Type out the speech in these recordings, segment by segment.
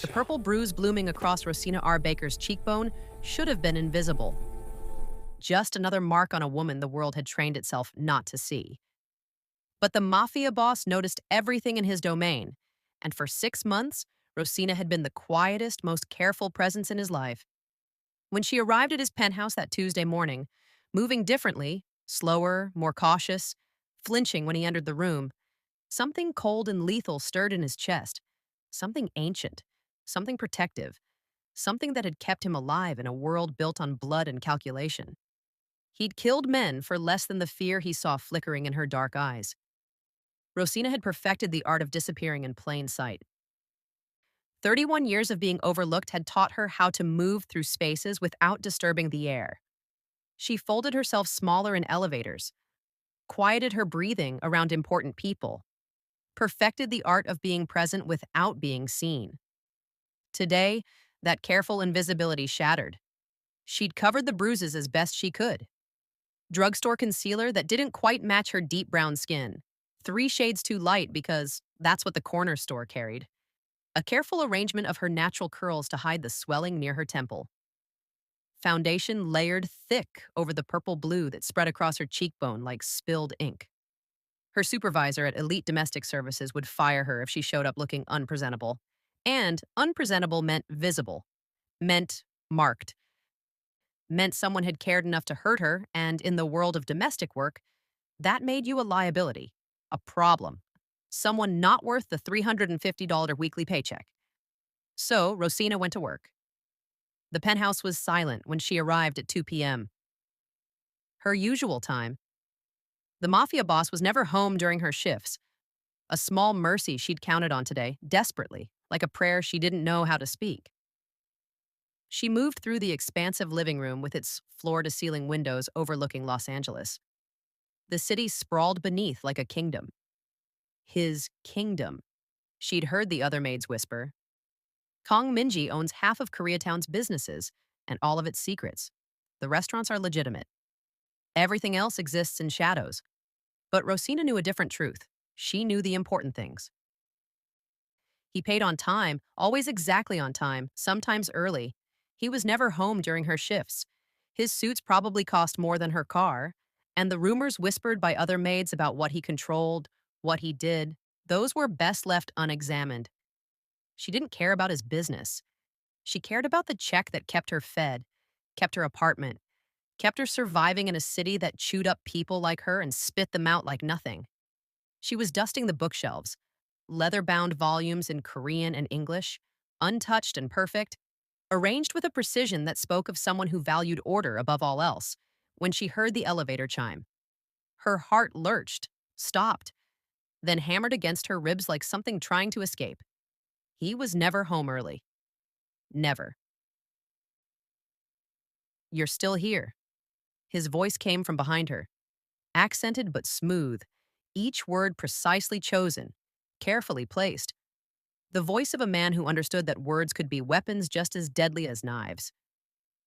The purple bruise blooming across Rosina R. Baker's cheekbone should have been invisible. Just another mark on a woman the world had trained itself not to see. But the Mafia boss noticed everything in his domain, and for 6 months, Rosina had been the quietest, most careful presence in his life. When she arrived at his penthouse that Tuesday morning, moving differently, slower, more cautious, flinching when he entered the room, something cold and lethal stirred in his chest, something ancient, something protective, something that had kept him alive in a world built on blood and calculation. He'd killed men for less than the fear he saw flickering in her dark eyes. Rosina had perfected the art of disappearing in plain sight. 31 years of being overlooked had taught her how to move through spaces without disturbing the air. She folded herself smaller in elevators, quieted her breathing around important people, perfected the art of being present without being seen. Today, that careful invisibility shattered. She'd covered the bruises as best she could. Drugstore concealer that didn't quite match her deep brown skin. 3 shades too light because that's what the corner store carried. A careful arrangement of her natural curls to hide the swelling near her temple. Foundation layered thick over the purple blue that spread across her cheekbone like spilled ink. Her supervisor at Elite Domestic Services would fire her if she showed up looking unpresentable. And unpresentable meant visible, meant marked, meant someone had cared enough to hurt her, and in the world of domestic work, that made you a liability, a problem, someone not worth the $350 weekly paycheck. So Rosina went to work. The penthouse was silent when she arrived at 2 p.m. Her usual time. The Mafia boss was never home during her shifts, a small mercy she'd counted on today, desperately, like a prayer she didn't know how to speak. She moved through the expansive living room with its floor-to-ceiling windows overlooking Los Angeles. The city sprawled beneath like a kingdom. His kingdom. She'd heard the other maids whisper. Kong Minji owns half of Koreatown's businesses and all of its secrets. The restaurants are legitimate. Everything else exists in shadows. But Rosina knew a different truth. She knew the important things. He paid on time, always exactly on time, sometimes early. He was never home during her shifts. His suits probably cost more than her car, and the rumors whispered by other maids about what he controlled, what he did, those were best left unexamined. She didn't care about his business. She cared about the check that kept her fed, kept her apartment, kept her surviving in a city that chewed up people like her and spit them out like nothing. She was dusting the bookshelves, leather-bound volumes in Korean and English, untouched and perfect, arranged with a precision that spoke of someone who valued order above all else, when she heard the elevator chime. Her heart lurched, stopped, then hammered against her ribs like something trying to escape. He was never home early. Never. "You're still here." His voice came from behind her, accented but smooth, each word precisely chosen, carefully placed. The voice of a man who understood that words could be weapons just as deadly as knives.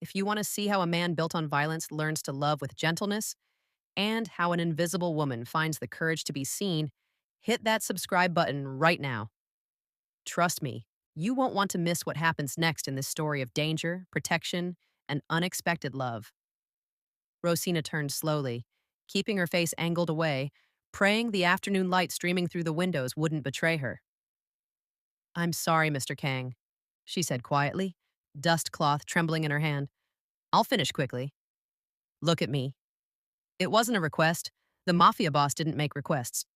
If you want to see how a man built on violence learns to love with gentleness, and how an invisible woman finds the courage to be seen, hit that subscribe button right now. Trust me, you won't want to miss what happens next in this story of danger, protection, and unexpected love. Rosina turned slowly, keeping her face angled away, praying the afternoon light streaming through the windows wouldn't betray her. "I'm sorry, Mr. Kang," she said quietly, dust cloth trembling in her hand. "I'll finish quickly. Look at me." It wasn't a request. The Mafia boss didn't make requests.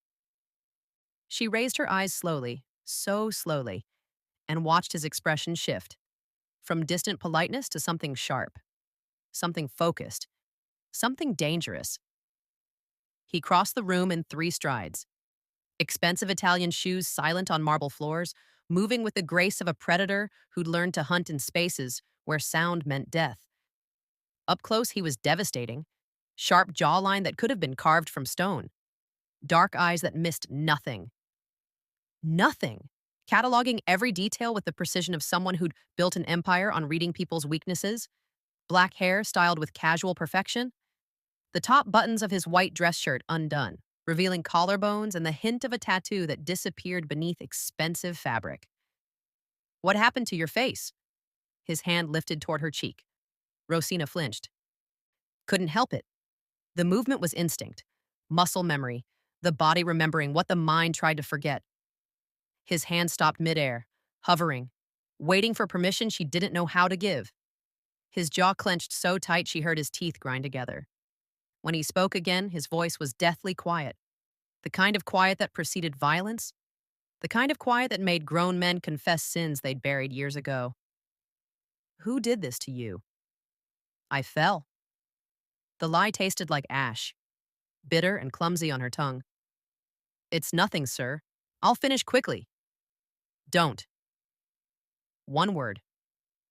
She raised her eyes slowly, so slowly, and watched his expression shift, from distant politeness to something sharp, something focused, something dangerous. He crossed the room in 3 strides. Expensive Italian shoes silent on marble floors, moving with the grace of a predator who'd learned to hunt in spaces where sound meant death. Up close, he was devastating. Sharp jawline that could have been carved from stone. Dark eyes that missed nothing. Nothing. Cataloging every detail with the precision of someone who'd built an empire on reading people's weaknesses. Black hair styled with casual perfection. The top buttons of his white dress shirt undone, revealing collarbones and the hint of a tattoo that disappeared beneath expensive fabric. What happened to your face? His hand lifted toward her cheek. Rosina flinched. Couldn't help it. The movement was instinct, muscle memory, the body remembering what the mind tried to forget. His hand stopped midair, hovering, waiting for permission she didn't know how to give. His jaw clenched so tight she heard his teeth grind together. When he spoke again, his voice was deathly quiet. The kind of quiet that preceded violence, the kind of quiet that made grown men confess sins they'd buried years ago. Who did this to you? I fell. The lie tasted like ash, bitter and clumsy on her tongue. It's nothing, sir. I'll finish quickly. Don't. One word,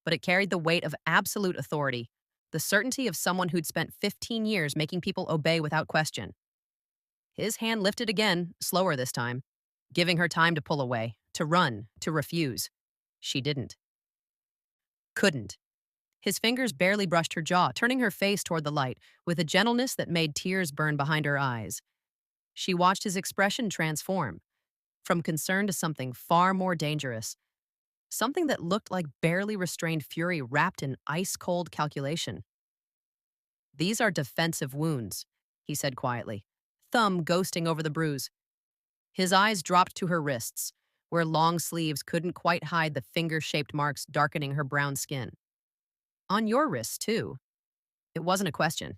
but it carried the weight of absolute authority, the certainty of someone who'd spent 15 years making people obey without question. His hand lifted again, slower this time, giving her time to pull away, to run, to refuse. She didn't. Couldn't. His fingers barely brushed her jaw, turning her face toward the light with a gentleness that made tears burn behind her eyes. She watched his expression transform, from concern to something far more dangerous, something that looked like barely restrained fury wrapped in ice-cold calculation. These are defensive wounds, he said quietly, thumb ghosting over the bruise. His eyes dropped to her wrists, where long sleeves couldn't quite hide the finger-shaped marks darkening her brown skin. On your wrists, too. It wasn't a question.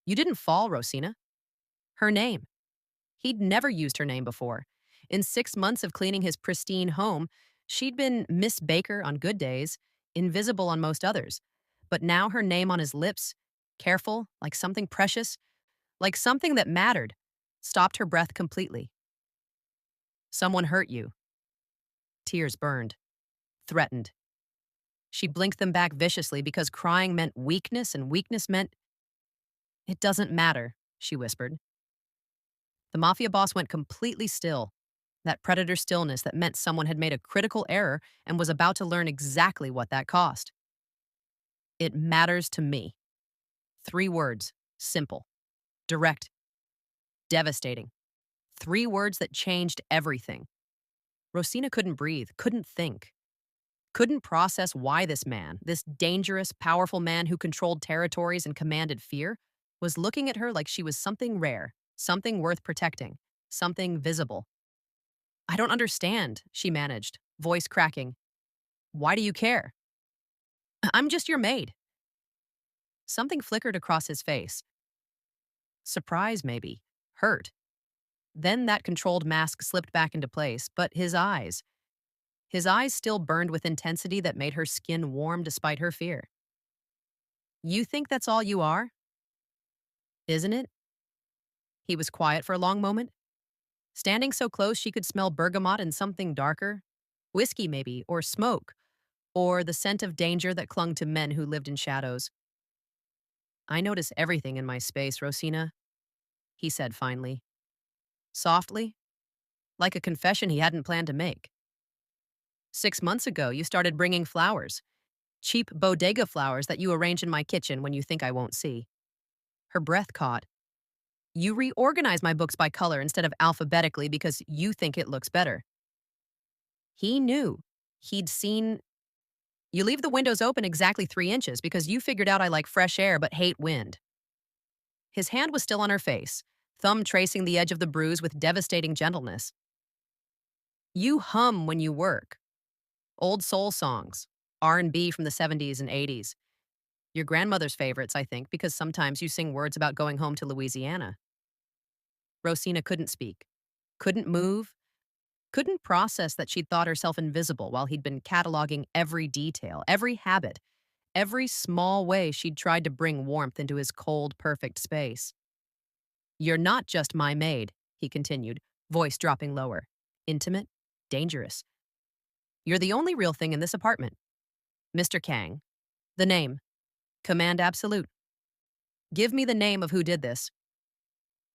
You didn't fall, Rosina. Her name. He'd never used her name before. In 6 months of cleaning his pristine home, she'd been Miss Baker on good days, invisible on most others. But now her name on his lips, careful, like something precious, like something that mattered, stopped her breath completely. Someone hurt you. Tears burned, threatened. She blinked them back viciously because crying meant weakness and weakness meant... It doesn't matter, she whispered. The Mafia boss went completely still, that predator stillness that meant someone had made a critical error and was about to learn exactly what that cost. It matters to me. 3 words, simple, direct, devastating. 3 words that changed everything. Rosina couldn't breathe, couldn't think. Couldn't process why this man, this dangerous, powerful man who controlled territories and commanded fear, was looking at her like she was something rare, something worth protecting, something visible. I don't understand, she managed, voice cracking. Why do you care? I'm just your maid. Something flickered across his face. Surprise, maybe. Hurt. Then that controlled mask slipped back into place, but his eyes still burned with intensity that made her skin warm despite her fear. You think that's all you are? Isn't it? He was quiet for a long moment, standing so close she could smell bergamot and something darker. Whiskey, maybe, or smoke, or the scent of danger that clung to men who lived in shadows. I notice everything in my space, Rosina, he said finally. Softly, like a confession he hadn't planned to make. 6 months ago, you started bringing flowers. Cheap bodega flowers that you arrange in my kitchen when you think I won't see. Her breath caught. You reorganize my books by color instead of alphabetically because you think it looks better. He knew. He'd seen... You leave the windows open exactly 3 inches because you figured out I like fresh air but hate wind. His hand was still on her face, thumb tracing the edge of the bruise with devastating gentleness. You hum when you work. Old soul songs, R&B from the 70s and 80s. Your grandmother's favorites, I think, because sometimes you sing words about going home to Louisiana. Rosina couldn't speak, couldn't move, couldn't process that she'd thought herself invisible while he'd been cataloging every detail, every habit, every small way she'd tried to bring warmth into his cold, perfect space. You're not just my maid, he continued, voice dropping lower. Intimate, dangerous. You're the only real thing in this apartment. Mr. Kang. The name. Command absolute. Give me the name of who did this.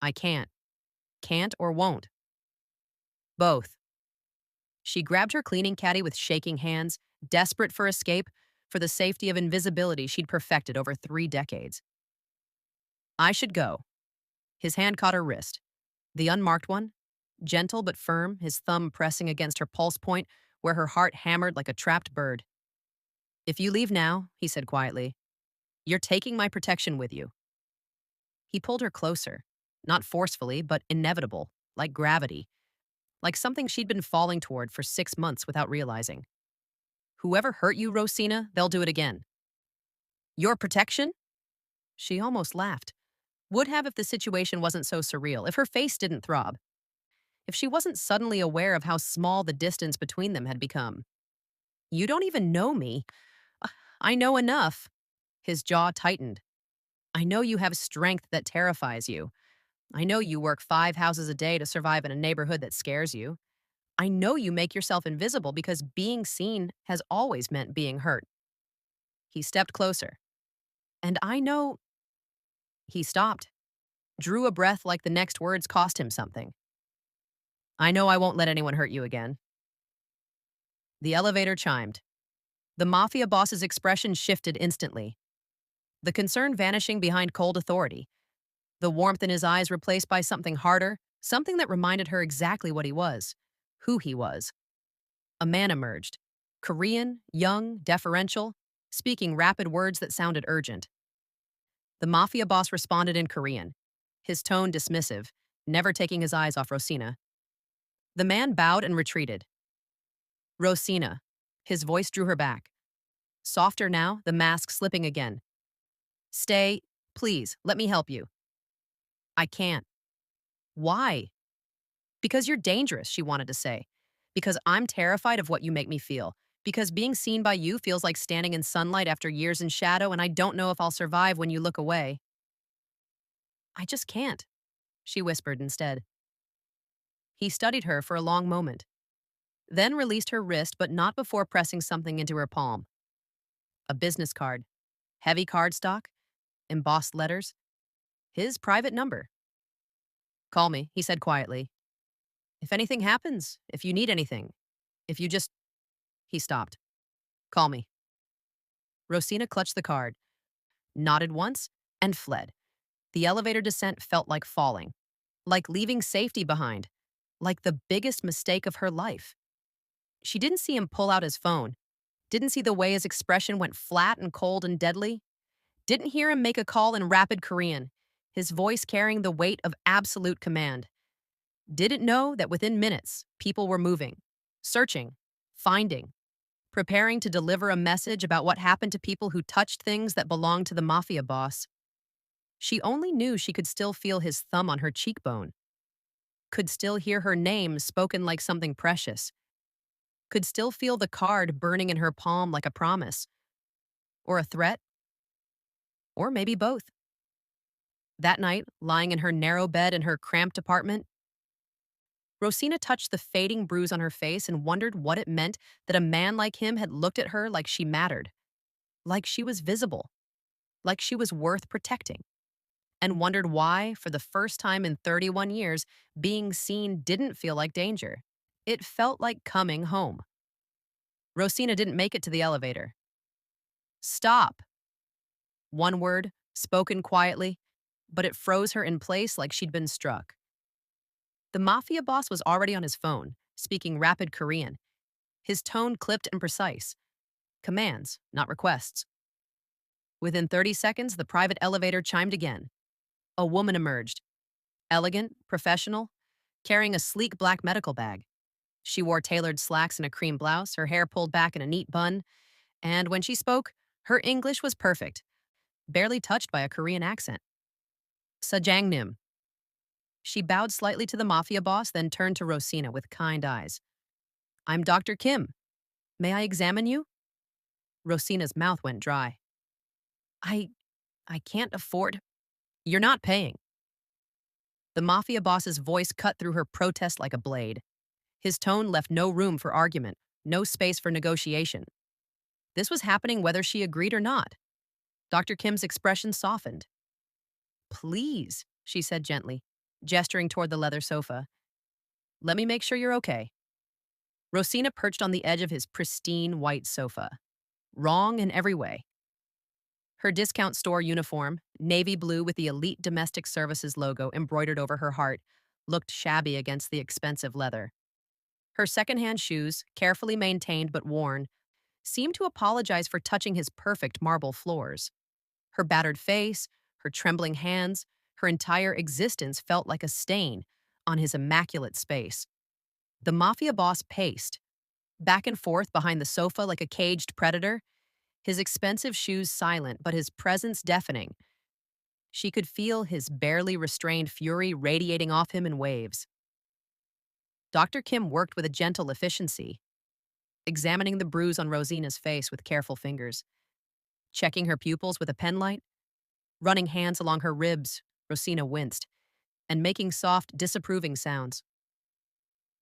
I can't. Can't or won't. Both. She grabbed her cleaning caddy with shaking hands, desperate for escape, for the safety of invisibility she'd perfected over 3 decades. I should go. His hand caught her wrist. The unmarked one, gentle but firm, his thumb pressing against her pulse point, where her heart hammered like a trapped bird. "If you leave now," he said quietly, "you're taking my protection with you." He pulled her closer, not forcefully, but inevitable, like gravity, like something she'd been falling toward for 6 months without realizing. "Whoever hurt you, Rosina, they'll do it again." "Your protection?" She almost laughed. Would have if the situation wasn't so surreal, if her face didn't throb, if she wasn't suddenly aware of how small the distance between them had become. "You don't even know me." "I know enough." His jaw tightened. "I know you have strength that terrifies you. I know you work 5 houses a day to survive in a neighborhood that scares you. I know you make yourself invisible because being seen has always meant being hurt." He stepped closer. "And I know—" He stopped, drew a breath like the next words cost him something. "I know I won't let anyone hurt you again." The elevator chimed. The mafia boss's expression shifted instantly, the concern vanishing behind cold authority, the warmth in his eyes replaced by something harder, something that reminded her exactly what he was, who he was. A man emerged, Korean, young, deferential, speaking rapid words that sounded urgent. The mafia boss responded in Korean, his tone dismissive, never taking his eyes off Rosina. The man bowed and retreated. "Rosina." His voice drew her back. Softer now, the mask slipping again. "Stay, please, let me help you." "I can't." "Why?" "Because you're dangerous," she wanted to say. "Because I'm terrified of what you make me feel. Because being seen by you feels like standing in sunlight after years in shadow, and I don't know if I'll survive when you look away." "I just can't," she whispered instead. He studied her for a long moment, then released her wrist, but not before pressing something into her palm. A business card, heavy cardstock, embossed letters, his private number. "Call me," he said quietly. "If anything happens, if you need anything, if you just—" He stopped. "Call me." Rosina clutched the card, nodded once, and fled. The elevator descent felt like falling, like leaving safety behind, like the biggest mistake of her life. She didn't see him pull out his phone, didn't see the way his expression went flat and cold and deadly, didn't hear him make a call in rapid Korean, his voice carrying the weight of absolute command. Didn't know that within minutes, people were moving, searching, finding, preparing to deliver a message about what happened to people who touched things that belonged to the mafia boss. She only knew she could still feel his thumb on her cheekbone, could still hear her name spoken like something precious, could still feel the card burning in her palm like a promise, or a threat, or maybe both. That night, lying in her narrow bed in her cramped apartment, Rosina touched the fading bruise on her face and wondered what it meant that a man like him had looked at her like she mattered, like she was visible, like she was worth protecting, and wondered why, for the first time in 31 years, being seen didn't feel like danger. It felt like coming home. Rosina didn't make it to the elevator. "Stop." One word, spoken quietly, but it froze her in place like she'd been struck. The mafia boss was already on his phone, speaking rapid Korean, his tone clipped and precise. Commands, not requests. Within 30 seconds, the private elevator chimed again. A woman emerged, elegant, professional, carrying a sleek black medical bag. She wore tailored slacks and a cream blouse, her hair pulled back in a neat bun, and when she spoke, her English was perfect, barely touched by a Korean accent. "Sajangnim." She bowed slightly to the mafia boss, then turned to Rosina with kind eyes. "I'm Dr. Kim. May I examine you?" Rosina's mouth went dry. I I can't afford—" "You're not paying." The mafia boss's voice cut through her protest like a blade. His tone left no room for argument, no space for negotiation. This was happening whether she agreed or not. Dr. Kim's expression softened. "Please," she said gently, gesturing toward the leather sofa. "Let me make sure you're okay." Rosina perched on the edge of his pristine white sofa. Wrong in every way. Her discount store uniform, navy blue with the Elite Domestic Services logo embroidered over her heart, looked shabby against the expensive leather. Her secondhand shoes, carefully maintained but worn, seemed to apologize for touching his perfect marble floors. Her battered face, her trembling hands, her entire existence felt like a stain on his immaculate space. The mafia boss paced, back and forth behind the sofa like a caged predator, his expensive shoes silent but his presence deafening. She could feel his barely restrained fury radiating off him in waves. Dr. Kim worked with a gentle efficiency, examining the bruise on Rosina's face with careful fingers, checking her pupils with a penlight, running hands along her ribs. Rosina winced, and making soft, disapproving sounds.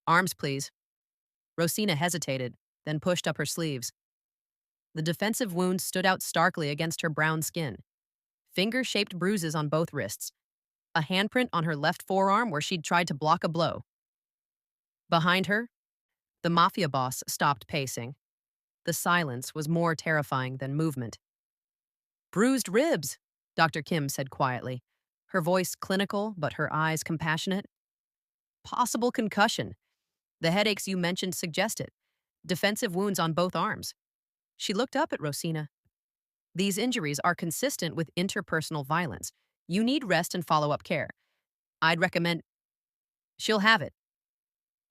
Arms, please. Rosina hesitated, then pushed up her sleeves. The defensive wounds stood out starkly against her brown skin. Finger-shaped bruises on both wrists. A handprint on her left forearm where she'd tried to block a blow. Behind her, the mafia boss stopped pacing. The silence was more terrifying than movement. Bruised ribs, Dr. Kim said quietly, her voice clinical but her eyes compassionate. Possible concussion. The headaches you mentioned suggest it. Defensive wounds on both arms. She looked up at Rosina. These injuries are consistent with interpersonal violence. You need rest and follow-up care. I'd recommend... She'll have it.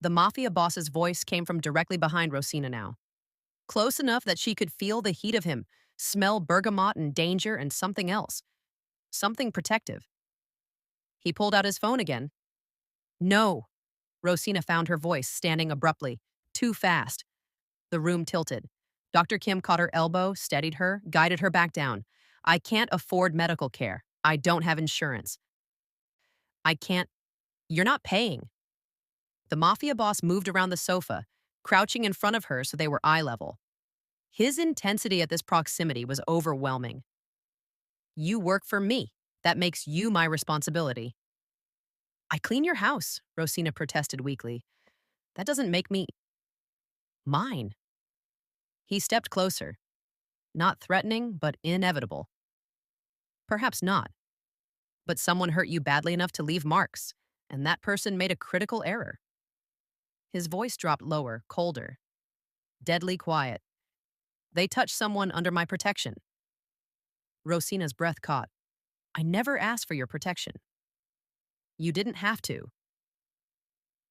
The mafia boss's voice came from directly behind Rosina now. Close enough that she could feel the heat of him, smell bergamot and danger and something else. Something protective. He pulled out his phone again. No. Rosina found her voice standing abruptly. Too fast. The room tilted. Dr. Kim caught her elbow, steadied her, guided her back down. I can't afford medical care. I don't have insurance. I can't... You're not paying. The mafia boss moved around the sofa, crouching in front of her so they were eye level. His intensity at this proximity was overwhelming. You work for me. That makes you my responsibility. I clean your house, Rosina protested weakly. That doesn't make me... mine. He stepped closer. Not threatening, but inevitable. Perhaps not. But someone hurt you badly enough to leave marks, and that person made a critical error. His voice dropped lower, colder. Deadly quiet. They touched someone under my protection. Rosina's breath caught. I never asked for your protection. You didn't have to.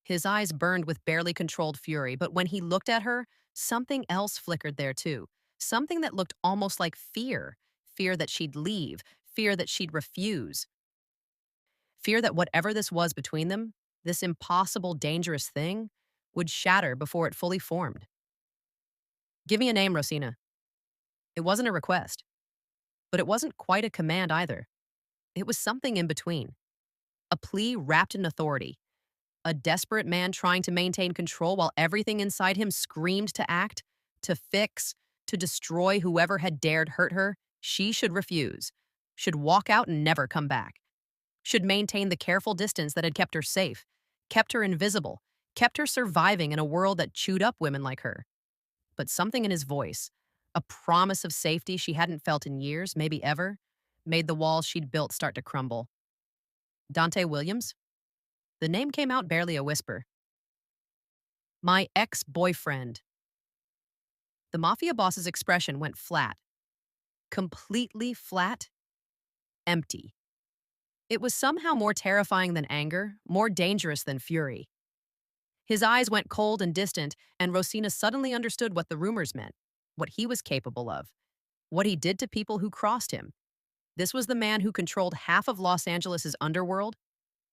His eyes burned with barely controlled fury, but when he looked at her, something else flickered there too. Something that looked almost like fear. Fear that she'd leave. Fear that she'd refuse. Fear that whatever this was between them, this impossible, dangerous thing, would shatter before it fully formed. Give me a name, Rosina. It wasn't a request. But it wasn't quite a command either. It was something in between. A plea wrapped in authority. A desperate man trying to maintain control while everything inside him screamed to act, to fix, to destroy whoever had dared hurt her. She should refuse. Should walk out and never come back. Should maintain the careful distance that had kept her safe, kept her invisible, kept her surviving in a world that chewed up women like her. But something in his voice, a promise of safety she hadn't felt in years, maybe ever, made the walls she'd built start to crumble. Dante Williams? The name came out barely a whisper. My ex-boyfriend. The mafia boss's expression went flat. Completely flat. Empty. It was somehow more terrifying than anger, more dangerous than fury. His eyes went cold and distant, and Rosina suddenly understood what the rumors meant, what he was capable of, what he did to people who crossed him. This was the man who controlled half of Los Angeles' underworld.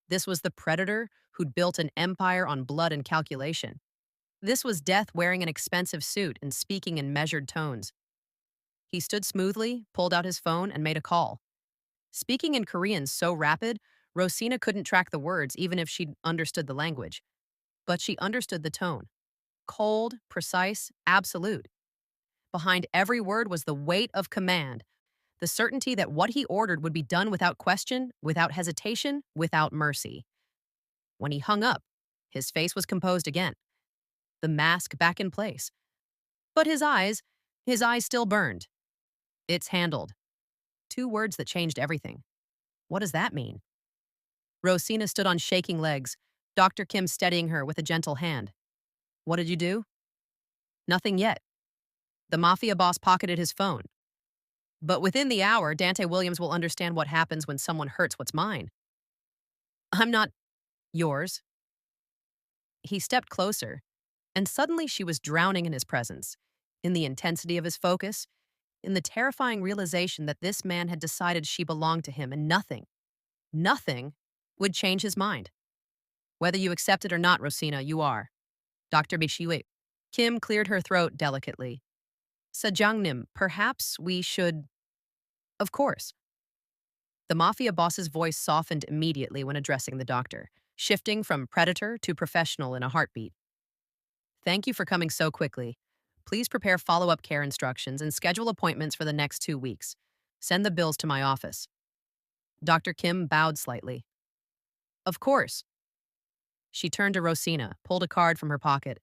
This was the predator who'd built an empire on blood and calculation. This was death wearing an expensive suit and speaking in measured tones. He stood smoothly, pulled out his phone, and made a call. Speaking in Korean so rapid, Rosina couldn't track the words even if she'd understood the language. But she understood the tone. Cold, precise, absolute. Behind every word was the weight of command, the certainty that what he ordered would be done without question, without hesitation, without mercy. When he hung up, his face was composed again, the mask back in place. But his eyes still burned. It's handled. 2 words that changed everything. What does that mean? Rosina stood on shaking legs, Dr. Kim steadying her with a gentle hand. What did you do? Nothing yet. The mafia boss pocketed his phone. But within the hour, Dante Williams will understand what happens when someone hurts what's mine. I'm not yours. He stepped closer, and suddenly she was drowning in his presence, in the intensity of his focus, in the terrifying realization that this man had decided she belonged to him and nothing would change his mind. Whether you accept it or not, Rosina, you are. Dr. Bishiwe. Kim cleared her throat delicately. Sajangnim, perhaps we should. Of course. The mafia boss's voice softened immediately when addressing the doctor, shifting from predator to professional in a heartbeat. Thank you for coming so quickly. Please prepare follow-up care instructions and schedule appointments for the next 2 weeks. Send the bills to my office. Dr. Kim bowed slightly. Of course. She turned to Rosina, pulled a card from her pocket.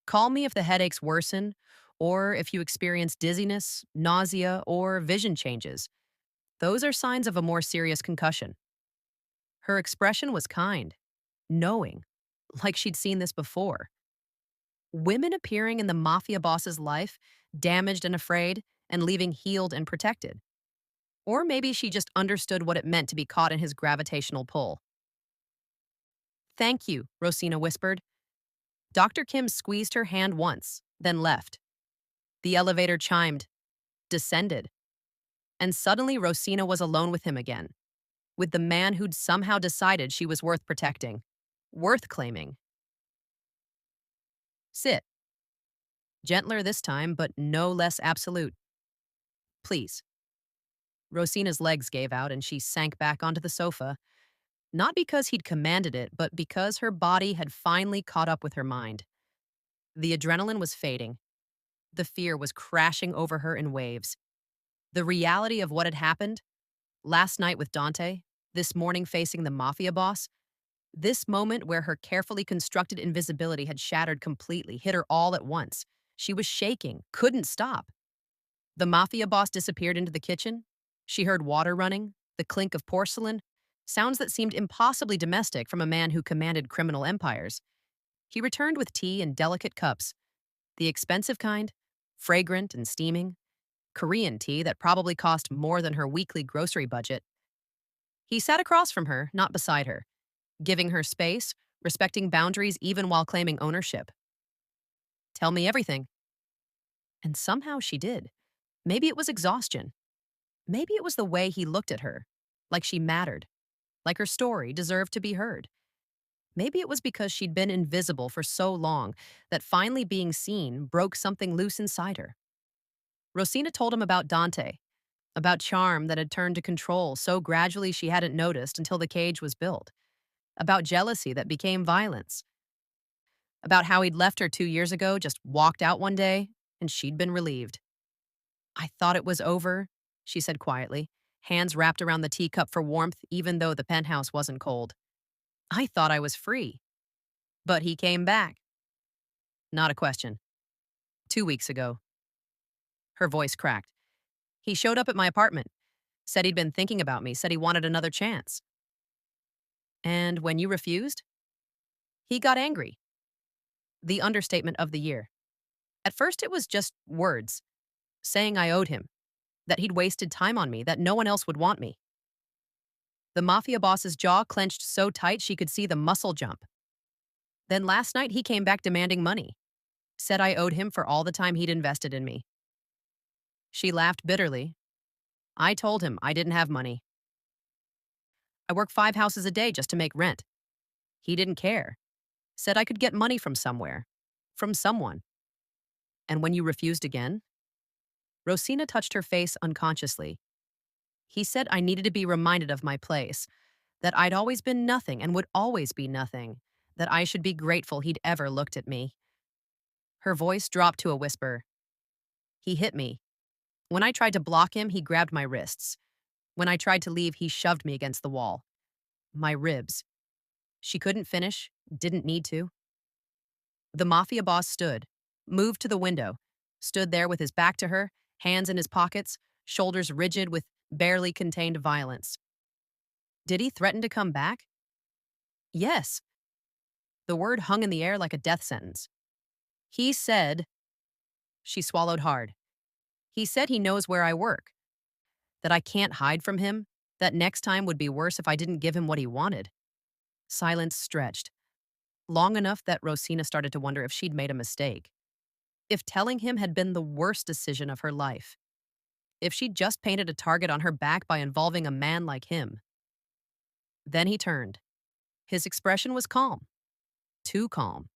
Call me if the headaches worsen, or if you experience dizziness, nausea, or vision changes. Those are signs of a more serious concussion. Her expression was kind, knowing, like she'd seen this before. Women appearing in the mafia boss's life, damaged and afraid, and leaving healed and protected. Or maybe she just understood what it meant to be caught in his gravitational pull. Thank you, Rosina whispered. Dr. Kim squeezed her hand once, then left. The elevator chimed, descended, and suddenly Rosina was alone with him again, with the man who'd somehow decided she was worth protecting, worth claiming. Sit. Gentler this time, but no less absolute. Please. Rosina's legs gave out and she sank back onto the sofa, not because he'd commanded it, but because her body had finally caught up with her mind. The adrenaline was fading. The fear was crashing over her in waves. The reality of what had happened, last night with Dante, this morning facing the mafia boss, this moment where her carefully constructed invisibility had shattered completely, hit her all at once. She was shaking, couldn't stop. The mafia boss disappeared into the kitchen. She heard water running, the clink of porcelain, sounds that seemed impossibly domestic from a man who commanded criminal empires. He returned with tea in delicate cups, the expensive kind, fragrant and steaming, Korean tea that probably cost more than her weekly grocery budget. He sat across from her, not beside her, giving her space, respecting boundaries even while claiming ownership. Tell me everything. And somehow she did. Maybe it was exhaustion. Maybe it was the way he looked at her, like she mattered, like her story deserved to be heard. Maybe it was because she'd been invisible for so long that finally being seen broke something loose inside her. Rosina told him about Dante, about charm that had turned to control so gradually she hadn't noticed until the cage was built, about jealousy that became violence, about how he'd left her 2 years ago, just walked out one day, and she'd been relieved. I thought it was over, she said quietly, hands wrapped around the teacup for warmth even though the penthouse wasn't cold. I thought I was free. But he came back. Not a question. 2 weeks ago. Her voice cracked. He showed up at my apartment, said he'd been thinking about me, said he wanted another chance. And when you refused, he got angry. The understatement of the year. At first it was just words, saying I owed him, that he'd wasted time on me, that no one else would want me. The mafia boss's jaw clenched so tight she could see the muscle jump. Then last night he came back demanding money, said I owed him for all the time he'd invested in me. She laughed bitterly. I told him I didn't have money. I work 5 houses a day just to make rent. He didn't care. Said I could get money from somewhere, from someone. And when you refused again? Rosina touched her face unconsciously. He said I needed to be reminded of my place, that I'd always been nothing and would always be nothing, that I should be grateful he'd ever looked at me. Her voice dropped to a whisper. He hit me. When I tried to block him, he grabbed my wrists. When I tried to leave, he shoved me against the wall. My ribs. She couldn't finish, didn't need to. The mafia boss stood, moved to the window, stood there with his back to her, hands in his pockets, shoulders rigid with barely contained violence. Did he threaten to come back? Yes. The word hung in the air like a death sentence. He said, she swallowed hard. He said he knows where I work, that I can't hide from him, that next time would be worse if I didn't give him what he wanted. Silence stretched, long enough that Rosina started to wonder if she'd made a mistake. If telling him had been the worst decision of her life. If she'd just painted a target on her back by involving a man like him. Then he turned. His expression was calm. Too calm.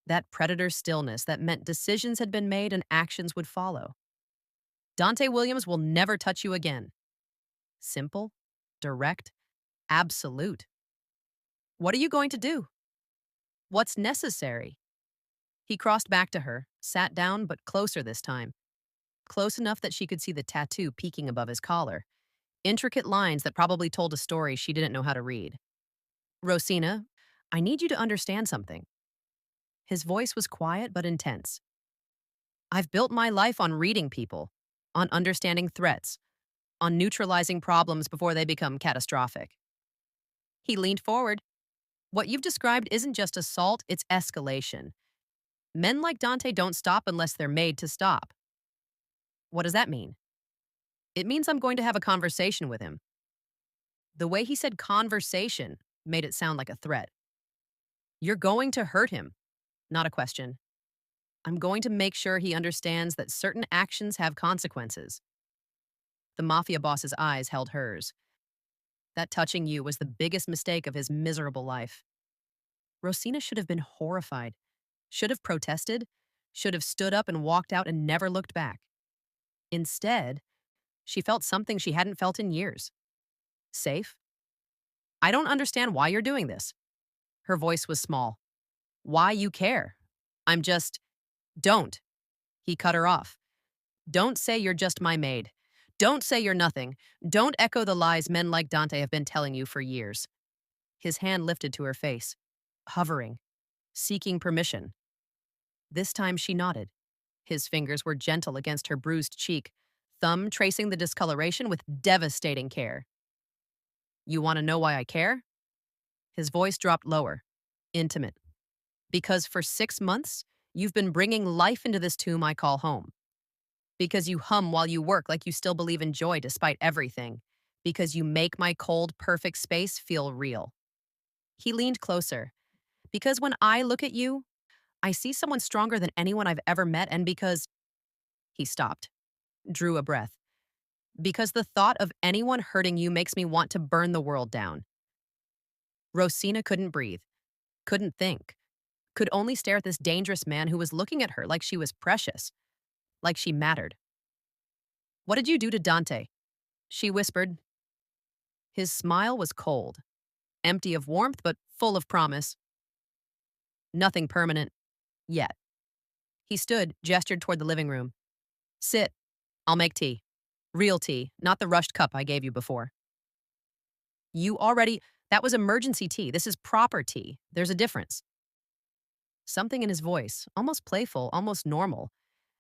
That predator stillness that meant decisions had been made and actions would follow. Dante Williams will never touch you again. Simple, direct, absolute. What are you going to do? What's necessary? He crossed back to her, sat down, but closer this time. Close enough that she could see the tattoo peeking above his collar. Intricate lines that probably told a story she didn't know how to read. Rosina, I need you to understand something. His voice was quiet but intense. I've built my life on reading people, on understanding threats, on neutralizing problems before they become catastrophic. He leaned forward. What you've described isn't just assault, it's escalation. Men like Dante don't stop unless they're made to stop. What does that mean? It means I'm going to have a conversation with him. The way he said conversation made it sound like a threat. You're going to hurt him, not a question. I'm going to make sure he understands that certain actions have consequences. The mafia boss's eyes held hers. That touching you was the biggest mistake of his miserable life. Rosina should have been horrified, should have protested, should have stood up and walked out and never looked back. Instead, she felt something she hadn't felt in years. Safe? I don't understand why you're doing this. Her voice was small. Why you care? I'm just... Don't. He cut her off. Don't say you're just my maid. Don't say you're nothing. Don't echo the lies men like Dante have been telling you for years. His hand lifted to her face, hovering, seeking permission. This time she nodded. His fingers were gentle against her bruised cheek, thumb tracing the discoloration with devastating care. You want to know why I care? His voice dropped lower, intimate. Because for 6 months, you've been bringing life into this tomb I call home. Because you hum while you work like you still believe in joy despite everything. Because you make my cold, perfect space feel real. He leaned closer. Because when I look at you, I see someone stronger than anyone I've ever met, and because... He stopped, drew a breath. Because the thought of anyone hurting you makes me want to burn the world down. Rosina couldn't breathe, couldn't think, could only stare at this dangerous man who was looking at her like she was precious, like she mattered. What did you do to Dante? She whispered. His smile was cold, empty of warmth but full of promise. Nothing permanent, yet. He stood, gestured toward the living room. Sit. I'll make tea. Real tea, not the rushed cup I gave you before. That was emergency tea. This is proper tea. There's a difference. Something in his voice, almost playful, almost normal,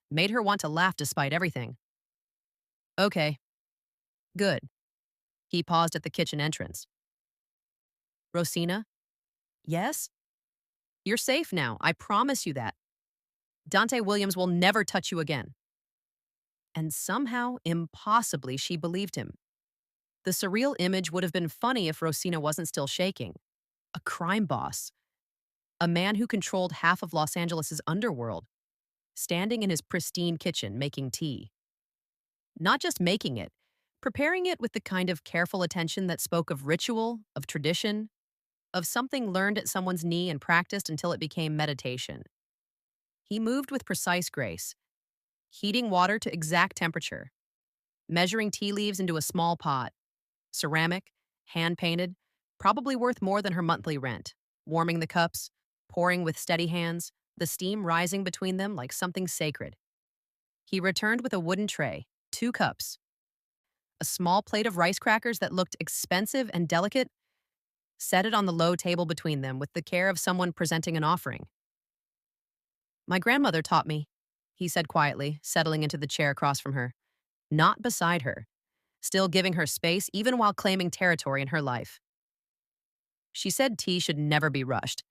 made her want to laugh despite everything. Okay. Good. He paused at the kitchen entrance. Rosina? Yes? You're safe now. I promise you that. Dante Williams will never touch you again. And somehow, impossibly, she believed him. The surreal image would have been funny if Rosina wasn't still shaking. A crime boss. A man who controlled half of Los Angeles' underworld, standing in his pristine kitchen making tea. Not just making it, preparing it with the kind of careful attention that spoke of ritual, of tradition, of something learned at someone's knee and practiced until it became meditation. He moved with precise grace, heating water to exact temperature, measuring tea leaves into a small pot, ceramic, hand-painted, probably worth more than her monthly rent, warming the cups, pouring with steady hands, the steam rising between them like something sacred. He returned with a wooden tray, 2 cups, a small plate of rice crackers that looked expensive and delicate, set it on the low table between them with the care of someone presenting an offering. My grandmother taught me, he said quietly, settling into the chair across from her, not beside her, still giving her space even while claiming territory in her life. She said tea should never be rushed,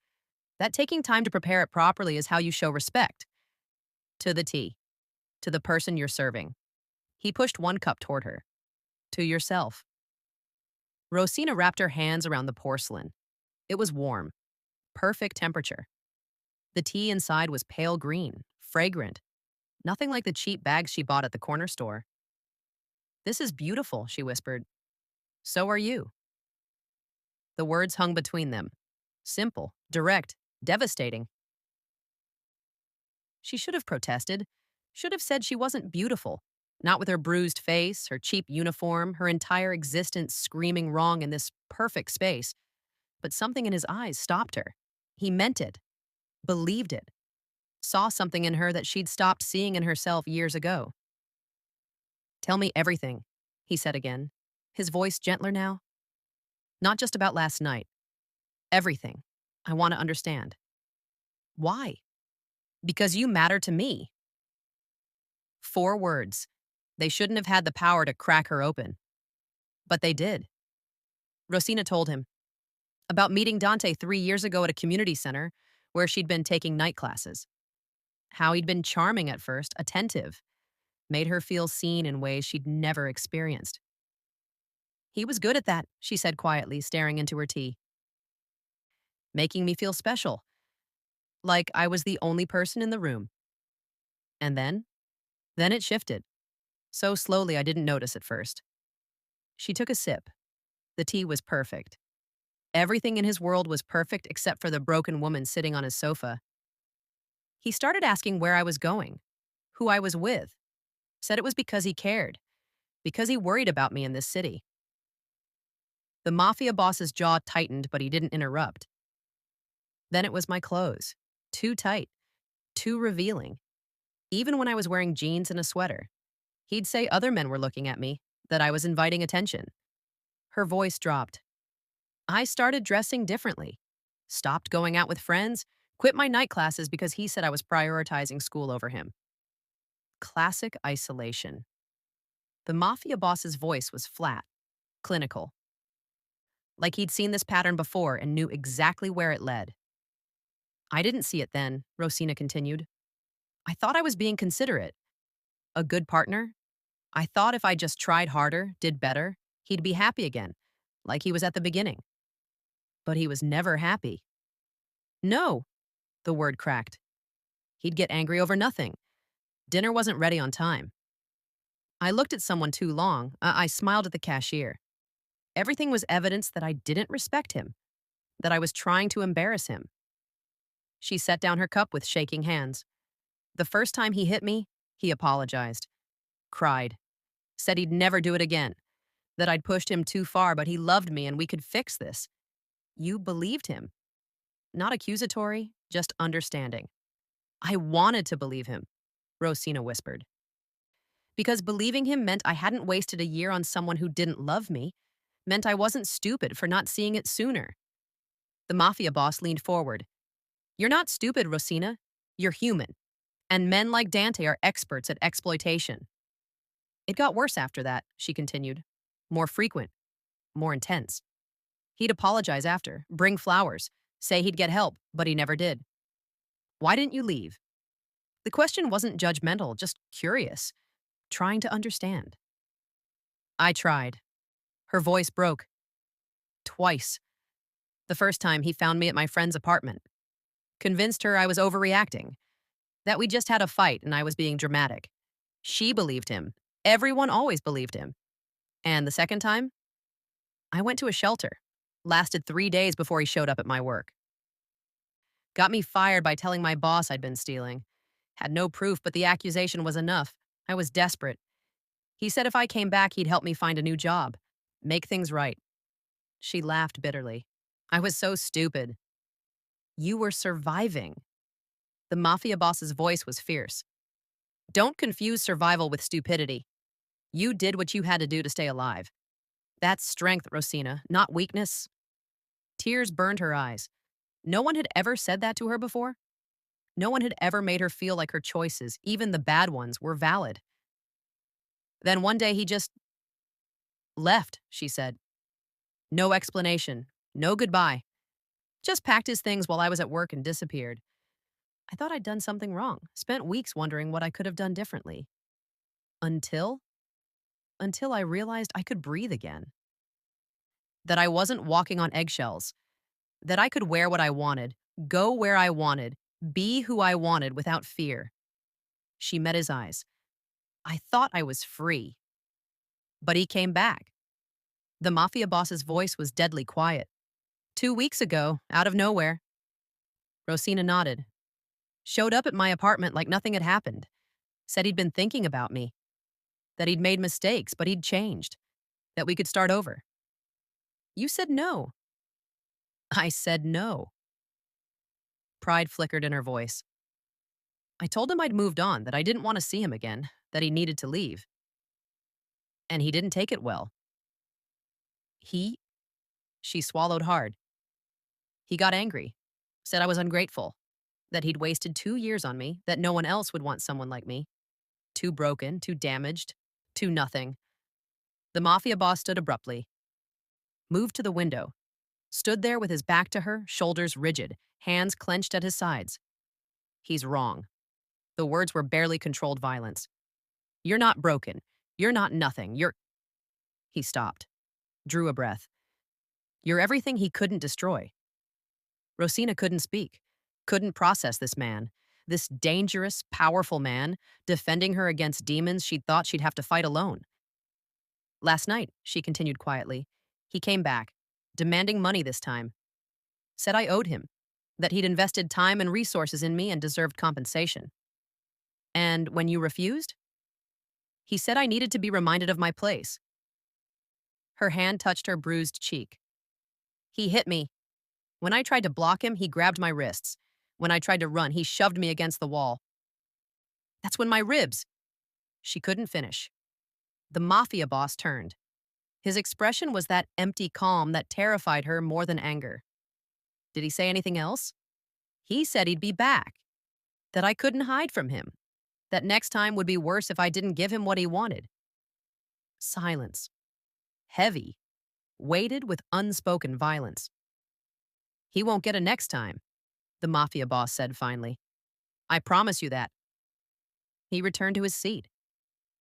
That taking time to prepare it properly is how you show respect. To the tea. To the person you're serving. He pushed one cup toward her. To yourself. Rosina wrapped her hands around the porcelain. It was warm. Perfect temperature. The tea inside was pale green, fragrant. Nothing like the cheap bags she bought at the corner store. This is beautiful, she whispered. So are you. The words hung between them. Simple, direct, devastating. She should have protested. Should have said she wasn't beautiful. Not with her bruised face, her cheap uniform, her entire existence screaming wrong in this perfect space. But something in his eyes stopped her. He meant it. Believed it. Saw something in her that she'd stopped seeing in herself years ago. Tell me everything, he said again, his voice gentler now. Not just about last night. Everything. I want to understand. Why? Because you matter to me. 4 words. They shouldn't have had the power to crack her open. But they did. Rosina told him about meeting Dante 3 years ago at a community center where she'd been taking night classes. How he'd been charming at first, attentive, made her feel seen in ways she'd never experienced. He was good at that, she said quietly, staring into her tea. Making me feel special, like I was the only person in the room. And then it shifted. So slowly I didn't notice at first. She took a sip. The tea was perfect. Everything in his world was perfect except for the broken woman sitting on his sofa. He started asking where I was going, who I was with. Said it was because he cared, because he worried about me in this city. The Mafia boss's jaw tightened, but he didn't interrupt. Then it was my clothes. Too tight, too revealing. Even when I was wearing jeans and a sweater. He'd say other men were looking at me, that I was inviting attention. Her voice dropped. I started dressing differently. Stopped going out with friends, quit my night classes because he said I was prioritizing school over him. Classic isolation. The Mafia boss's voice was flat, clinical. Like he'd seen this pattern before and knew exactly where it led. I didn't see it then, Rosina continued. I thought I was being considerate. A good partner. I thought if I just tried harder, did better, he'd be happy again, like he was at the beginning. But he was never happy. No, the word cracked. He'd get angry over nothing. Dinner wasn't ready on time. I looked at someone too long. I smiled at the cashier. Everything was evidence that I didn't respect him, that I was trying to embarrass him. She set down her cup with shaking hands. The first time he hit me, he apologized. Cried. Said he'd never do it again. That I'd pushed him too far, but he loved me and we could fix this. You believed him. Not accusatory, just understanding. I wanted to believe him, Rosina whispered. Because believing him meant I hadn't wasted a year on someone who didn't love me, meant I wasn't stupid for not seeing it sooner. The Mafia boss leaned forward. You're not stupid, Rosina. You're human. And men like Dante are experts at exploitation. It got worse after that, she continued. More frequent. More intense. He'd apologize after, bring flowers, say he'd get help, but he never did. Why didn't you leave? The question wasn't judgmental, just curious, trying to understand. I tried. Her voice broke. Twice. The first time he found me at my friend's apartment. Convinced her I was overreacting. That we just had a fight and I was being dramatic. She believed him. Everyone always believed him. And the second time? I went to a shelter. Lasted 3 days before he showed up at my work. Got me fired by telling my boss I'd been stealing. Had no proof, but the accusation was enough. I was desperate. He said if I came back, he'd help me find a new job. Make things right. She laughed bitterly. I was so stupid. You were surviving. The Mafia boss's voice was fierce. Don't confuse survival with stupidity. You did what you had to do to stay alive. That's strength, Rosina, not weakness. Tears burned her eyes. No one had ever said that to her before. No one had ever made her feel like her choices, even the bad ones, were valid. Then one day he just left, she said. No explanation, no goodbye. Just packed his things while I was at work and disappeared. I thought I'd done something wrong, spent weeks wondering what I could have done differently. Until, until I realized I could breathe again. That I wasn't walking on eggshells. That I could wear what I wanted, go where I wanted, be who I wanted without fear. She met his eyes. I thought I was free. But he came back. The mafia boss's voice was deadly quiet. 2 weeks ago, out of nowhere. Rosina nodded. Showed up at my apartment like nothing had happened. Said he'd been thinking about me. That he'd made mistakes, but he'd changed. That we could start over. You said no. I said no. Pride flickered in her voice. I told him I'd moved on, that I didn't want to see him again, that he needed to leave. And he didn't take it well. He, she swallowed hard. He got angry, said I was ungrateful, that he'd wasted 2 years on me, that no one else would want someone like me. Too broken, too damaged, too nothing. The mafia boss stood abruptly, moved to the window, stood there with his back to her, shoulders rigid, hands clenched at his sides. He's wrong. The words were barely controlled violence. You're not broken. You're not nothing. You're... He stopped, drew a breath. You're everything he couldn't destroy. Rosina couldn't speak, couldn't process this man, this dangerous, powerful man, defending her against demons she'd thought she'd have to fight alone. Last night, she continued quietly, he came back, demanding money this time. Said I owed him, that he'd invested time and resources in me and deserved compensation. And when you refused? He said I needed to be reminded of my place. Her hand touched her bruised cheek. He hit me. When I tried to block him, he grabbed my wrists. When I tried to run, he shoved me against the wall. That's when my ribs... She couldn't finish. The mafia boss turned. His expression was that empty calm that terrified her more than anger. Did he say anything else? He said he'd be back. That I couldn't hide from him. That next time would be worse if I didn't give him what he wanted. Silence. Heavy. Weighted with unspoken violence. He won't get a next time, the mafia boss said finally. I promise you that. He returned to his seat,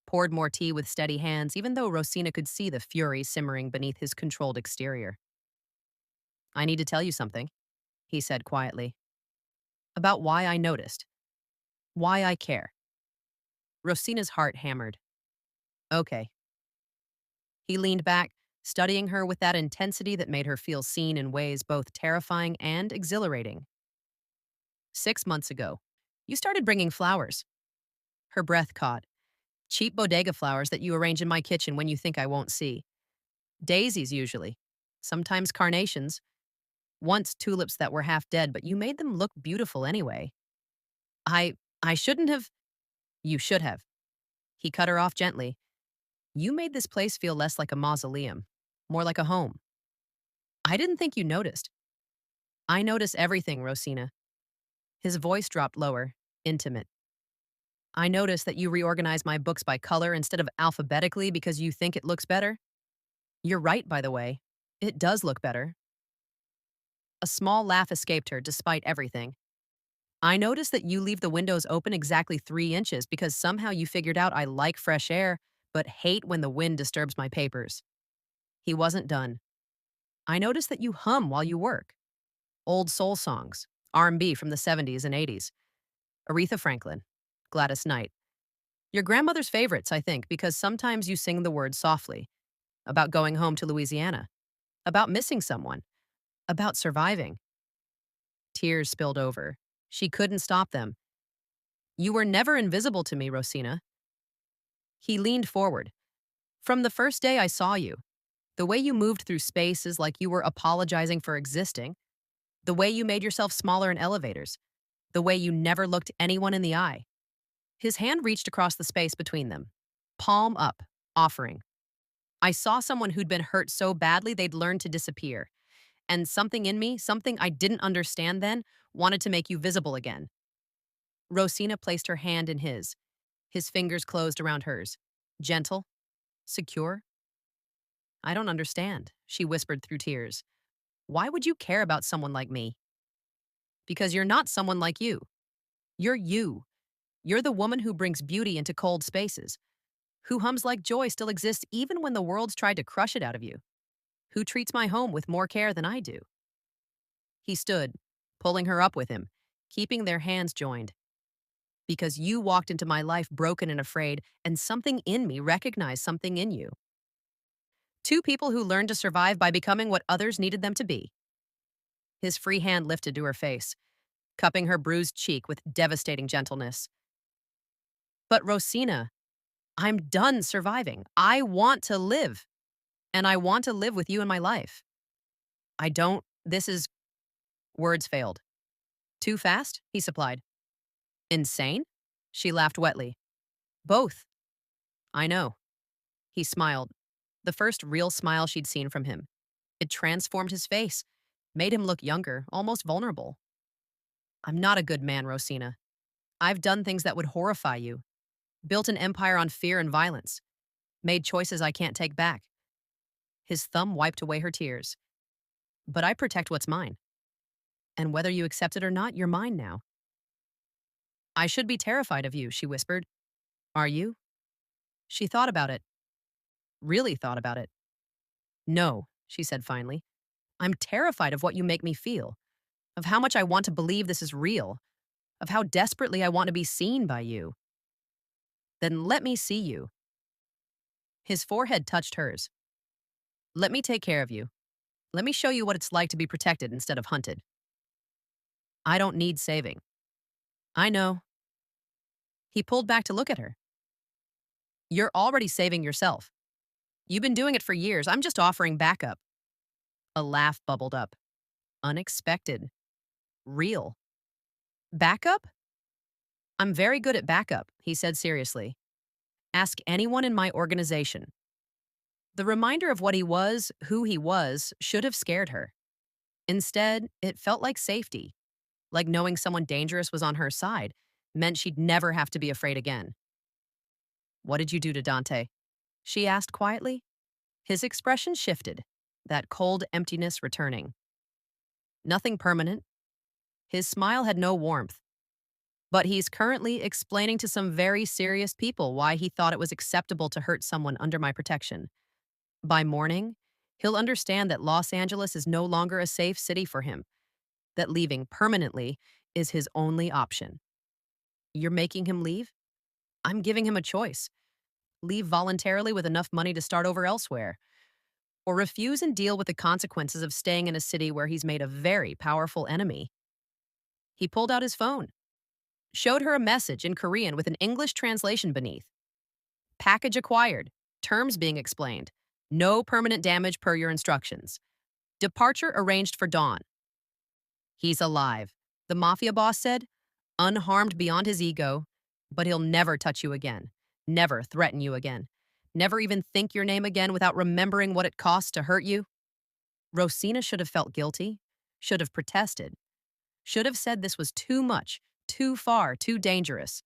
poured more tea with steady hands, even though Rosina could see the fury simmering beneath his controlled exterior. I need to tell you something, he said quietly. About why I noticed. Why I care. Rosina's heart hammered. Okay. He leaned back, studying her with that intensity that made her feel seen in ways both terrifying and exhilarating. 6 months ago, you started bringing flowers. Her breath caught. Cheap bodega flowers that you arrange in my kitchen when you think I won't see. Daisies, usually. Sometimes carnations. Once tulips that were half dead, but you made them look beautiful anyway. I shouldn't have... You should have. He cut her off gently. You made this place feel less like a mausoleum, more like a home. I didn't think you noticed. I notice everything, Rosina. His voice dropped lower, intimate. I notice that you reorganize my books by color instead of alphabetically because you think it looks better. You're right, by the way. It does look better. A small laugh escaped her, despite everything. I notice that you leave the windows open exactly 3 inches because somehow you figured out I like fresh air, but hate when the wind disturbs my papers. He wasn't done. I notice that you hum while you work. Old soul songs, R&B from the 70s and 80s. Aretha Franklin, Gladys Knight. Your grandmother's favorites, I think, because sometimes you sing the words softly. About going home to Louisiana. About missing someone. About surviving. Tears spilled over. She couldn't stop them. You were never invisible to me, Rosina. He leaned forward. From the first day I saw you, the way you moved through space is like you were apologizing for existing. The way you made yourself smaller in elevators. The way you never looked anyone in the eye. His hand reached across the space between them, palm up, offering. I saw someone who'd been hurt so badly they'd learned to disappear. And something in me, something I didn't understand then, wanted to make you visible again. Rosina placed her hand in his fingers closed around hers. Gentle, secure. I don't understand, she whispered through tears. Why would you care about someone like me? Because you're not someone like you. You're you. You're the woman who brings beauty into cold spaces, who hums like joy still exists even when the world's tried to crush it out of you, who treats my home with more care than I do. He stood, pulling her up with him, keeping their hands joined. Because you walked into my life broken and afraid, and something in me recognized something in you. Two people who learned to survive by becoming what others needed them to be. His free hand lifted to her face, cupping her bruised cheek with devastating gentleness. But Rosina, I'm done surviving. I want to live, and I want to live with you in my life. I don't, this is, words failed. Too fast? He supplied. Insane? She laughed wetly. Both. I know. He smiled, the first real smile she'd seen from him. It transformed his face, made him look younger, almost vulnerable. I'm not a good man, Rosina. I've done things that would horrify you, built an empire on fear and violence, made choices I can't take back. His thumb wiped away her tears. But I protect what's mine. And whether you accept it or not, you're mine now. I should be terrified of you, she whispered. Are you? She thought about it, really thought about it. No, she said finally. I'm terrified of what you make me feel, of how much I want to believe this is real, of how desperately I want to be seen by you. Then let me see you. His forehead touched hers. Let me take care of you. Let me show you what it's like to be protected instead of hunted. I don't need saving. I know. He pulled back to look at her. You're already saving yourself. You've been doing it for years. I'm just offering backup. A laugh bubbled up. Unexpected. Real. Backup? I'm very good at backup, he said seriously. Ask anyone in my organization. The reminder of what he was, who he was, should have scared her. Instead, it felt like safety, like knowing someone dangerous was on her side, meant she'd never have to be afraid again. What did you do to Dante? She asked quietly. His expression shifted, that cold emptiness returning. Nothing permanent. His smile had no warmth. But he's currently explaining to some very serious people why he thought it was acceptable to hurt someone under my protection. By morning, he'll understand that Los Angeles is no longer a safe city for him, that leaving permanently is his only option. You're making him leave? I'm giving him a choice. Leave voluntarily with enough money to start over elsewhere, or refuse and deal with the consequences of staying in a city where he's made a very powerful enemy. He pulled out his phone, showed her a message in Korean with an English translation beneath. Package acquired. Terms being explained. No permanent damage per your instructions. Departure arranged for dawn. He's alive, the Mafia boss said, unharmed beyond his ego, but he'll never touch you again, never threaten you again, never even think your name again without remembering what it costs to hurt you. Rosina should have felt guilty, should have protested, should have said this was too much, too far, too dangerous.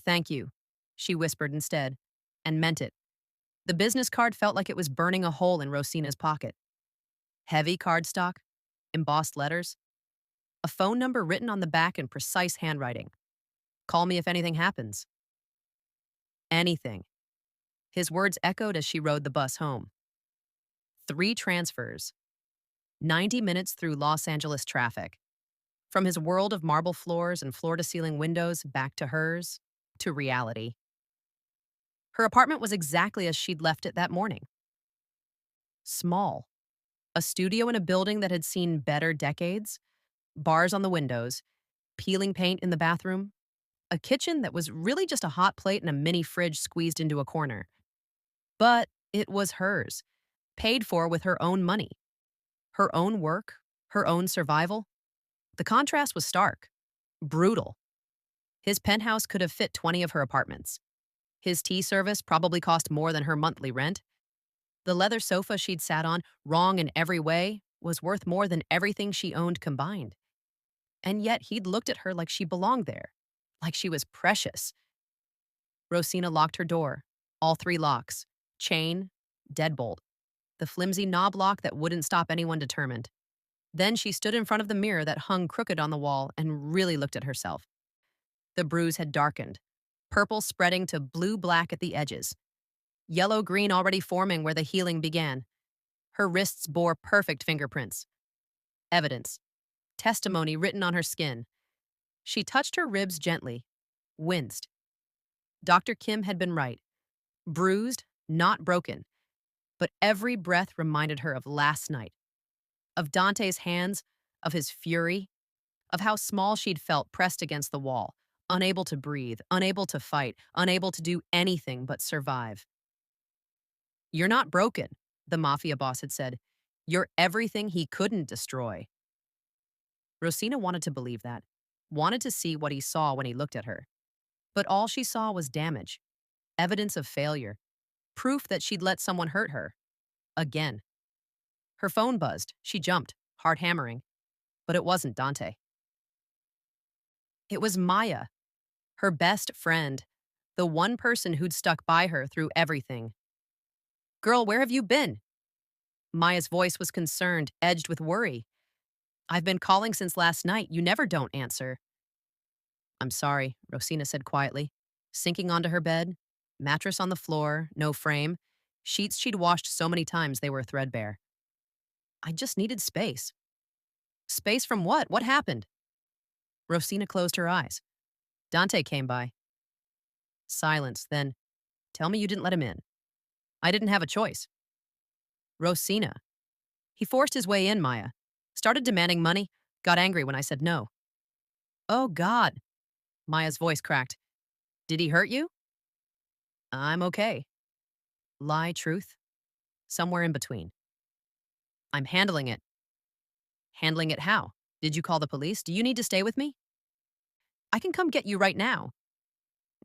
Thank you, she whispered instead, and meant it. The business card felt like it was burning a hole in Rosina's pocket. Heavy cardstock, embossed letters, a phone number written on the back in precise handwriting. Call me if anything happens. Anything. His words echoed as she rode the bus home. 3 transfers. 90 minutes through Los Angeles traffic. From his world of marble floors and floor-to-ceiling windows back to hers, to reality. Her apartment was exactly as she'd left it that morning. Small. A studio in a building that had seen better decades. Bars on the windows. Peeling paint in the bathroom. A kitchen that was really just a hot plate and a mini fridge squeezed into a corner. But it was hers, paid for with her own money. Her own work, her own survival. The contrast was stark, brutal. His penthouse could have fit 20 of her apartments. His tea service probably cost more than her monthly rent. The leather sofa she'd sat on, wrong in every way, was worth more than everything she owned combined. And yet he'd looked at her like she belonged there, like she was precious. Rosina locked her door, all 3 locks, chain, deadbolt. the flimsy knob lock that wouldn't stop anyone determined. Then she stood in front of the mirror that hung crooked on the wall and really looked at herself. The bruise had darkened, purple spreading to blue-black at the edges, yellow-green already forming where the healing began. Her wrists bore perfect fingerprints. Evidence. Testimony written on her skin. She touched her ribs gently, winced. Dr. Kim had been right. Bruised, not broken. But every breath reminded her of last night, of Dante's hands, of his fury, of how small she'd felt pressed against the wall, unable to breathe, unable to fight, unable to do anything but survive. "You're not broken," the Mafia boss had said. "You're everything he couldn't destroy." Rosina wanted to believe that, wanted to see what he saw when he looked at her. But all she saw was damage, evidence of failure, proof that she'd let someone hurt her. Again. Her phone buzzed. She jumped, heart hammering. But it wasn't Dante. It was Maya, her best friend, the one person who'd stuck by her through everything. "Girl, where have you been?" Maya's voice was concerned, edged with worry. "I've been calling since last night. You never don't answer." "I'm sorry," Rosina said quietly, sinking onto her bed, mattress on the floor, no frame, sheets she'd washed so many times they were threadbare. "I just needed space." "Space from what? What happened?" Rosina closed her eyes. "Dante came by." Silence, then, "Tell me you didn't let him in." "I didn't have a choice." "Rosina." "He forced his way in, Maya. Started demanding money, got angry when I said no." "Oh, God." Maya's voice cracked. "Did he hurt you?" "I'm okay." Lie, truth? Somewhere in between. "I'm handling it." "Handling it how? Did you call the police? Do you need to stay with me?" "I can come get you right now."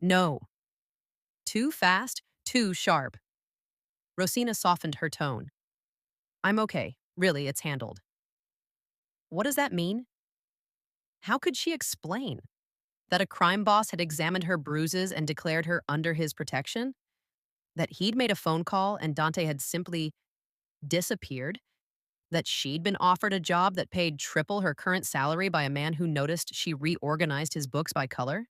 "No." Too fast, too sharp. Rosina softened her tone. "I'm okay. Really, it's handled." What does that mean? How could she explain? That a crime boss had examined her bruises and declared her under his protection? That he'd made a phone call and Dante had simply disappeared? That she'd been offered a job that paid triple her current salary by a man who noticed she reorganized his books by color?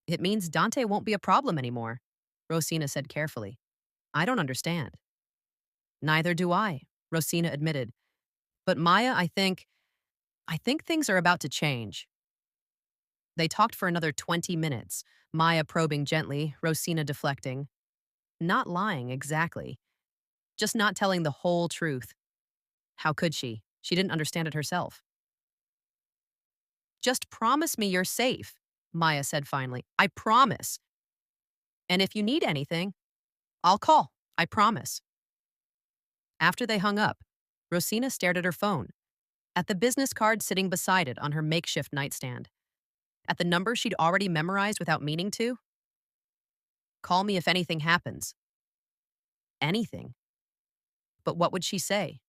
"It means Dante won't be a problem anymore," Rosina said carefully. "I don't understand." "Neither do I," Rosina admitted. "But Maya, I think things are about to change." They talked for another 20 minutes, Maya probing gently, Rosina deflecting. Not lying, exactly. Just not telling the whole truth. How could she? She didn't understand it herself. "Just promise me you're safe," Maya said finally. "I promise. And if you need anything, I'll call. I promise." After they hung up, Rosina stared at her phone, at the business card sitting beside it on her makeshift nightstand, at the number she'd already memorized without meaning to. "Call me if anything happens." Anything. But what would she say?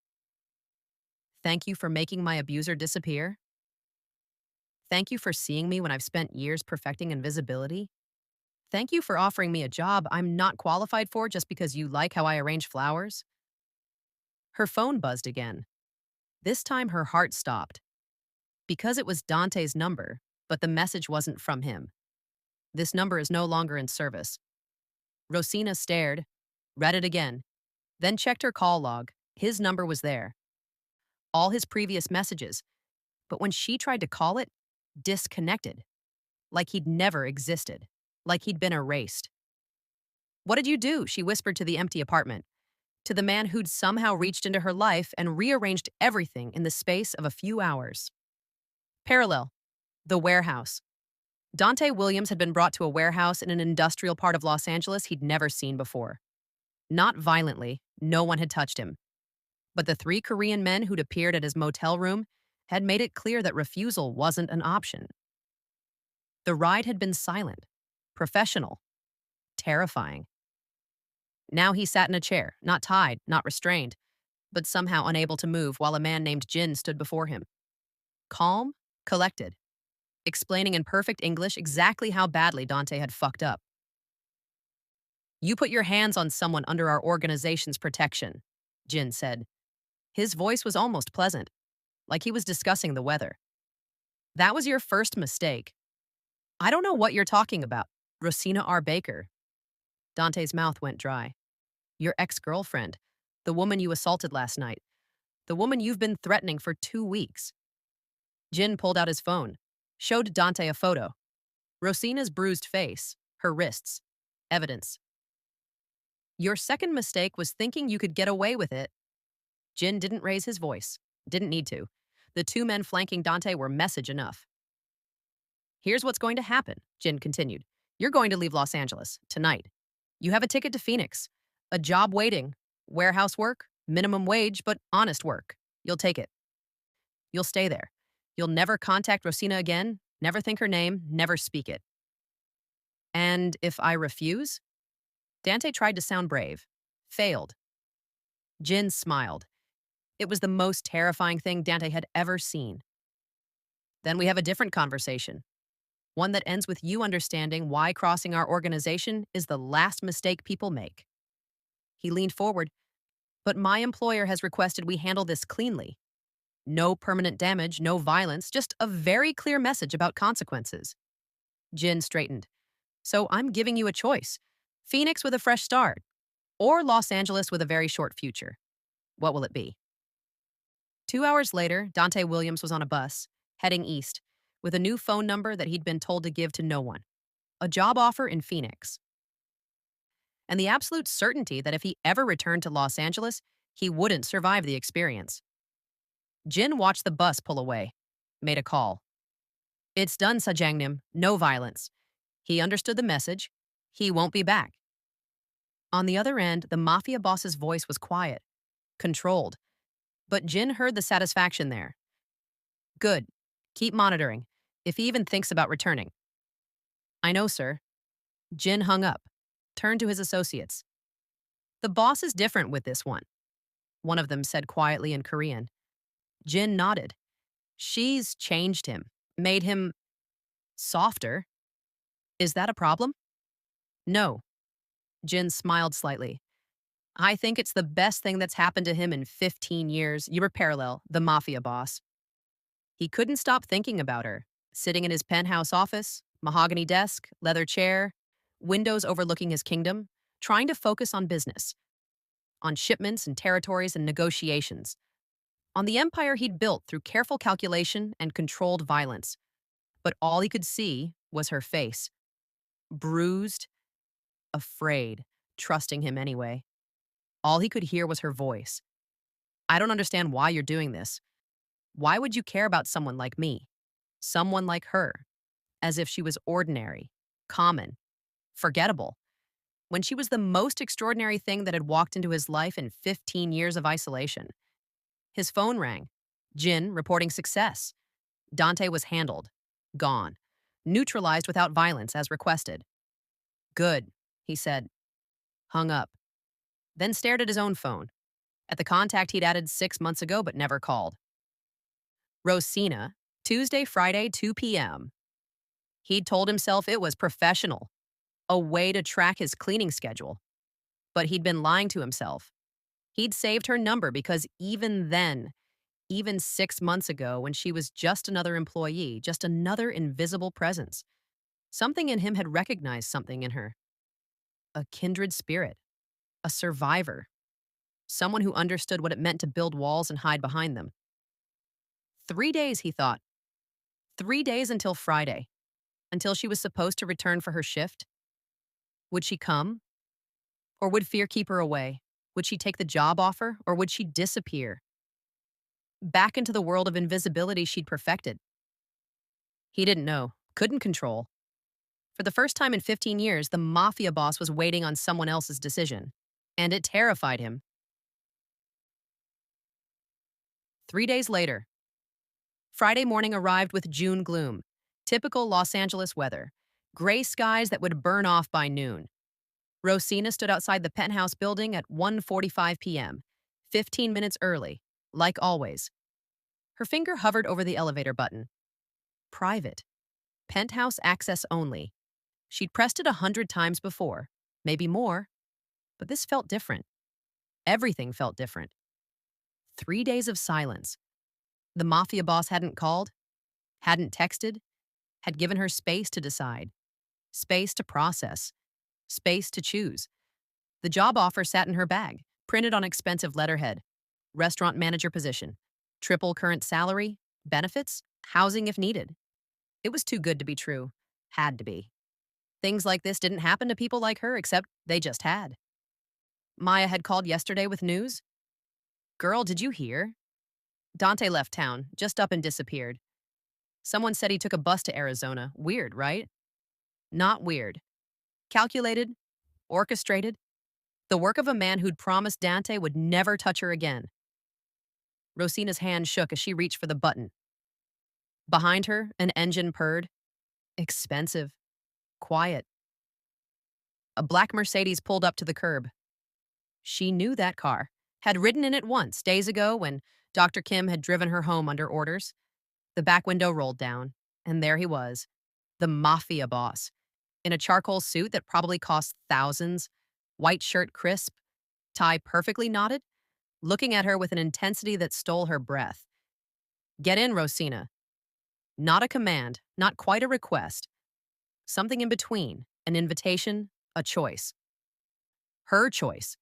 "Thank you for making my abuser disappear"? "Thank you for seeing me when I've spent years perfecting invisibility"? "Thank you for offering me a job I'm not qualified for just because you like how I arrange flowers"? Her phone buzzed again. This time her heart stopped. Because it was Dante's number, but the message wasn't from him. "This number is no longer in service." Rosina stared, read it again, then checked her call log. His number was there. All his previous messages. But when she tried to call it, disconnected. Like he'd never existed. Like he'd been erased. "What did you do?" she whispered to the empty apartment. To the man who'd somehow reached into her life and rearranged everything in the space of a few hours. Parallel. The warehouse. Dante Williams had been brought to a warehouse in an industrial part of Los Angeles he'd never seen before. Not violently, no one had touched him. But the 3 Korean men who'd appeared at his motel room had made it clear that refusal wasn't an option. The ride had been silent, professional, terrifying. Now he sat in a chair, not tied, not restrained, but somehow unable to move while a man named Jin stood before him. Calm, collected, explaining in perfect English exactly how badly Dante had fucked up. "You put your hands on someone under our organization's protection. Jin said. His voice was almost pleasant, like he was discussing the weather. That was your first mistake. I don't know what you're talking about. Rosina R. Baker. Dante's mouth went dry. Your ex-girlfriend. The woman you assaulted last night. The woman you've been threatening for 2 weeks. Jin pulled out his phone, showed Dante a photo. Rosina's bruised face, her wrists. Evidence. Your second mistake was thinking you could get away with it. Jin didn't raise his voice. Didn't need to. The two men flanking Dante were message enough. Here's what's going to happen, Jin continued. You're going to leave Los Angeles tonight. You have a ticket to Phoenix, a job waiting, warehouse work, minimum wage, but honest work. You'll take it. You'll stay there. You'll never contact Rosina again, never think her name, never speak it. And if I refuse? Dante tried to sound brave. Failed. Jin smiled. It was the most terrifying thing Dante had ever seen. Then we have a different conversation. One that ends with you understanding why crossing our organization is the last mistake people make. He leaned forward. But my employer has requested we handle this cleanly. No permanent damage, no violence, just a very clear message about consequences. Jin straightened. So I'm giving you a choice. Phoenix with a fresh start, or Los Angeles with a very short future. What will it be? 2 hours later, Dante Williams was on a bus, heading east, with a new phone number that he'd been told to give to no one. A job offer in Phoenix. And the absolute certainty that if he ever returned to Los Angeles, he wouldn't survive the experience. Jin watched the bus pull away, made a call. It's done, Sajangnim. No violence. He understood the message. He won't be back. On the other end, the Mafia boss's voice was quiet, controlled. But Jin heard the satisfaction there. Good. Keep monitoring, if he even thinks about returning. I know, sir. Jin hung up, turned to his associates. The boss is different with this one of them said quietly in Korean. Jin nodded. She's changed him, made him softer. Is that a problem? No. Jin smiled slightly. I think it's the best thing that's happened to him in 15 years. You were parallel, the Mafia boss. He couldn't stop thinking about her, sitting in his penthouse office, mahogany desk, leather chair, windows overlooking his kingdom, trying to focus on business, on shipments and territories and negotiations, on the empire he'd built through careful calculation and controlled violence. But all he could see was her face. Bruised, afraid, trusting him anyway. All he could hear was her voice. I don't understand why you're doing this. Why would you care about someone like me? Someone like her? As if she was ordinary, common, forgettable, when she was the most extraordinary thing that had walked into his life in 15 years of isolation. His phone rang. Jin reporting success. Dante was handled. Gone. Neutralized without violence as requested. Good, he said. Hung up. Then stared at his own phone, at the contact he'd added 6 months ago but never called. Rosina, Tuesday, Friday, 2 p.m. He'd told himself it was professional, a way to track his cleaning schedule. But he'd been lying to himself. He'd saved her number because even then, even 6 months ago when she was just another employee, just another invisible presence, something in him had recognized something in her. A kindred spirit. A survivor. Someone who understood what it meant to build walls and hide behind them. 3 days, he thought. 3 days until Friday. Until she was supposed to return for her shift. Would she come? Or would fear keep her away? Would she take the job offer, or would she disappear? Back into the world of invisibility she'd perfected. He didn't know, couldn't control. For the first time in 15 years, the Mafia boss was waiting on someone else's decision. And it terrified him. 3 days later. Friday morning arrived with June gloom. Typical Los Angeles weather. Gray skies that would burn off by noon. Rosina stood outside the penthouse building at 1:45 p.m., 15 minutes early, like always. Her finger hovered over the elevator button. Private. Penthouse access only. She'd pressed it 100 times before, maybe more, but this felt different. Everything felt different. 3 days of silence. The mafia boss hadn't called, hadn't texted, had given her space to decide, space to process, space to choose. The job offer sat in her bag, printed on expensive letterhead. Restaurant manager position, triple current salary, benefits, housing if needed. It was too good to be true. Had to be. Things like this didn't happen to people like her, except they just had. Maya had called yesterday with news. Girl, did you hear? Dante left town, just up and disappeared. Someone said he took a bus to Arizona. Weird, right? Not weird. Calculated, orchestrated. The work of a man who'd promised Dante would never touch her again. Rosina's hand shook as she reached for the button. Behind her, an engine purred. Expensive. Quiet. A black Mercedes pulled up to the curb. She knew that car, had ridden in it once, days ago, when Dr. Kim had driven her home under orders. The back window rolled down, and there he was, the mafia boss, in a charcoal suit that probably cost thousands, white shirt crisp, tie perfectly knotted, looking at her with an intensity that stole her breath. Get in, Rosina. Not a command, not quite a request. Something in between, an invitation, a choice. Her choice.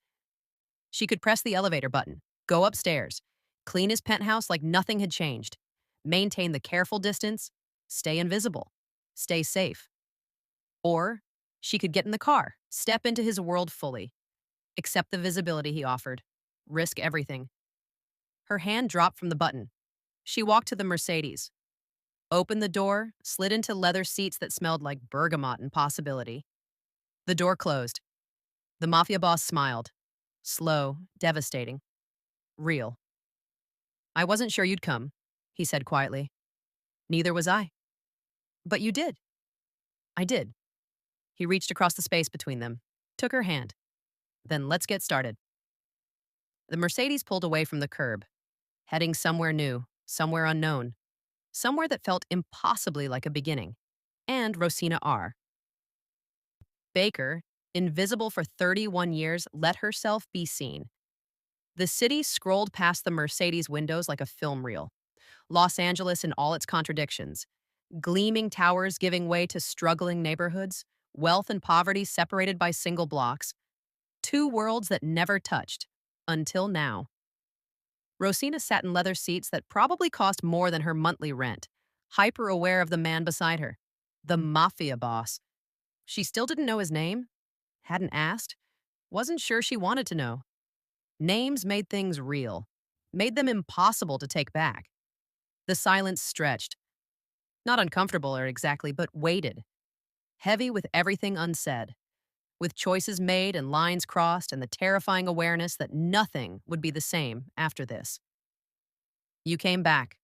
She could press the elevator button, go upstairs, clean his penthouse like nothing had changed, maintain the careful distance, stay invisible, stay safe. Or she could get in the car, step into his world fully, accept the visibility he offered, risk everything. Her hand dropped from the button. She walked to the Mercedes, opened the door, slid into leather seats that smelled like bergamot and possibility. The door closed. The mafia boss smiled. Slow, devastating, real. I wasn't sure you'd come, he said quietly. Neither was I. But you did. I did. He reached across the space between them, took her hand. Then let's get started. The Mercedes pulled away from the curb, heading somewhere new, somewhere unknown, somewhere that felt impossibly like a beginning. And Rosina R. Baker, invisible for 31 years, let herself be seen. The city scrolled past the Mercedes windows like a film reel. Los Angeles in all its contradictions. Gleaming towers giving way to struggling neighborhoods, wealth and poverty separated by single blocks. Two worlds that never touched, until now. Rosina sat in leather seats that probably cost more than her monthly rent, hyper aware of the man beside her, the mafia boss. She still didn't know his name, hadn't asked, wasn't sure she wanted to know. Names made things real, made them impossible to take back. The silence stretched. Not uncomfortable or exactly, but weighted. Heavy with everything unsaid. With choices made and lines crossed and the terrifying awareness that nothing would be the same after this. You came back.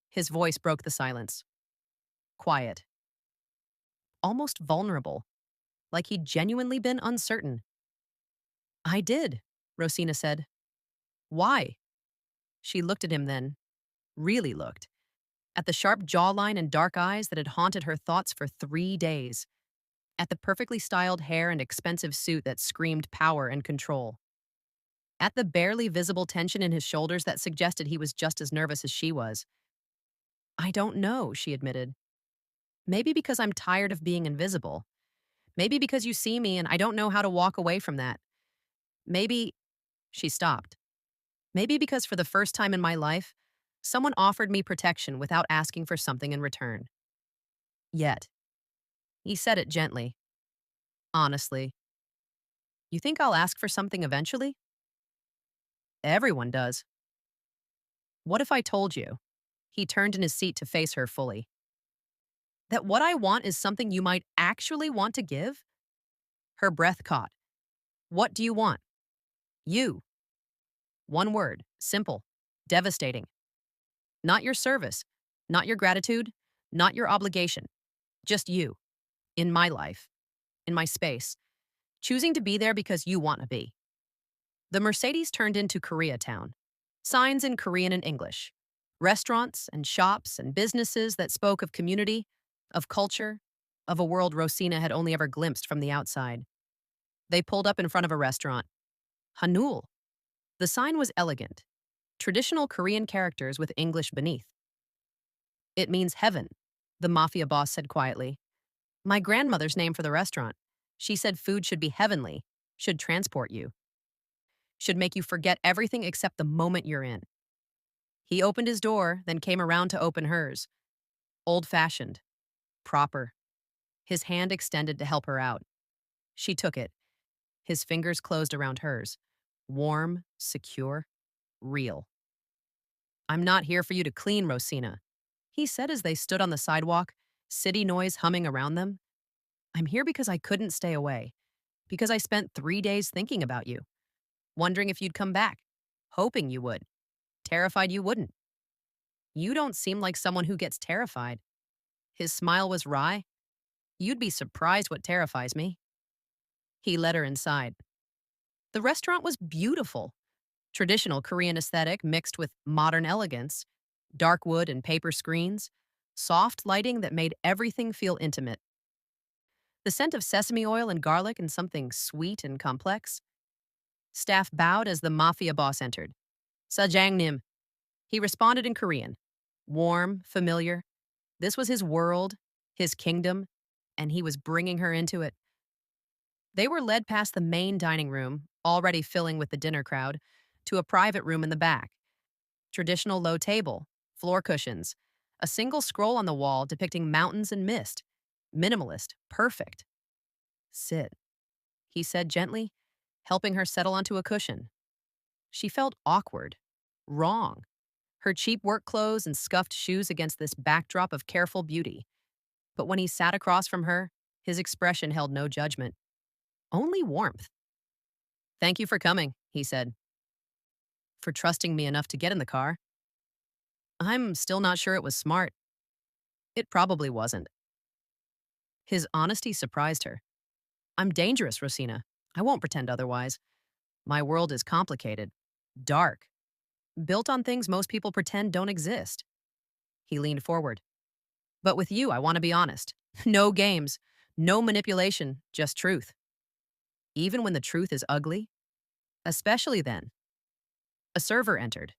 His voice broke the silence. Quiet. Almost vulnerable. Like he'd genuinely been uncertain. I did, Rosina said. Why? She looked at him then. Really looked. At the sharp jawline and dark eyes that had haunted her thoughts for 3 days. At the perfectly styled hair and expensive suit that screamed power and control. At the barely visible tension in his shoulders that suggested he was just as nervous as she was. I don't know, she admitted. Maybe because I'm tired of being invisible. Maybe because you see me and I don't know how to walk away from that. Maybe, she stopped. Maybe because for the first time in my life, someone offered me protection without asking for something in return. Yet. He said it gently. Honestly. You think I'll ask for something eventually? Everyone does. What if I told you? He turned in his seat to face her fully. That what I want is something you might actually want to give? Her breath caught. What do you want? You. One word, simple, devastating. Not your service, not your gratitude, not your obligation. Just you. In my life. In my space. Choosing to be there because you want to be. The Mercedes turned into Koreatown. Signs in Korean and English. Restaurants and shops and businesses that spoke of community, of culture, of a world Rosina had only ever glimpsed from the outside. They pulled up in front of a restaurant. Hanul. The sign was elegant. traditional Korean characters with English beneath. It means heaven, the mafia boss said quietly. My grandmother's name for the restaurant. She said food should be heavenly, should transport you, should make you forget everything except the moment you're in. He opened his door, then came around to open hers. Old-fashioned, proper. His hand extended to help her out. She took it. His fingers closed around hers. Warm, secure, real. I'm not here for you to clean, Rosina, he said as they stood on the sidewalk, city noise humming around them. I'm here because I couldn't stay away, because I spent 3 days thinking about you, wondering if you'd come back, hoping you would, terrified you wouldn't. You don't seem like someone who gets terrified. His smile was wry. You'd be surprised what terrifies me. He led her inside. The restaurant was beautiful. Traditional Korean aesthetic mixed with modern elegance, dark wood and paper screens, soft lighting that made everything feel intimate. The scent of sesame oil and garlic and something sweet and complex. Staff bowed as the mafia boss entered. Sajangnim. He responded in Korean. Warm, familiar. This was his world, his kingdom, and he was bringing her into it. They were led past the main dining room, already filling with the dinner crowd, to a private room in the back. Traditional low table, floor cushions, a single scroll on the wall depicting mountains and mist. Minimalist, perfect. Sit, he said gently, helping her settle onto a cushion. She felt awkward, wrong. Her cheap work clothes and scuffed shoes against this backdrop of careful beauty. But when he sat across from her, his expression held no judgment, only warmth. Thank you for coming, he said. For trusting me enough to get in the car. I'm still not sure it was smart. It probably wasn't. His honesty surprised her. I'm dangerous, Rosina. I won't pretend otherwise. My world is complicated, dark, built on things most people pretend don't exist. He leaned forward. But with you, I want to be honest. No games, no manipulation, just truth. Even when the truth is ugly, especially then. A server entered.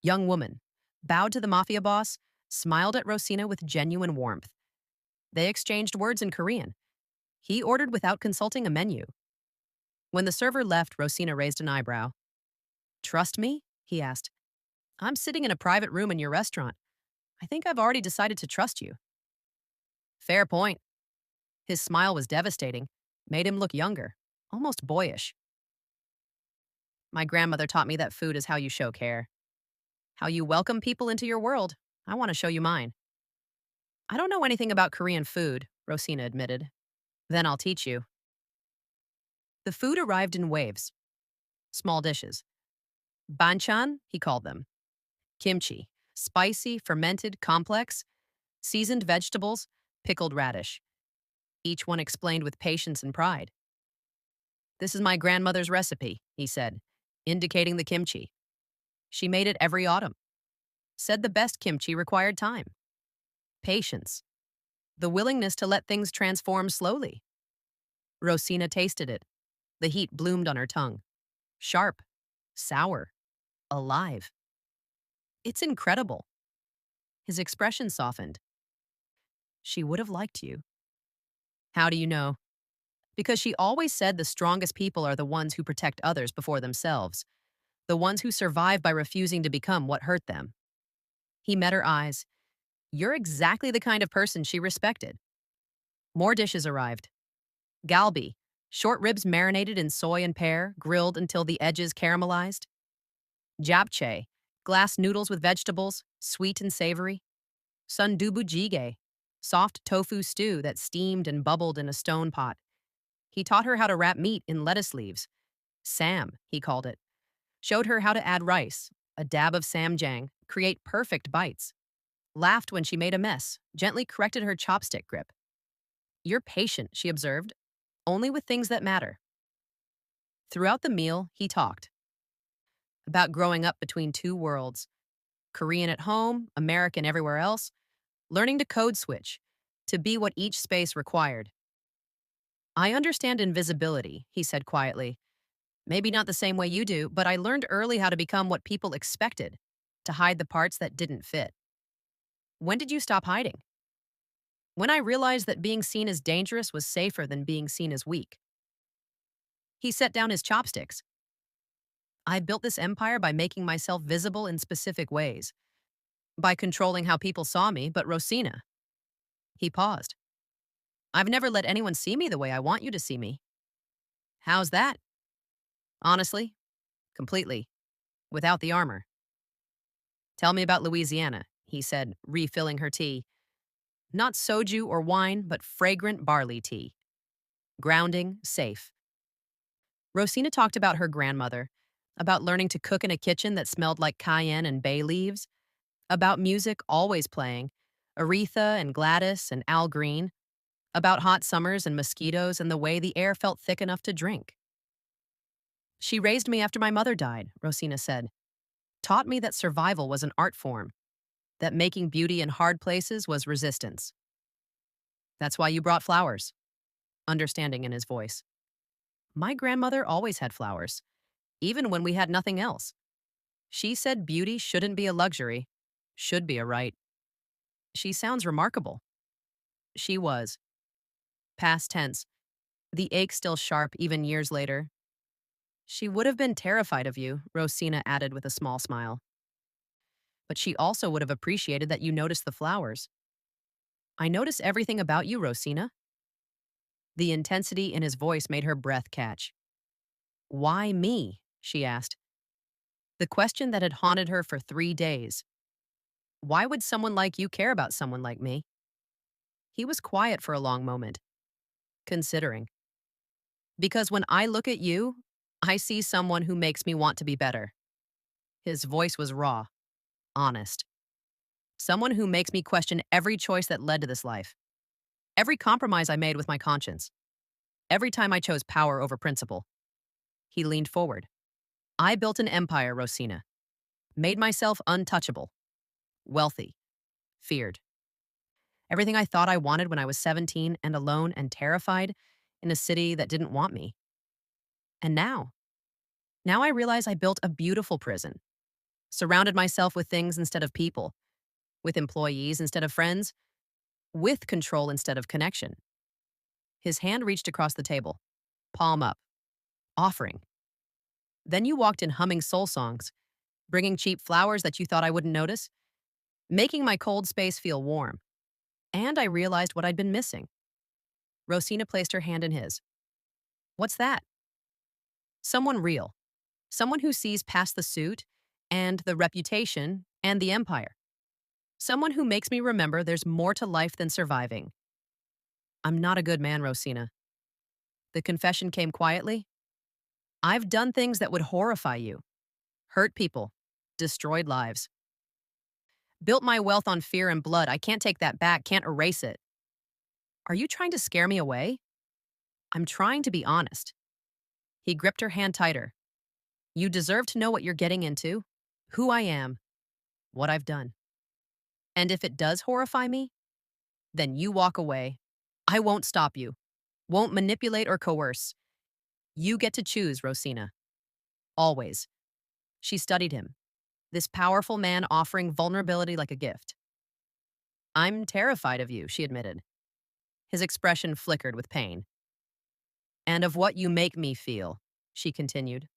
Young woman, bowed to the mafia boss, smiled at Rosina with genuine warmth. They exchanged words in Korean. He ordered without consulting a menu. When the server left, Rosina raised an eyebrow. Trust me? He asked. I'm sitting in a private room in your restaurant. I think I've already decided to trust you. Fair point. His smile was devastating, made him look younger, almost boyish. My grandmother taught me that food is how you show care. How you welcome people into your world. I want to show you mine. I don't know anything about Korean food, Rosina admitted. Then I'll teach you. The food arrived in waves. Small dishes. Banchan, he called them. Kimchi, spicy, fermented, complex. Seasoned vegetables, pickled radish. Each one explained with patience and pride. This is my grandmother's recipe, he said, indicating the kimchi. She made it every autumn. Said the best kimchi required time. Patience. The willingness to let things transform slowly. Rosina tasted it. The heat bloomed on her tongue. Sharp, sour, alive. It's incredible. His expression softened. She would have liked you. How do you know? Because she always said the strongest people are the ones who protect others before themselves, the ones who survive by refusing to become what hurt them. He met her eyes. You're exactly the kind of person she respected. More dishes arrived. Galbi, short ribs marinated in soy and pear, grilled until the edges caramelized. Japchae, glass noodles with vegetables, sweet and savory. Sundubu jjigae, soft tofu stew that steamed and bubbled in a stone pot. He taught her how to wrap meat in lettuce leaves. Sam, he called it. Showed her how to add rice, a dab of samjang, create perfect bites. Laughed when she made a mess, gently corrected her chopstick grip. You're patient, she observed, only with things that matter. Throughout the meal, he talked about growing up between two worlds, Korean at home, American everywhere else, learning to code switch, to be what each space required. I understand invisibility, he said quietly. Maybe not the same way you do, but I learned early how to become what people expected, to hide the parts that didn't fit. When did you stop hiding? When I realized that being seen as dangerous was safer than being seen as weak. He set down his chopsticks. I built this empire by making myself visible in specific ways, by controlling how people saw me, but Rosina. He paused. I've never let anyone see me the way I want you to see me. How's that? Honestly, completely, without the armor. Tell me about Louisiana, he said, refilling her tea. Not soju or wine, but fragrant barley tea. Grounding, safe. Rosina talked about her grandmother, about learning to cook in a kitchen that smelled like cayenne and bay leaves, about music always playing, Aretha and Gladys and Al Green, about hot summers and mosquitoes and the way the air felt thick enough to drink. She raised me after my mother died, Rosina said. Taught me that survival was an art form, that making beauty in hard places was resistance. That's why you brought flowers, understanding in his voice. My grandmother always had flowers, even when we had nothing else. She said beauty shouldn't be a luxury, should be a right. She sounds remarkable. She was. Past tense, the ache still sharp even years later. She would have been terrified of you, Rosina added with a small smile. But she also would have appreciated that you noticed the flowers. I notice everything about you, Rosina. The intensity in his voice made her breath catch. Why me? She asked. The question that had haunted her for 3 days. Why would someone like you care about someone like me? He was quiet for a long moment, considering. Because when I look at you, I see someone who makes me want to be better. His voice was raw, honest. Someone who makes me question every choice that led to this life. Every compromise I made with my conscience. Every time I chose power over principle. He leaned forward. I built an empire, Rosina. Made myself untouchable. Wealthy. Feared. Everything I thought I wanted when I was 17 and alone and terrified in a city that didn't want me. And now I realize I built a beautiful prison. Surrounded myself with things instead of people. With employees instead of friends. With control instead of connection. His hand reached across the table, palm up, offering. Then you walked in humming soul songs, bringing cheap flowers that you thought I wouldn't notice, making my cold space feel warm. And I realized what I'd been missing. Rosina placed her hand in his. What's that? Someone real. Someone who sees past the suit and the reputation and the empire. Someone who makes me remember there's more to life than surviving. I'm not a good man, Rosina. The confession came quietly. I've done things that would horrify you. Hurt people. Destroyed lives. Built my wealth on fear and blood. I can't take that back, can't erase it. Are you trying to scare me away? I'm trying to be honest. He gripped her hand tighter. You deserve to know what you're getting into, who I am, what I've done. And if it does horrify me, then you walk away. I won't stop you. Won't manipulate or coerce. You get to choose, Rosina. Always. She studied him. This powerful man offering vulnerability like a gift. I'm terrified of you, she admitted. His expression flickered with pain. And of what you make me feel, she continued.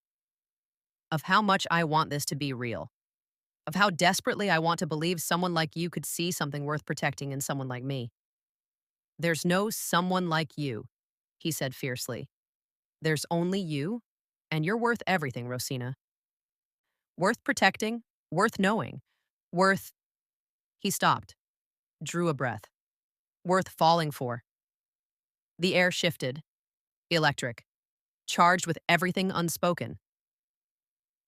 Of how much I want this to be real. Of how desperately I want to believe someone like you could see something worth protecting in someone like me. There's no someone like you, he said fiercely. There's only you, and you're worth everything, Rosina. Worth protecting, worth knowing, worth... He stopped, drew a breath. Worth falling for. The air shifted, electric, charged with everything unspoken.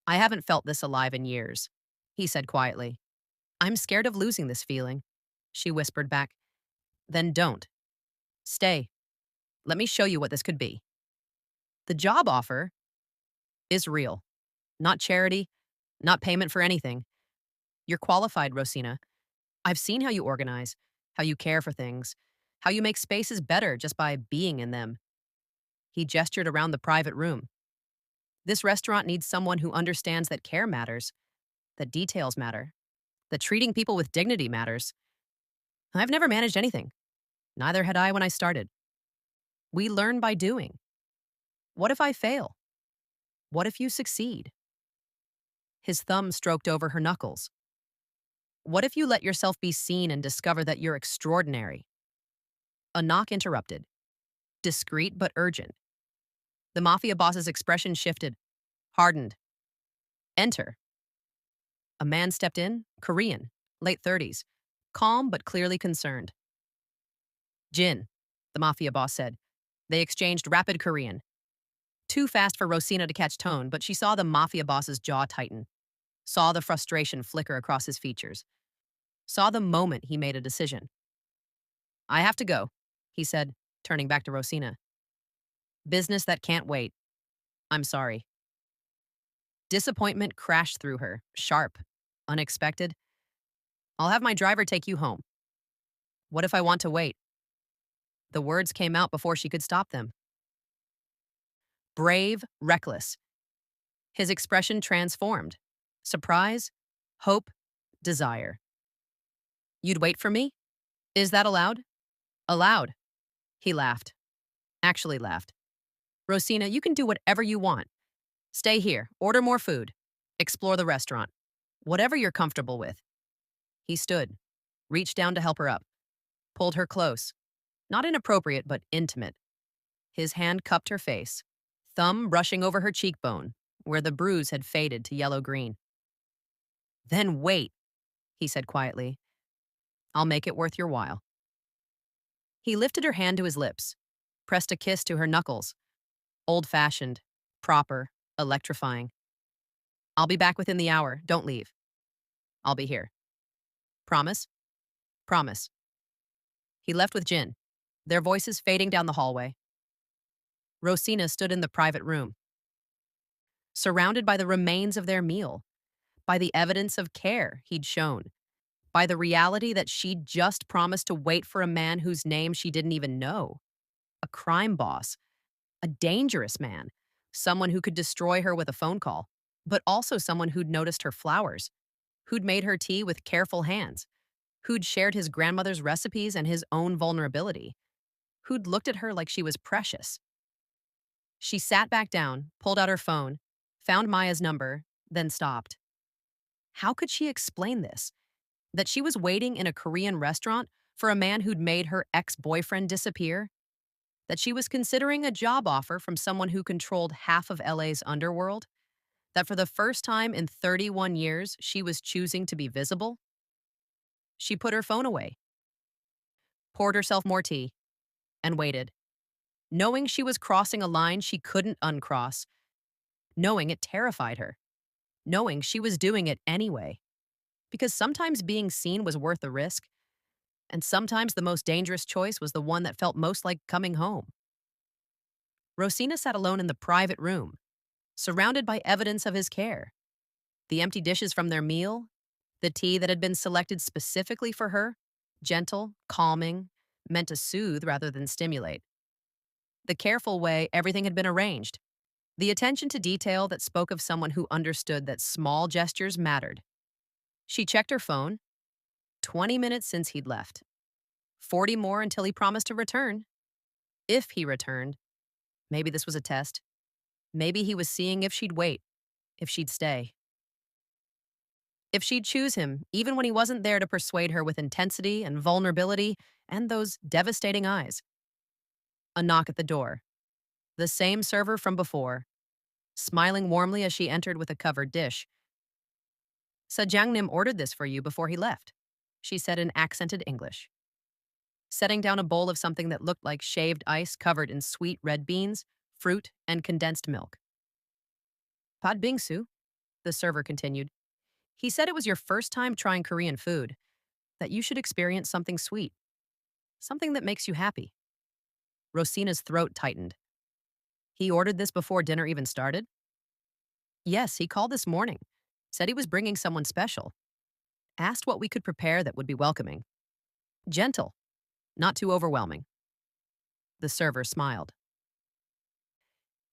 I haven't felt this alive in years, he said quietly. I'm scared of losing this feeling, she whispered back. Then don't. Stay. Let me show you what this could be. The job offer is real. Not charity, not payment for anything. You're qualified, Rosina. I've seen how you organize, how you care for things, how you make spaces better just by being in them. He gestured around the private room. This restaurant needs someone who understands that care matters, that details matter, that treating people with dignity matters. I've never managed anything. Neither had I when I started. We learn by doing. What if I fail? What if you succeed? His thumb stroked over her knuckles. What if you let yourself be seen and discover that you're extraordinary? A knock interrupted, discreet but urgent. The mafia boss's expression shifted, hardened. Enter. A man stepped in, Korean, late 30s, calm but clearly concerned. Jin, the mafia boss said. They exchanged rapid Korean. Too fast for Rosina to catch tone, but she saw the mafia boss's jaw tighten, saw the frustration flicker across his features, saw the moment he made a decision. I have to go, he said, turning back to Rosina. Business that can't wait. I'm sorry. Disappointment crashed through her, sharp, unexpected. I'll have my driver take you home. What if I want to wait? The words came out before she could stop them. Brave, reckless. His expression transformed. Surprise, hope, desire. You'd wait for me? Is that allowed? Allowed. He laughed. Actually laughed. Rosina, you can do whatever you want. Stay here, order more food, explore the restaurant. Whatever you're comfortable with. He stood, reached down to help her up, pulled her close. Not inappropriate, but intimate. His hand cupped her face, thumb brushing over her cheekbone, where the bruise had faded to yellow-green. Then wait, he said quietly. I'll make it worth your while. He lifted her hand to his lips, pressed a kiss to her knuckles. Old-fashioned, proper, electrifying. I'll be back within the hour. Don't leave. I'll be here. Promise? Promise. He left with Jin, their voices fading down the hallway. Rosina stood in the private room, surrounded by the remains of their meal, by the evidence of care he'd shown, by the reality that she'd just promised to wait for a man whose name she didn't even know. A crime boss, a dangerous man, someone who could destroy her with a phone call, but also someone who'd noticed her flowers, who'd made her tea with careful hands, who'd shared his grandmother's recipes and his own vulnerability, who'd looked at her like she was precious. She sat back down, pulled out her phone, found Maya's number, then stopped. How could she explain this? That she was waiting in a Korean restaurant for a man who'd made her ex-boyfriend disappear? That she was considering a job offer from someone who controlled half of LA's underworld? That for the first time in 31 years, she was choosing to be visible? She put her phone away, poured herself more tea, and waited, knowing she was crossing a line she couldn't uncross, knowing it terrified her, knowing she was doing it anyway. Because sometimes being seen was worth the risk, and sometimes the most dangerous choice was the one that felt most like coming home. Rosina sat alone in the private room, surrounded by evidence of his care. The empty dishes from their meal, the tea that had been selected specifically for her, gentle, calming, meant to soothe rather than stimulate. The careful way everything had been arranged, the attention to detail that spoke of someone who understood that small gestures mattered. She checked her phone. 20 minutes since he'd left. 40 more until he promised to return. If he returned. Maybe this was a test. Maybe he was seeing if she'd wait, if she'd stay. If she'd choose him, even when he wasn't there to persuade her with intensity and vulnerability and those devastating eyes. A knock at the door. The same server from before, smiling warmly as she entered with a covered dish. Sajangnim ordered this for you before he left, she said in accented English. Setting down a bowl of something that looked like shaved ice covered in sweet red beans, fruit, and condensed milk. Pad bingsu, the server continued. He said it was your first time trying Korean food, that you should experience something sweet, something that makes you happy. Rosina's throat tightened. He ordered this before dinner even started? Yes, he called this morning, said he was bringing someone special. Asked what we could prepare that would be welcoming. Gentle, not too overwhelming. The server smiled.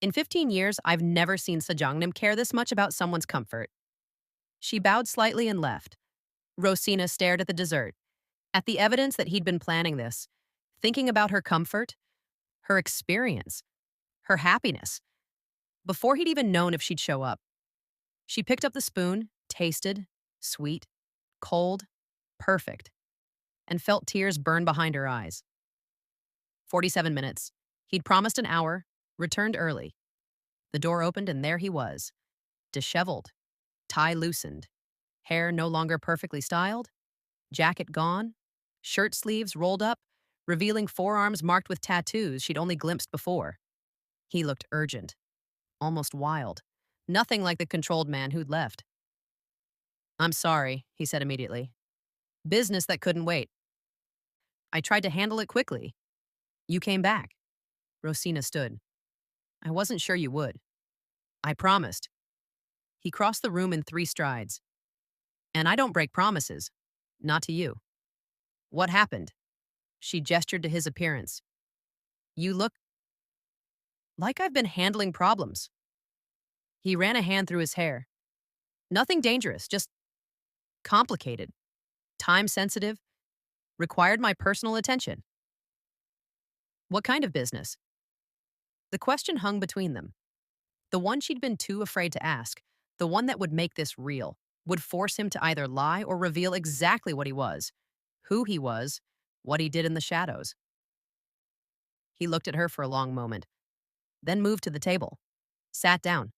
In 15 years, I've never seen Sajangnam care this much about someone's comfort. She bowed slightly and left. Rosina stared at the dessert, at the evidence that he'd been planning this, thinking about her comfort, her experience, her happiness, before he'd even known if she'd show up. She picked up the spoon, tasted, sweet, cold, perfect, and felt tears burn behind her eyes. 47 minutes. He'd promised an hour, returned early. The door opened and there he was, disheveled, tie loosened, hair no longer perfectly styled, jacket gone, shirt sleeves rolled up, revealing forearms marked with tattoos she'd only glimpsed before. He looked urgent, almost wild, nothing like the controlled man who'd left. "I'm sorry," he said immediately. "Business that couldn't wait. I tried to handle it quickly. You came back." Rosina stood. "I wasn't sure you would. I promised." He crossed the room in 3 strides. "And I don't break promises. Not to you." "What happened?" She gestured to his appearance. "You look like I've been handling problems." He ran a hand through his hair. "Nothing dangerous, just complicated, time sensitive, required my personal attention." "What kind of business?" The question hung between them. The one she'd been too afraid to ask, the one that would make this real, would force him to either lie or reveal exactly what he was, who he was, what he did in the shadows. He looked at her for a long moment, then moved to the table, sat down,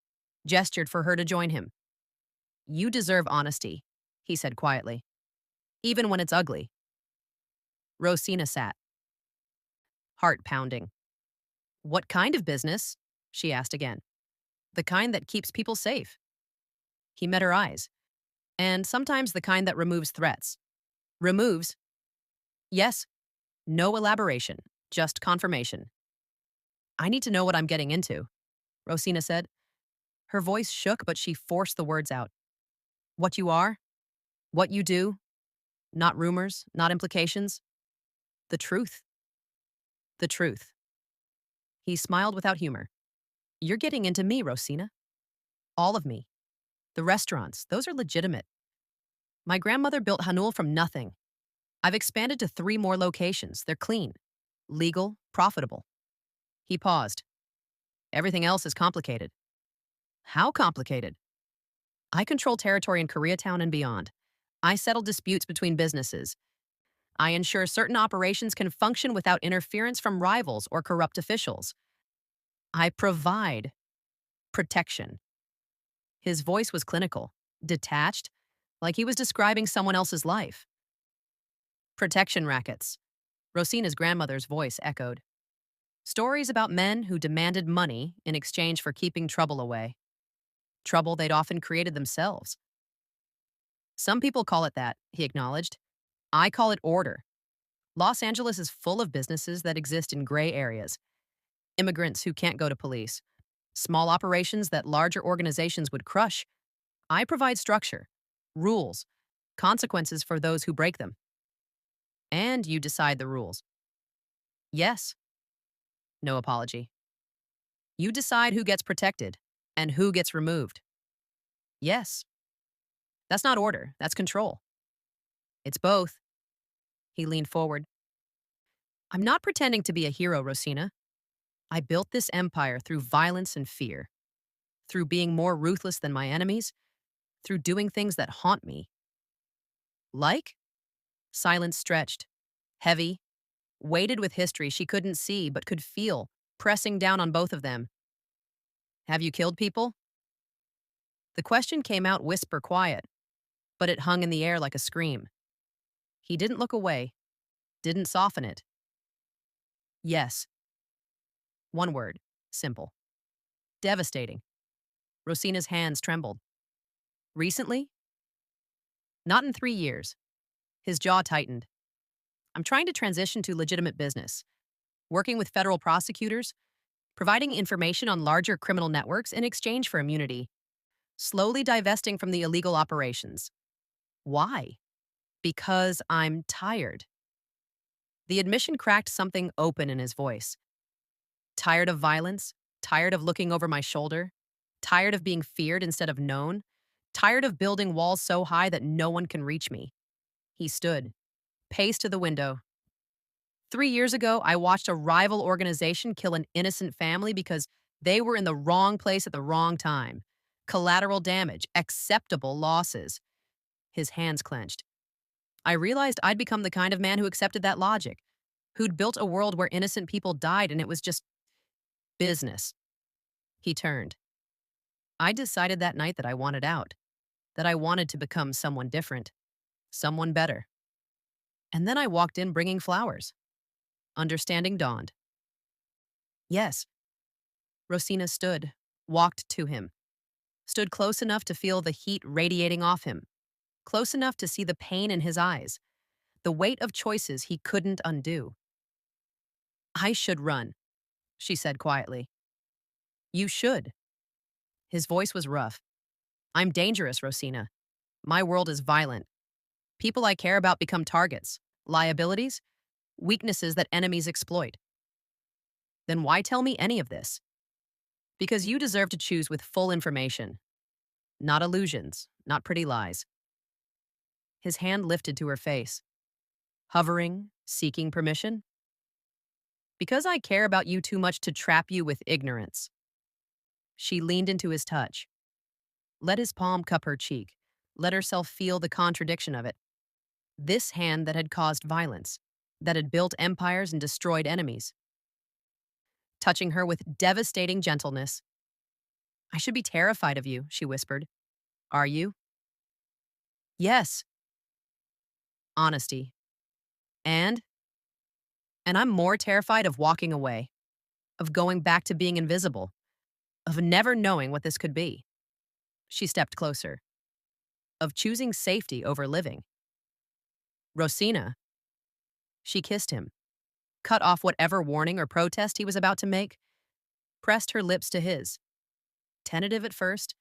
gestured for her to join him. "You deserve honesty," he said quietly, "even when it's ugly." Rosina sat, heart pounding. "What kind of business?" she asked again. "The kind that keeps people safe." He met her eyes. "And sometimes the kind that removes threats." "Removes?" "Yes." No elaboration, just confirmation. "I need to know what I'm getting into," Rosina said. Her voice shook, but she forced the words out. "What you are? What you do? Not rumors, not implications. The truth." "The truth." He smiled without humor. "You're getting into me, Rosina. All of me. The restaurants, those are legitimate. My grandmother built Hanul from nothing. I've expanded to 3 more locations. They're clean, legal, profitable." He paused. "Everything else is complicated." "How complicated?" "I control territory in Koreatown and beyond. I settle disputes between businesses. I ensure certain operations can function without interference from rivals or corrupt officials. I provide protection." His voice was clinical, detached, like he was describing someone else's life. "Protection rackets." Rosina's grandmother's voice echoed. "Stories about men who demanded money in exchange for keeping trouble away. Trouble they'd often created themselves." "Some people call it that," he acknowledged. "I call it order. Los Angeles is full of businesses that exist in gray areas. Immigrants who can't go to police. Small operations that larger organizations would crush. I provide structure, rules, consequences for those who break them. And you decide the rules." "Yes." No apology. "You decide who gets protected and who gets removed." "Yes." "That's not order, that's control." "It's both." He leaned forward. "I'm not pretending to be a hero, Rosina. I built this empire through violence and fear, through being more ruthless than my enemies, through doing things that haunt me." "Like?" Silence stretched, heavy, weighted with history she couldn't see but could feel, pressing down on both of them. "Have you killed people?" The question came out whisper quiet, but it hung in the air like a scream. He didn't look away, didn't soften it. "Yes." One word, simple. "Devastating." Rosina's hands trembled. "Recently?" "Not in 3 years." His jaw tightened. "I'm trying to transition to legitimate business, working with federal prosecutors, providing information on larger criminal networks in exchange for immunity, slowly divesting from the illegal operations." "Why?" "Because I'm tired." The admission cracked something open in his voice. "Tired of violence, Tired of looking over my shoulder? Tired of being feared instead of known? Tired of building walls so high that no one can reach me? He stood, paced to the window. 3 years ago, I watched a rival organization kill an innocent family because they were in the wrong place at the wrong time. Collateral damage, acceptable losses. His hands clenched. I realized I'd become the kind of man who accepted that logic, who'd built a world where innocent people died and it was just business. He turned. I decided that night that I wanted out, that I wanted to become someone different, someone better. And then I walked in bringing flowers. Understanding dawned. Yes. Rosina stood, walked to him, stood close enough to feel the heat radiating off him, close enough to see the pain in his eyes, the weight of choices he couldn't undo. I should run, she said quietly. You should. His voice was rough. I'm dangerous, Rosina. My world is violent. People I care about become targets, liabilities, weaknesses that enemies exploit. Then why tell me any of this? Because you deserve to choose with full information, not illusions, not pretty lies. His hand lifted to her face, hovering, seeking permission. Because I care about you too much to trap you with ignorance. She leaned into his touch. Let his palm cup her cheek, let herself feel the contradiction of it. This hand that had caused violence, that had built empires and destroyed enemies. Touching her with devastating gentleness. I should be terrified of you, she whispered. Are you? Yes. Honesty. And? And I'm more terrified of walking away, of going back to being invisible, of never knowing what this could be. She stepped closer. Of choosing safety over living. Rosina. She kissed him, cut off whatever warning or protest he was about to make, pressed her lips to his. Tentative at first,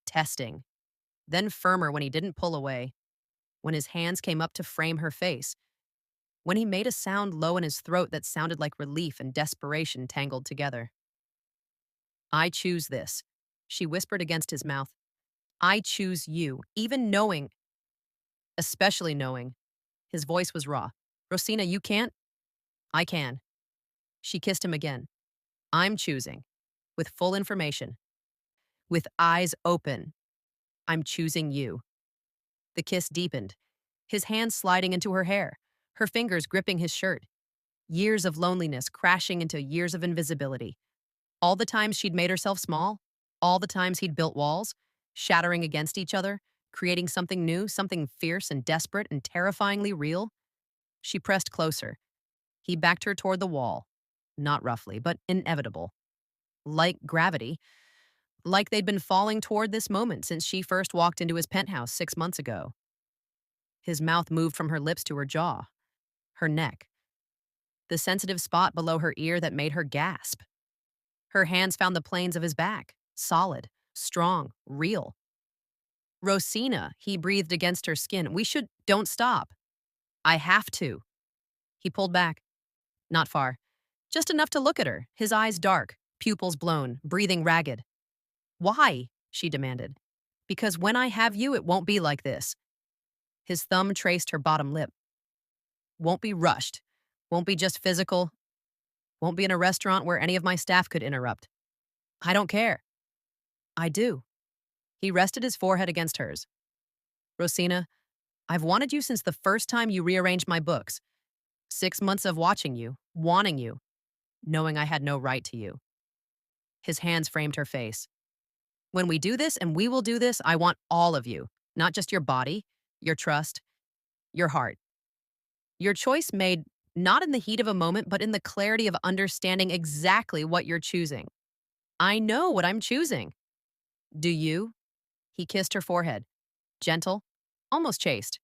testing, then firmer when he didn't pull away, when his hands came up to frame her face, when he made a sound low in his throat that sounded like relief and desperation tangled together. I choose this, she whispered against his mouth. I choose you, even knowing, especially knowing. His voice was raw. Rosina, you can't? I can. She kissed him again. I'm choosing, with full information, with eyes open. I'm choosing you. The kiss deepened, his hands sliding into her hair, her fingers gripping his shirt. Years of loneliness crashing into years of invisibility. All the times she'd made herself small, all the times he'd built walls, shattering against each other, creating something new, something fierce and desperate and terrifyingly real. She pressed closer. He backed her toward the wall, not roughly, but inevitable. Like gravity, like they'd been falling toward this moment since she first walked into his penthouse 6 months ago. His mouth moved from her lips to her jaw, her neck, the sensitive spot below her ear that made her gasp. Her hands found the planes of his back, solid, strong, real. Rosina, he breathed against her skin. Don't stop. I have to. He pulled back. Not far. Just enough to look at her, his eyes dark, pupils blown, breathing ragged. Why? She demanded. Because when I have you, it won't be like this. His thumb traced her bottom lip. Won't be rushed. Won't be just physical. Won't be in a restaurant where any of my staff could interrupt. I don't care. I do. He rested his forehead against hers. Rosina, I've wanted you since the first time you rearranged my books. 6 months of watching you, wanting you, knowing I had no right to you. His hands framed her face. When we do this, and we will do this, I want all of you, not just your body, your trust, your heart. Your choice made not in the heat of a moment, but in the clarity of understanding exactly what you're choosing. I know what I'm choosing. Do you? He kissed her forehead, gentle, almost chaste.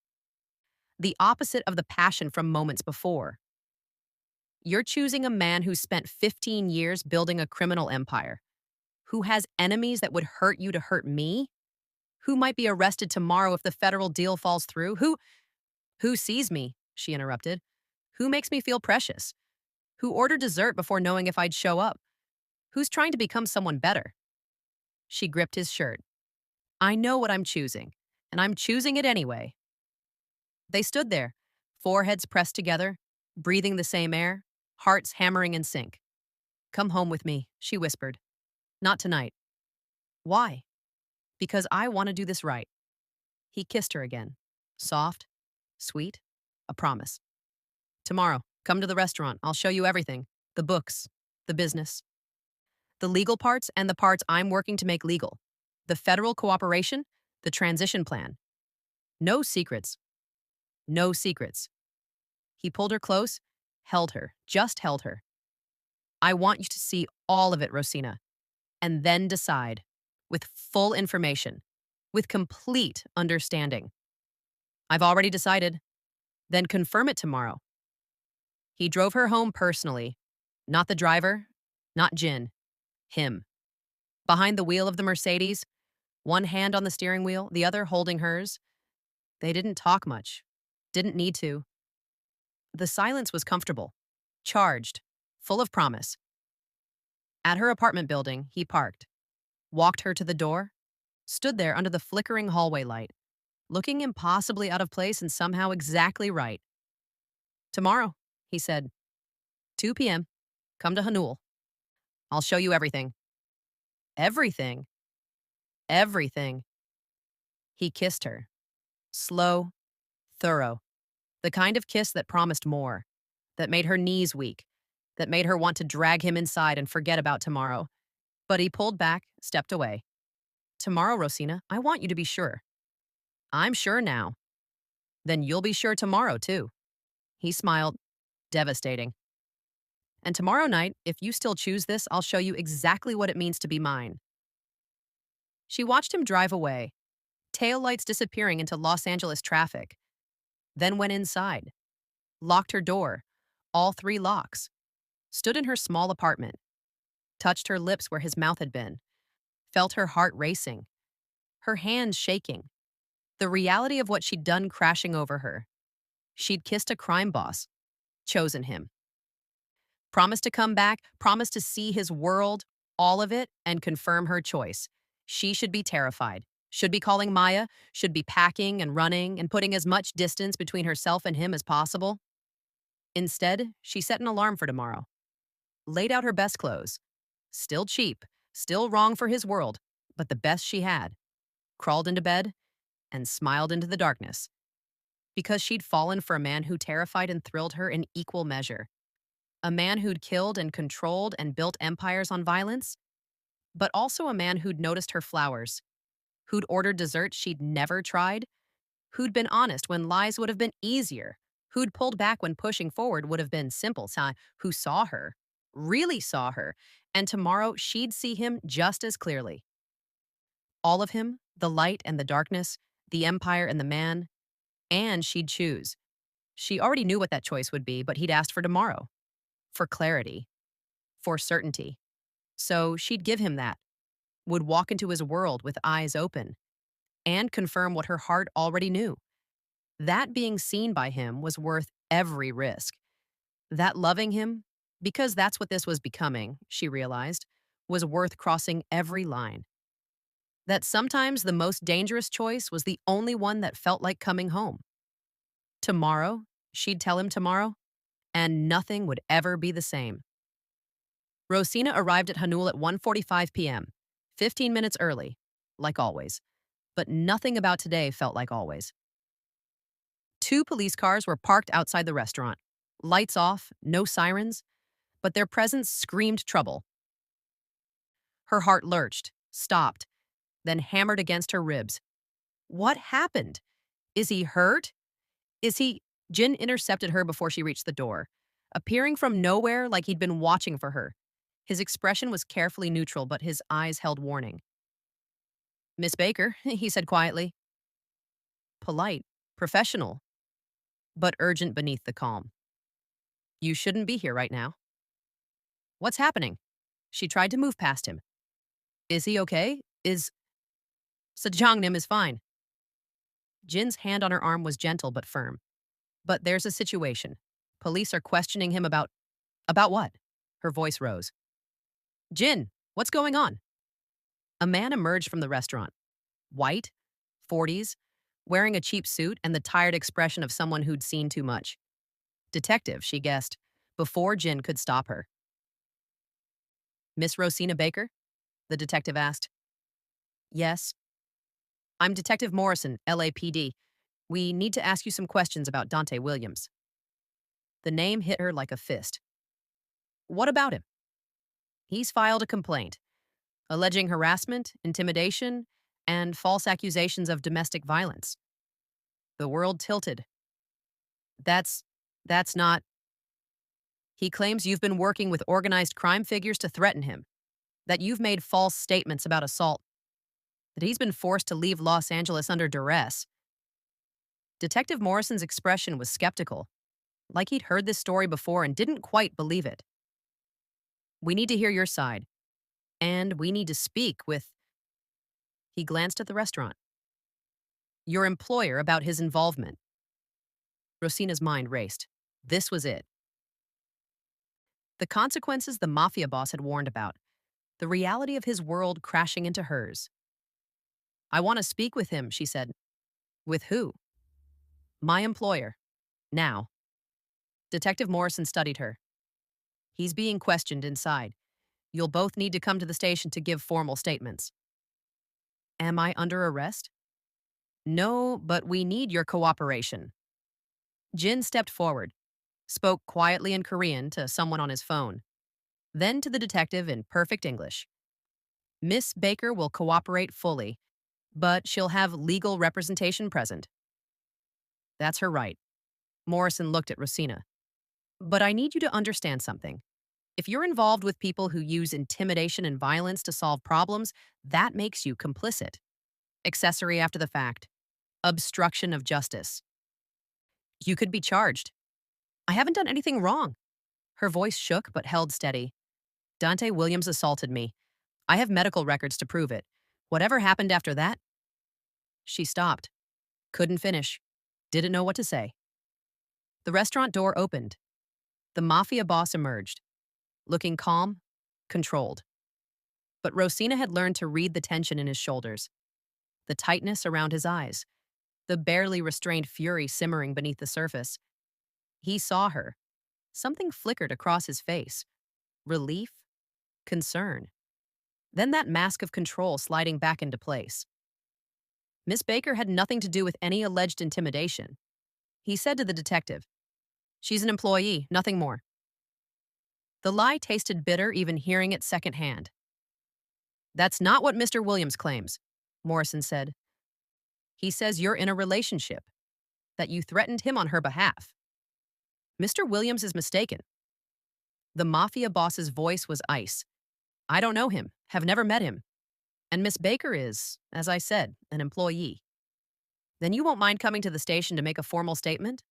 The opposite of the passion from moments before. You're choosing a man who spent 15 years building a criminal empire, who has enemies that would hurt you to hurt me, who might be arrested tomorrow if the federal deal falls through, who sees me, she interrupted, who makes me feel precious, who ordered dessert before knowing if I'd show up, Who's trying to become someone better? She gripped his shirt. I know what I'm choosing, and I'm choosing it anyway. They stood there, foreheads pressed together, breathing the same air, hearts hammering in sync. Come home with me, she whispered. Not tonight. Why? Because I want to do this right. He kissed her again. Soft, sweet, a promise. Tomorrow, come to the restaurant. I'll show you everything. The books, the business, the legal parts and the parts I'm working to make legal. The federal cooperation, the transition plan. No secrets. No secrets. He pulled her close, held her, just held her. I want you to see all of it, Rosina, and then decide with full information, with complete understanding. I've already decided. Then confirm it tomorrow. He drove her home personally. Not the driver, not Jin, him. Behind the wheel of the Mercedes, one hand on the steering wheel, the other holding hers. They didn't talk much, didn't need to. The silence was comfortable, charged, full of promise. At her apartment building, he parked, walked her to the door, stood there under the flickering hallway light, looking impossibly out of place and somehow exactly right. Tomorrow, he said, 2 p.m., come to Hanul. I'll show you everything. Everything. Everything. He kissed her. Slow, thorough. The kind of kiss that promised more, that made her knees weak, that made her want to drag him inside and forget about tomorrow. But he pulled back, stepped away. Tomorrow, Rosina, I want you to be sure. I'm sure now. Then you'll be sure tomorrow, too. He smiled, devastating. And tomorrow night, if you still choose this, I'll show you exactly what it means to be mine. She watched him drive away, taillights disappearing into Los Angeles traffic, then went inside, locked her door, all 3 locks, stood in her small apartment, touched her lips where his mouth had been, felt her heart racing, her hands shaking, the reality of what she'd done crashing over her. She'd kissed a crime boss, chosen him. Promised to come back, promised to see his world, all of it, and confirm her choice. She should be terrified, should be calling Maya, should be packing and running and putting as much distance between herself and him as possible. Instead, she set an alarm for tomorrow, laid out her best clothes. Still cheap, still wrong for his world, but the best she had. Crawled into bed and smiled into the darkness. Because she'd fallen for a man who terrified and thrilled her in equal measure. A man who'd killed and controlled and built empires on violence, but also a man who'd noticed her flowers, who'd ordered desserts she'd never tried, who'd been honest when lies would have been easier, who'd pulled back when pushing forward would have been simple, who saw her, really saw her, and tomorrow she'd see him just as clearly. All of him, the light and the darkness, the empire and the man, and she'd choose. She already knew what that choice would be, but he'd asked for tomorrow. For clarity. For certainty. So she'd give him that. Would walk into his world with eyes open. And confirm what her heart already knew. That being seen by him was worth every risk. That loving him, because that's what this was becoming, she realized, was worth crossing every line. That sometimes the most dangerous choice was the only one that felt like coming home. Tomorrow, she'd tell him tomorrow, and nothing would ever be the same. Rosina arrived at Hanul at 1:45 p.m., 15 minutes early, like always. But nothing about today felt like always. 2 police cars were parked outside the restaurant. Lights off, no sirens, but their presence screamed trouble. Her heart lurched, stopped, then hammered against her ribs. What happened? Is he hurt? Is he... Jin intercepted her before she reached the door, appearing from nowhere like he'd been watching for her. His expression was carefully neutral, but his eyes held warning. Miss Baker, he said quietly. Polite, professional, but urgent beneath the calm. You shouldn't be here right now. What's happening? She tried to move past him. Is he okay? Sajangnim is fine. Jin's hand on her arm was gentle but firm. But there's a situation. Police are questioning him about what? Her voice rose. Jin, what's going on? A man emerged from the restaurant, white, 40s, wearing a cheap suit and the tired expression of someone who'd seen too much. Detective, she guessed, before Jin could stop her. Miss Rosina Baker? The detective asked. Yes. I'm Detective Morrison, LAPD. We need to ask you some questions about Dante Williams. The name hit her like a fist. What about him? He's filed a complaint, alleging harassment, intimidation, and false accusations of domestic violence. The world tilted. That's that's not. He claims you've been working with organized crime figures to threaten him, that you've made false statements about assault, that he's been forced to leave Los Angeles under duress. Detective Morrison's expression was skeptical, like he'd heard this story before and didn't quite believe it. We need to hear your side, and we need to speak with. He glanced at the restaurant. Your employer about his involvement. Rosina's mind raced. This was it. The consequences the Mafia boss had warned about. The reality of his world crashing into hers. I want to speak with him, she said. With who? My employer. Now. Detective Morrison studied her. He's being questioned inside. You'll both need to come to the station to give formal statements. Am I under arrest? No, but we need your cooperation. Jin stepped forward, spoke quietly in Korean to someone on his phone, then to the detective in perfect English. Miss Baker will cooperate fully, but she'll have legal representation present. That's her right. Morrison looked at Rosina. But I need you to understand something. If you're involved with people who use intimidation and violence to solve problems, that makes you complicit. Accessory after the fact. Obstruction of justice. You could be charged. I haven't done anything wrong. Her voice shook but held steady. Dante Williams assaulted me. I have medical records to prove it. Whatever happened after that? She stopped. Couldn't finish. Didn't know what to say. The restaurant door opened. The Mafia boss emerged, looking calm, controlled. But Rosina had learned to read the tension in his shoulders, the tightness around his eyes, the barely restrained fury simmering beneath the surface. He saw her. Something flickered across his face. Relief, concern. Then that mask of control sliding back into place. Miss Baker had nothing to do with any alleged intimidation. He said to the detective, She's an employee, nothing more. The lie tasted bitter even hearing it secondhand. That's not what Mr. Williams claims, Morrison said. He says you're in a relationship, that you threatened him on her behalf. Mr. Williams is mistaken. The Mafia boss's voice was ice. I don't know him, have never met him. And Miss Baker is, as I said, an employee. Then you won't mind coming to the station to make a formal statement?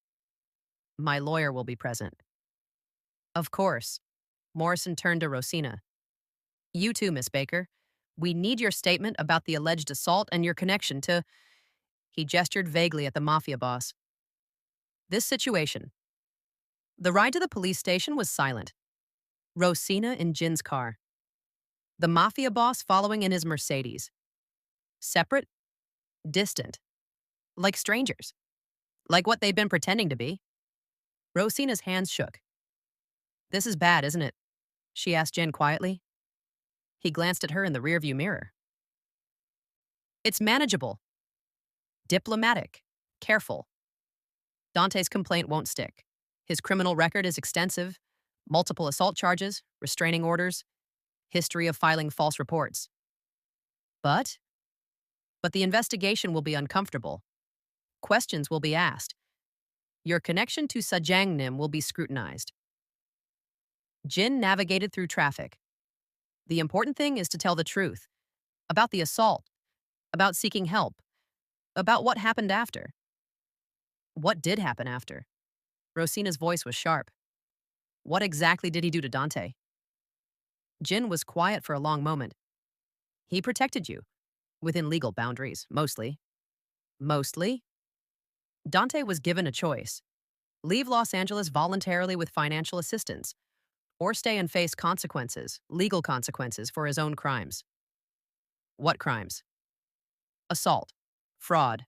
My lawyer will be present. Of course. Morrison turned to Rosina. You too, Miss Baker. We need your statement about the alleged assault and your connection to. He gestured vaguely at the Mafia boss. This situation. The ride to the police station was silent. Rosina in Jin's car. The Mafia boss following in his Mercedes. Separate, distant, like strangers, like what they'd been pretending to be. Rosina's hands shook. This is bad, isn't it? She asked Jin quietly. He glanced at her in the rearview mirror. It's manageable. Diplomatic. Careful. Dante's complaint won't stick. His criminal record is extensive. Multiple assault charges, restraining orders, history of filing false reports. But the investigation will be uncomfortable. Questions will be asked. Your connection to Sajangnim will be scrutinized. Jin navigated through traffic. The important thing is to tell the truth. About the assault. About seeking help. About what happened after. What did happen after? Rosina's voice was sharp. What exactly did he do to Dante? Jin was quiet for a long moment. He protected you. Within legal boundaries, mostly. Mostly? Dante was given a choice. Leave Los Angeles voluntarily with financial assistance, or stay and face consequences, legal consequences for his own crimes. What crimes? Assault, fraud,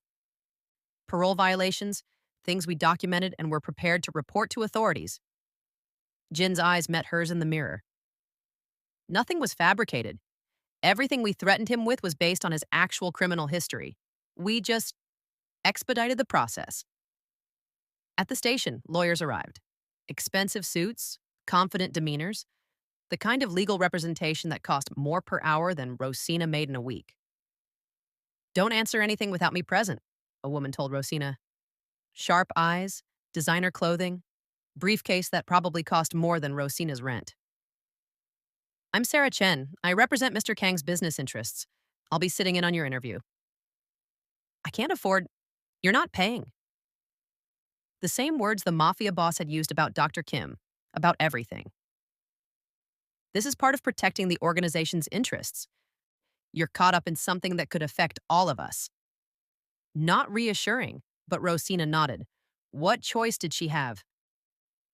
parole violations, things we documented and were prepared to report to authorities. Jin's eyes met hers in the mirror. Nothing was fabricated. Everything we threatened him with was based on his actual criminal history. We just expedited the process. At the station, lawyers arrived. Expensive suits, confident demeanors, the kind of legal representation that cost more per hour than Rosina made in a week. Don't answer anything without me present, a woman told Rosina. Sharp eyes, designer clothing, briefcase that probably cost more than Rosina's rent. I'm Sarah Chen. I represent Mr. Kang's business interests. I'll be sitting in on your interview. I can't afford. You're not paying. The same words the Mafia boss had used about Dr. Kim, about everything. This is part of protecting the organization's interests. You're caught up in something that could affect all of us. Not reassuring, but Rosina nodded. What choice did she have?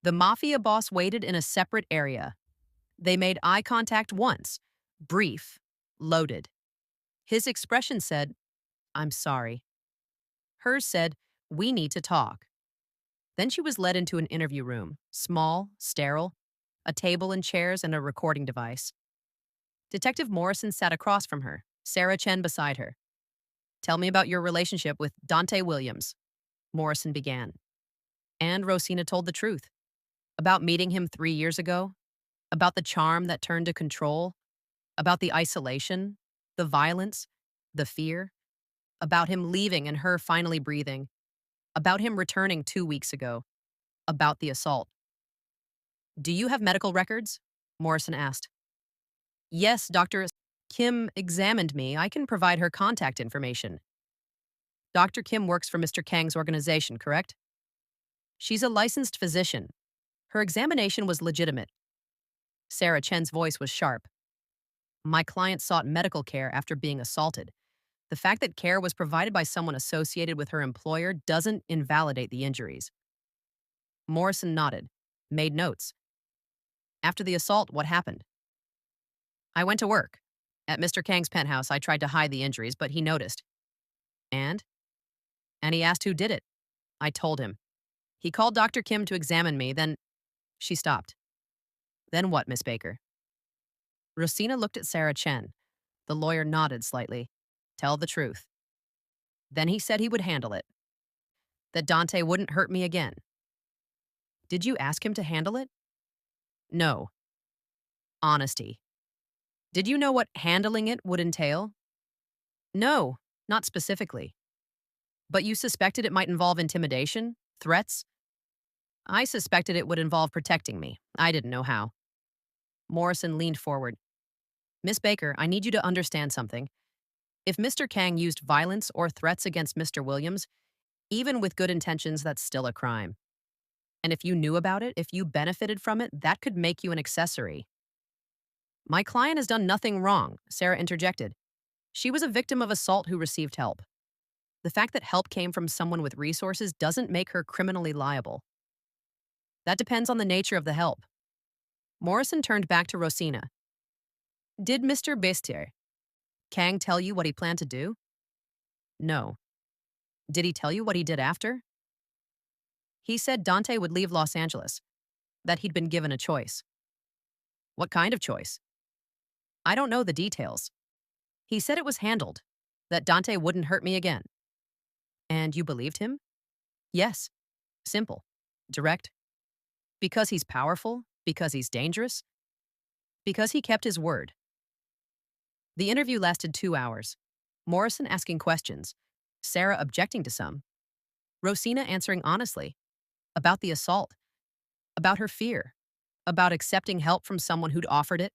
The Mafia boss waited in a separate area. They made eye contact once, brief, loaded. His expression said, I'm sorry. Hers said, we need to talk. Then she was led into an interview room, small, sterile, a table and chairs and a recording device. Detective Morrison sat across from her, Sarah Chen beside her. Tell me about your relationship with Dante Williams, Morrison began. And Rosina told the truth. About meeting him 3 years ago, about the charm that turned to control, about the isolation, the violence, the fear, about him leaving and her finally breathing, about him returning 2 weeks ago, about the assault. Do you have medical records? Morrison asked. Yes, Dr. Kim examined me. I can provide her contact information. Dr. Kim works for Mr. Kang's organization, correct? She's a licensed physician. Her examination was legitimate. Sarah Chen's voice was sharp. My client sought medical care after being assaulted. The fact that care was provided by someone associated with her employer doesn't invalidate the injuries. Morrison nodded, made notes. After the assault, what happened? I went to work. At Mr. Kang's penthouse, I tried to hide the injuries, but he noticed. And? And he asked who did it. I told him. He called Dr. Kim to examine me, then she stopped. Then what, Miss Baker? Rosina looked at Sarah Chen. The lawyer nodded slightly. Tell the truth. Then he said he would handle it. That Dante wouldn't hurt me again. Did you ask him to handle it? No. Honesty. Did you know what handling it would entail? No, not specifically. But you suspected it might involve intimidation? Threats? I suspected it would involve protecting me. I didn't know how. Morrison leaned forward. Miss Baker, I need you to understand something. If Mr. Kang used violence or threats against Mr. Williams, even with good intentions, that's still a crime. And if you knew about it, if you benefited from it, that could make you an accessory. My client has done nothing wrong, Sarah interjected. She was a victim of assault who received help. The fact that help came from someone with resources doesn't make her criminally liable. That depends on the nature of the help. Morrison turned back to Rosina. Did Mr. Bestier Kang tell you what he planned to do? No. Did he tell you what he did after? He said Dante would leave Los Angeles, that he'd been given a choice. What kind of choice? I don't know the details. He said it was handled, that Dante wouldn't hurt me again. And you believed him? Yes. Simple. Direct. Because he's powerful? Because he's dangerous? Because he kept his word. The interview lasted 2 hours. Morrison asking questions, Sarah objecting to some, Rosina answering honestly, about the assault, about her fear, about accepting help from someone who'd offered it,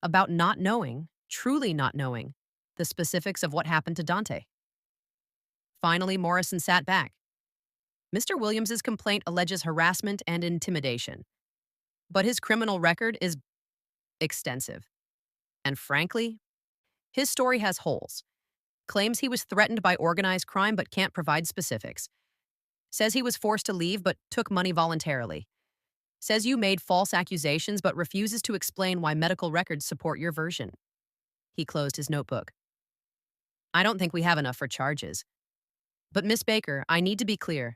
about not knowing, truly not knowing, the specifics of what happened to Dante. Finally, Morrison sat back. Mr. Williams's complaint alleges harassment and intimidation, but his criminal record is extensive. And frankly, his story has holes. Claims he was threatened by organized crime but can't provide specifics. Says he was forced to leave but took money voluntarily. Says you made false accusations but refuses to explain why medical records support your version. He closed his notebook. I don't think we have enough for charges. But Miss Baker, I need to be clear.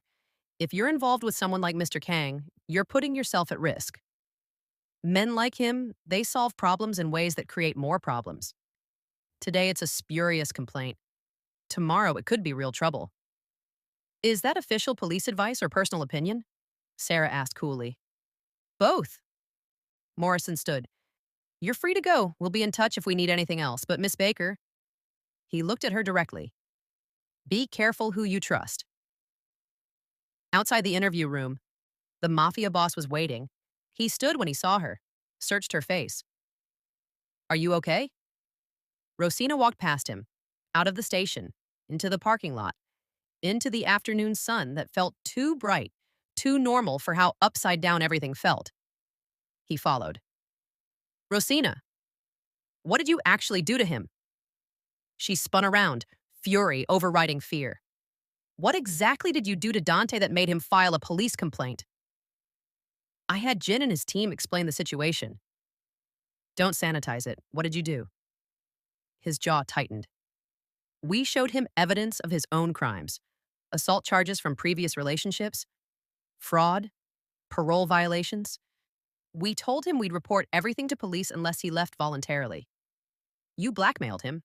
If you're involved with someone like Mr. Kang, you're putting yourself at risk. Men like him, they solve problems in ways that create more problems. Today it's a spurious complaint. Tomorrow it could be real trouble. Is that official police advice or personal opinion? Sarah asked coolly. Both. Morrison stood. You're free to go. We'll be in touch if we need anything else. But Miss Baker, he looked at her directly. Be careful who you trust. Outside the interview room, the Mafia boss was waiting. He stood when he saw her, searched her face. Are you okay? Rosina walked past him, out of the station, into the parking lot, into the afternoon sun that felt too bright, too normal for how upside down everything felt. He followed. Rosina, what did you actually do to him? She spun around, fury overriding fear. What exactly did you do to Dante that made him file a police complaint? I had Jin and his team explain the situation. Don't sanitize it. What did you do? His jaw tightened. We showed him evidence of his own crimes. Assault charges from previous relationships, fraud, parole violations. We told him we'd report everything to police unless he left voluntarily. You blackmailed him.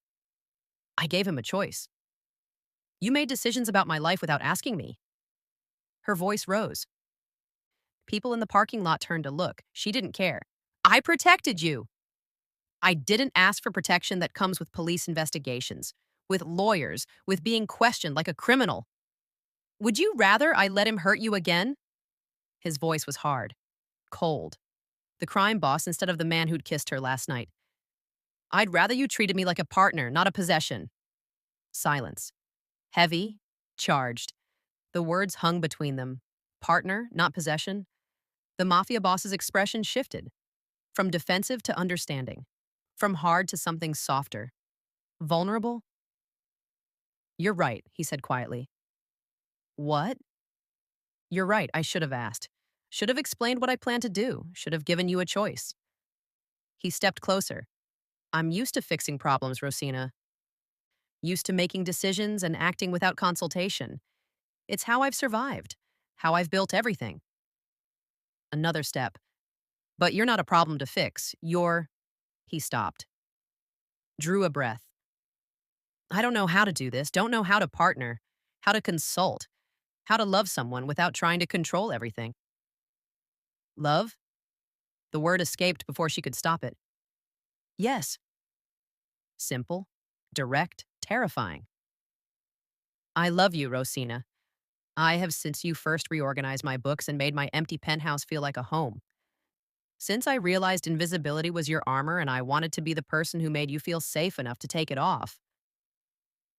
I gave him a choice. You made decisions about my life without asking me. Her voice rose. People in the parking lot turned to look. She didn't care. I protected you. I didn't ask for protection that comes with police investigations, with lawyers, with being questioned like a criminal. Would you rather I let him hurt you again? His voice was hard, cold. The crime boss instead of the man who'd kissed her last night. I'd rather you treated me like a partner, not a possession. Silence. Heavy, charged. The words hung between them. Partner, not possession. The Mafia boss's expression shifted. From defensive to understanding. From hard to something softer. Vulnerable? You're right, he said quietly. What? You're right, I should have asked. Should have explained what I planned to do. Should have given you a choice. He stepped closer. I'm used to fixing problems, Rosina. Used to making decisions and acting without consultation. It's how I've survived. How I've built everything. Another step. But you're not a problem to fix. You're... He stopped. Drew a breath. I don't know how to do this. Don't know how to partner. How to consult. How to love someone without trying to control everything. Love? The word escaped before she could stop it. Yes. Simple, direct, terrifying. I love you, Rosina. I have since you first reorganized my books and made my empty penthouse feel like a home. Since I realized invisibility was your armor and I wanted to be the person who made you feel safe enough to take it off.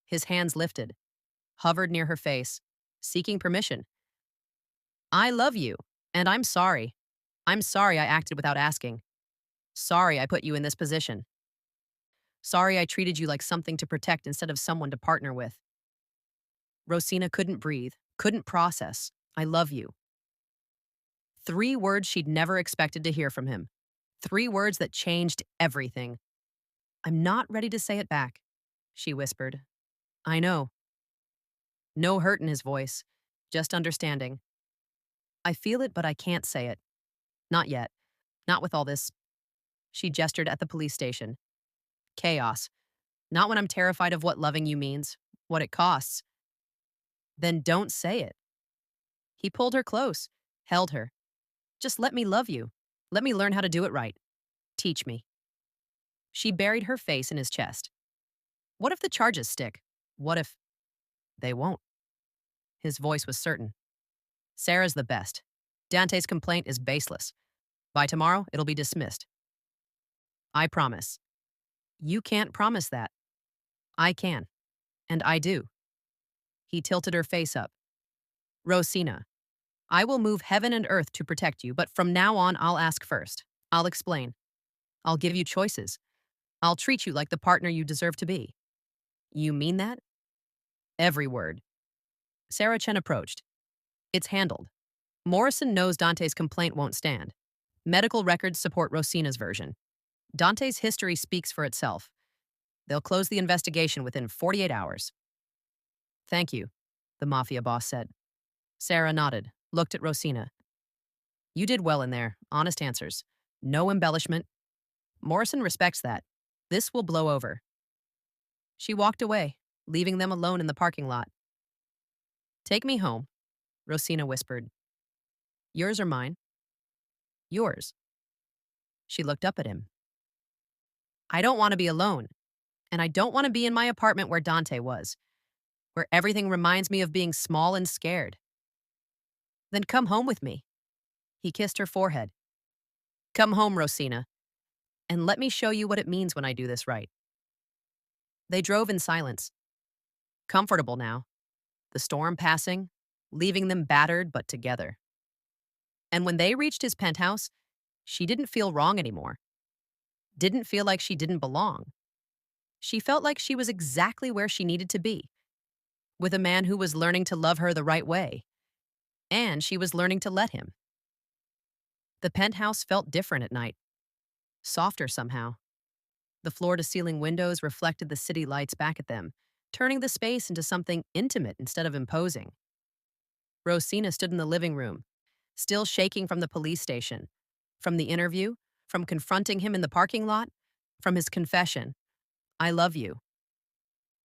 His hands lifted, hovered near her face, seeking permission. I love you, and I'm sorry. I'm sorry I acted without asking. Sorry I put you in this position. Sorry I treated you like something to protect instead of someone to partner with. Rosina couldn't breathe, couldn't process. I love you. 3 words she'd never expected to hear from him. 3 words that changed everything. I'm not ready to say it back, she whispered. I know. No hurt in his voice, just understanding. I feel it, but I can't say it. Not yet. Not with all this. She gestured at the police station. Chaos. Not when I'm terrified of what loving you means, what it costs. Then don't say it. He pulled her close, held her. Just let me love you. Let me learn how to do it right. Teach me. She buried her face in his chest. What if the charges stick? What if they won't? His voice was certain. Sarah's the best. Dante's complaint is baseless. By tomorrow, it'll be dismissed. I promise. You can't promise that. I can. And I do. He tilted her face up. Rosina, I will move heaven and earth to protect you, but from now on, I'll ask first. I'll explain. I'll give you choices. I'll treat you like the partner you deserve to be. You mean that? Every word. Sarah Chen approached. It's handled. Morrison knows Dante's complaint won't stand. Medical records support Rosina's version. Dante's history speaks for itself. They'll close the investigation within 48 hours. Thank you, the Mafia boss said. Sarah nodded, looked at Rosina. You did well in there, honest answers. No embellishment. Morrison respects that. This will blow over. She walked away, leaving them alone in the parking lot. Take me home, Rosina whispered. Yours or mine? Yours. She looked up at him. I don't want to be alone, and I don't want to be in my apartment where Dante was, where everything reminds me of being small and scared. Then come home with me. He kissed her forehead. Come home, Rosina, and let me show you what it means when I do this right. They drove in silence, comfortable now, the storm passing, leaving them battered but together. And when they reached his penthouse, she didn't feel wrong anymore. Didn't feel like she didn't belong. She felt like she was exactly where she needed to be, with a man who was learning to love her the right way, and she was learning to let him. The penthouse felt different at night, softer somehow. The floor-to-ceiling windows reflected the city lights back at them, turning the space into something intimate instead of imposing. Rosina stood in the living room, still shaking from the police station, from the interview, from confronting him in the parking lot, from his confession, I love you.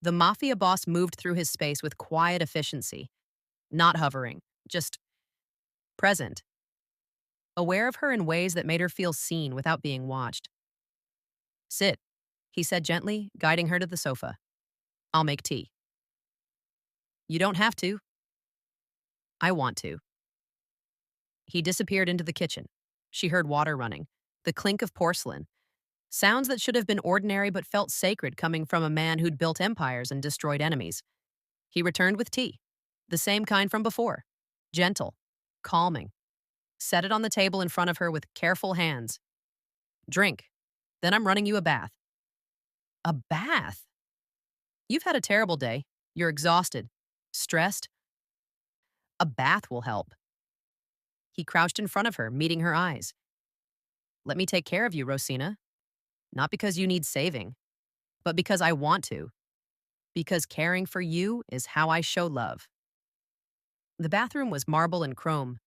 The Mafia boss moved through his space with quiet efficiency, not hovering, just present, aware of her in ways that made her feel seen without being watched. Sit, he said gently, guiding her to the sofa. I'll make tea. You don't have to. I want to. He disappeared into the kitchen. She heard water running, the clink of porcelain, sounds that should have been ordinary but felt sacred coming from a man who'd built empires and destroyed enemies. He returned with tea, the same kind from before, gentle, calming. Set it on the table in front of her with careful hands. Drink. Then I'm running you a bath. A bath? You've had a terrible day. You're exhausted, stressed. A bath will help. He crouched in front of her, meeting her eyes. Let me take care of you, Rosina. Not because you need saving, but because I want to. Because caring for you is how I show love. The bathroom was marble and chrome,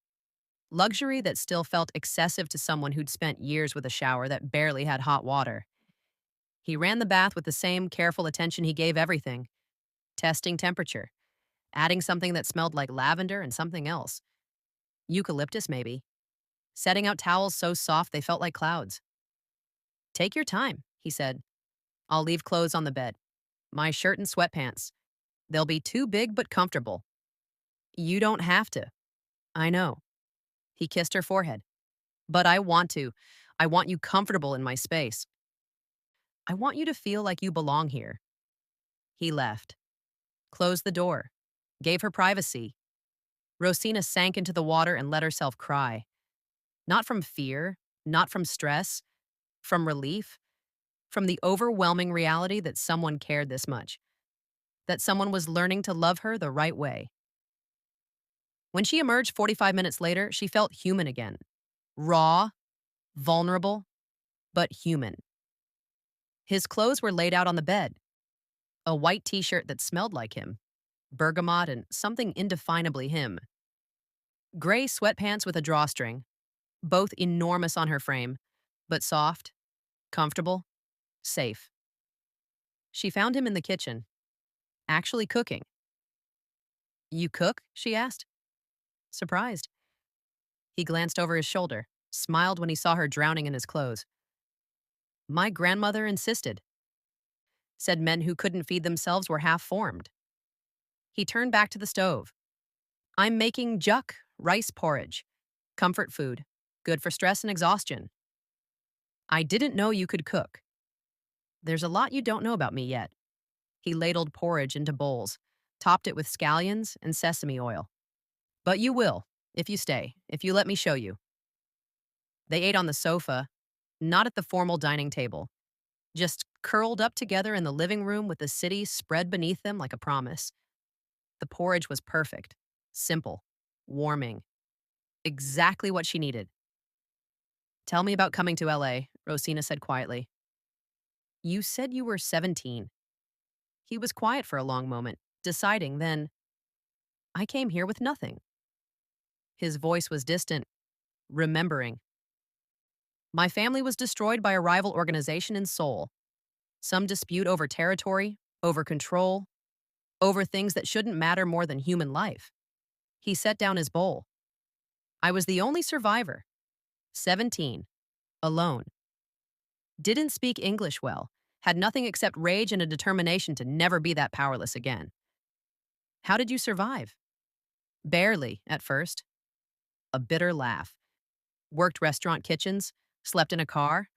luxury that still felt excessive to someone who'd spent years with a shower that barely had hot water. He ran the bath with the same careful attention he gave everything, testing temperature, adding something that smelled like lavender and something else. Eucalyptus, maybe. Setting out towels so soft they felt like clouds. Take your time, he said. I'll leave clothes on the bed. My shirt and sweatpants. They'll be too big but comfortable. You don't have to. I know. He kissed her forehead. But I want to. I want you comfortable in my space. I want you to feel like you belong here. He left. Closed the door. Gave her privacy. Rosina sank into the water and let herself cry. Not from fear, not from stress, from relief, from the overwhelming reality that someone cared this much, that someone was learning to love her the right way. When she emerged 45 minutes later, she felt human again. Raw, vulnerable, but human. His clothes were laid out on the bed. A white t-shirt that smelled like him, bergamot and something indefinably him. Gray sweatpants with a drawstring, both enormous on her frame, but soft, comfortable, safe. She found him in the kitchen, actually cooking. You cook? She asked. Surprised. He glanced over his shoulder, smiled when he saw her drowning in his clothes. My grandmother insisted. Said men who couldn't feed themselves were half-formed. He turned back to the stove. I'm making juk, rice porridge. Comfort food, good for stress and exhaustion. I didn't know you could cook. There's a lot you don't know about me yet. He ladled porridge into bowls, topped it with scallions and sesame oil. But you will, if you stay, if you let me show you. They ate on the sofa, not at the formal dining table, just curled up together in the living room with the city spread beneath them like a promise. The porridge was perfect, simple, warming. Exactly what she needed. Tell me about coming to LA, Rosina said quietly. You said you were 17. He was quiet for a long moment, deciding then, I came here with nothing. His voice was distant, remembering. My family was destroyed by a rival organization in Seoul. Some dispute over territory, over control, over things that shouldn't matter more than human life. He set down his bowl. I was the only survivor, 17, alone. Didn't speak English well, had nothing except rage and a determination to never be that powerless again. How did you survive? Barely, at first. A bitter laugh. Worked restaurant kitchens, slept in a car,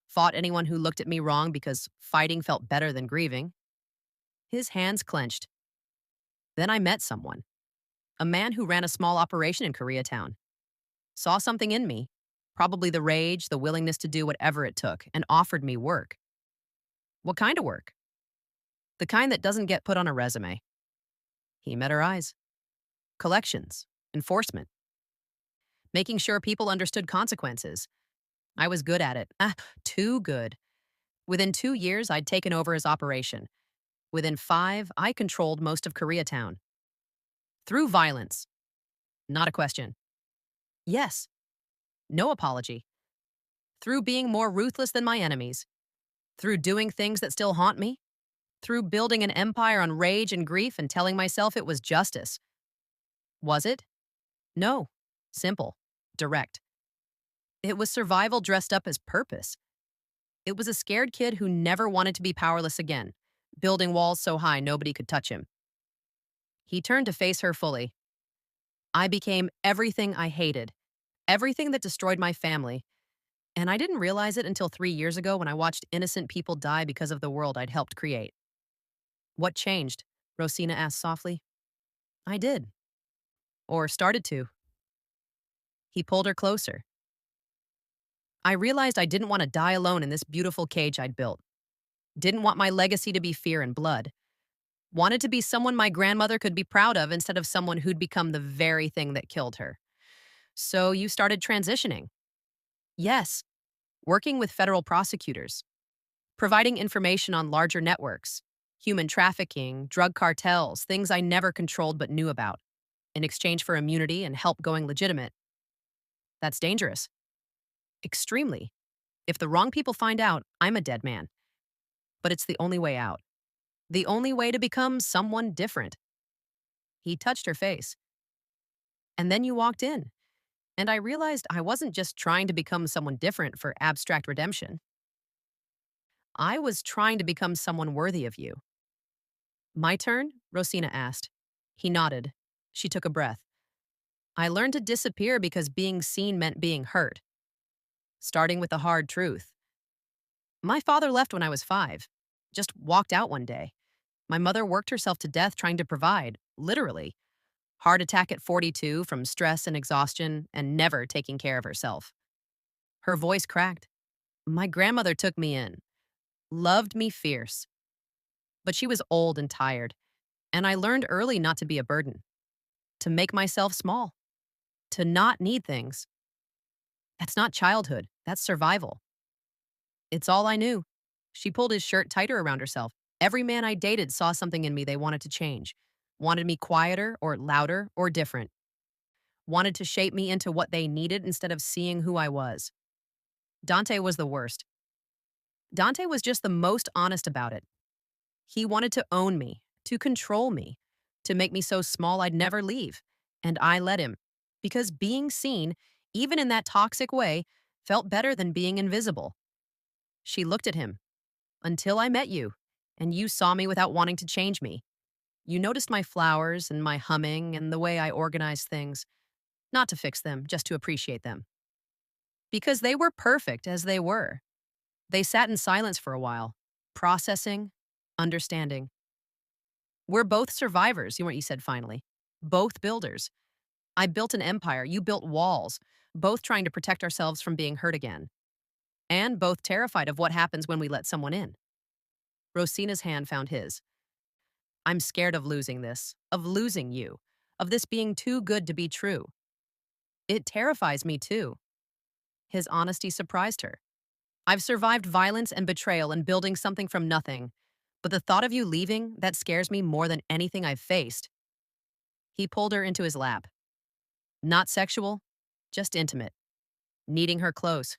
fought anyone who looked at me wrong because fighting felt better than grieving. His hands clenched. Then I met someone, a man who ran a small operation in Koreatown. Saw something in me, probably the rage, the willingness to do whatever it took, and offered me work. What kind of work? The kind that doesn't get put on a resume. He met her eyes. Collections, enforcement, making sure people understood consequences. I was good at it. Too good. Within 2 years, I'd taken over his operation. Within 5, I controlled most of Koreatown. Through violence. Not a question. Yes. No apology. Through being more ruthless than my enemies. Through doing things that still haunt me. Through building an empire on rage and grief and telling myself it was justice. Was it? No. Simple. Direct. It was survival dressed up as purpose. It was a scared kid who never wanted to be powerless again, building walls so high nobody could touch him. He turned to face her fully. I became everything I hated, everything that destroyed my family, and I didn't realize it until 3 years ago when I watched innocent people die because of the world I'd helped create. What changed? Rosina asked softly. I did. Or started to. He pulled her closer. I realized I didn't want to die alone in this beautiful cage I'd built. Didn't want my legacy to be fear and blood. Wanted to be someone my grandmother could be proud of instead of someone who'd become the very thing that killed her. So you started transitioning. Yes, working with federal prosecutors, providing information on larger networks, human trafficking, drug cartels, things I never controlled but knew about, in exchange for immunity and help going legitimate. That's dangerous. Extremely. If the wrong people find out, I'm a dead man. But it's the only way out. The only way to become someone different. He touched her face. And then you walked in. And I realized I wasn't just trying to become someone different for abstract redemption. I was trying to become someone worthy of you. My turn? Rosina asked. He nodded. She took a breath. I learned to disappear because being seen meant being hurt. Starting with the hard truth. My father left when I was 5. Just walked out one day. My mother worked herself to death trying to provide, literally. Heart attack at 42 from stress and exhaustion and never taking care of herself. Her voice cracked. My grandmother took me in, loved me fierce. But she was old and tired, and I learned early not to be a burden, to make myself small, to not need things. That's not childhood, that's survival. It's all I knew. She pulled his shirt tighter around herself. Every man I dated saw something in me they wanted to change, wanted me quieter or louder or different, wanted to shape me into what they needed instead of seeing who I was. Dante was the worst. Dante was just the most honest about it. He wanted to own me, to control me, to make me so small I'd never leave. And I let him. Because being seen, even in that toxic way, felt better than being invisible. She looked at him. Until I met you, and you saw me without wanting to change me. You noticed my flowers and my humming and the way I organized things. Not to fix them, just to appreciate them. Because they were perfect as they were. They sat in silence for a while, processing, understanding. We're both survivors, you said finally. Both builders. I built an empire, you built walls, both trying to protect ourselves from being hurt again. And both terrified of what happens when we let someone in. Rosina's hand found his. I'm scared of losing this, of losing you, of this being too good to be true. It terrifies me too. His honesty surprised her. I've survived violence and betrayal and building something from nothing. But the thought of you leaving, that scares me more than anything I've faced. He pulled her into his lap. Not sexual, just intimate, needing her close.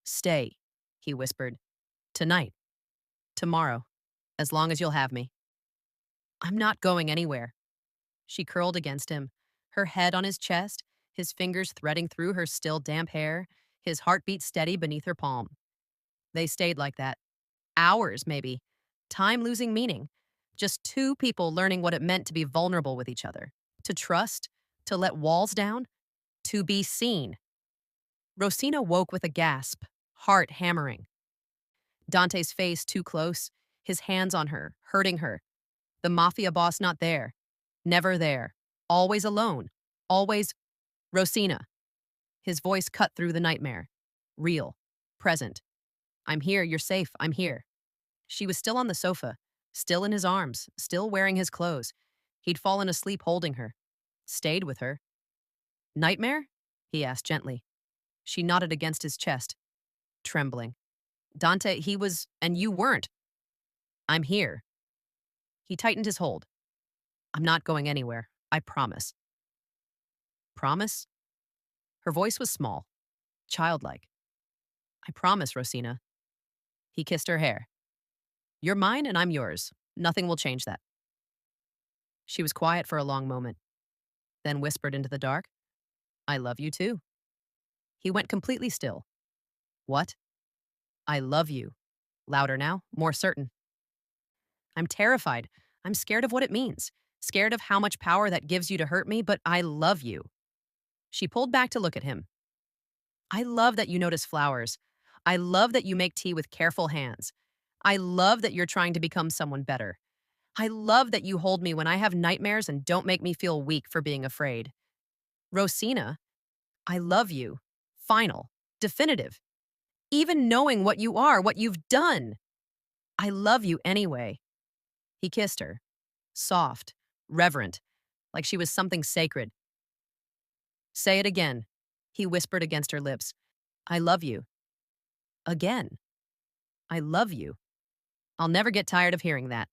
Stay, he whispered. Tonight, tomorrow, as long as you'll have me. I'm not going anywhere. She curled against him, her head on his chest, his fingers threading through her still damp hair, his heartbeat steady beneath her palm. They stayed like that. Hours, maybe. Time losing meaning. Just two people learning what it meant to be vulnerable with each other. To trust, to let walls down, to be seen. Rosina woke with a gasp, heart hammering. Dante's face too close, his hands on her, hurting her. The mafia boss not there. Never there. Always alone. Always Rosina. His voice cut through the nightmare. Real. Present. I'm here, you're safe, I'm here. She was still on the sofa, still in his arms, still wearing his clothes. He'd fallen asleep holding her. Stayed with her. Nightmare? He asked gently. She nodded against his chest, trembling. Dante, he was, and you weren't. I'm here. He tightened his hold. I'm not going anywhere, I promise. Promise? Her voice was small, childlike. I promise, Rosina. He kissed her hair. You're mine and I'm yours. Nothing will change that. She was quiet for a long moment, then whispered into the dark, I love you too. He went completely still. What? I love you. Louder now, more certain. I'm terrified. I'm scared of what it means. Scared of how much power that gives you to hurt me, but I love you. She pulled back to look at him. I love that you notice flowers. I love that you make tea with careful hands. I love that you're trying to become someone better. I love that you hold me when I have nightmares and don't make me feel weak for being afraid. Rosina, I love you. Final. Definitive. Even knowing what you are, what you've done. I love you anyway. He kissed her. Soft, reverent, like she was something sacred. Say it again, he whispered against her lips. I love you. Again. I love you. I'll never get tired of hearing that.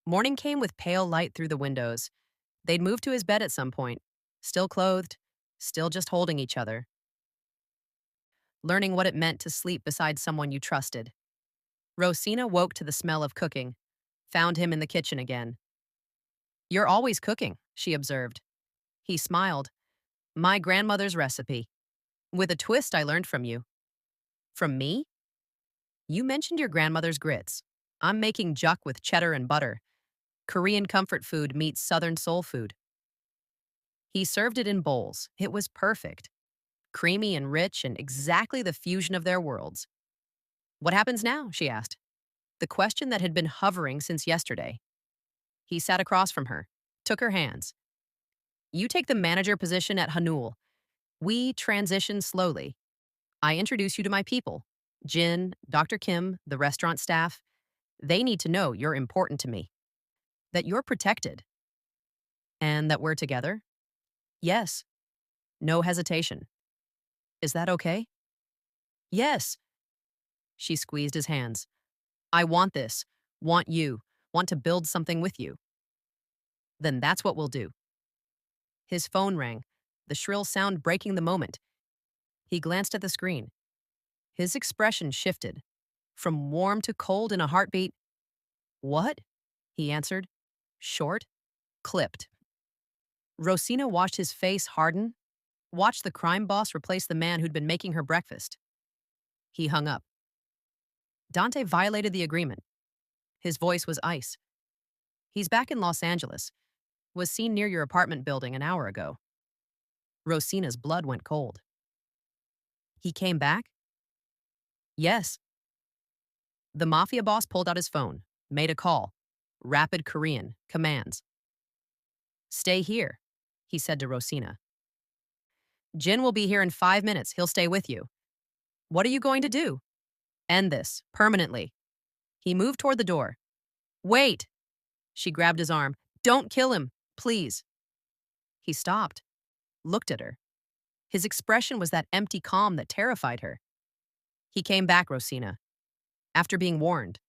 Morning came with pale light through the windows. They'd moved to his bed at some point, still clothed, still just holding each other. Learning what it meant to sleep beside someone you trusted. Rosina woke to the smell of cooking, found him in the kitchen again. You're always cooking, she observed. He smiled. My grandmother's recipe. With a twist I learned from you. From me? You mentioned your grandmother's grits. I'm making juk with cheddar and butter. Korean comfort food meets Southern soul food. He served it in bowls. It was perfect. Creamy and rich and exactly the fusion of their worlds. What happens now? She asked. The question that had been hovering since yesterday. He sat across from her, took her hands. You take the manager position at Hanul. We transition slowly. I introduce you to my people. Jin, Dr. Kim, the restaurant staff. They need to know you're important to me. That you're protected. And that we're together? Yes. No hesitation. Is that okay? Yes. She squeezed his hands. I want this. Want you. Want to build something with you. Then that's what we'll do. His phone rang, the shrill sound breaking the moment. He glanced at the screen. His expression shifted, from warm to cold in a heartbeat. What? He answered, short, clipped. Rosina watched his face harden, watched the crime boss replace the man who'd been making her breakfast. He hung up. Dante violated the agreement. His voice was ice. He's back in Los Angeles. Was seen near your apartment building an hour ago. Rosina's blood went cold. He came back? Yes. The mafia boss pulled out his phone, made a call. Rapid Korean, commands. Stay here, he said to Rosina. Jin will be here in 5 minutes. He'll stay with you. What are you going to do? End this, permanently. He moved toward the door. Wait! She grabbed his arm. Don't kill him, please. He stopped. looked at her. His expression was that empty calm that terrified her. He came back, Rosina. After being warned.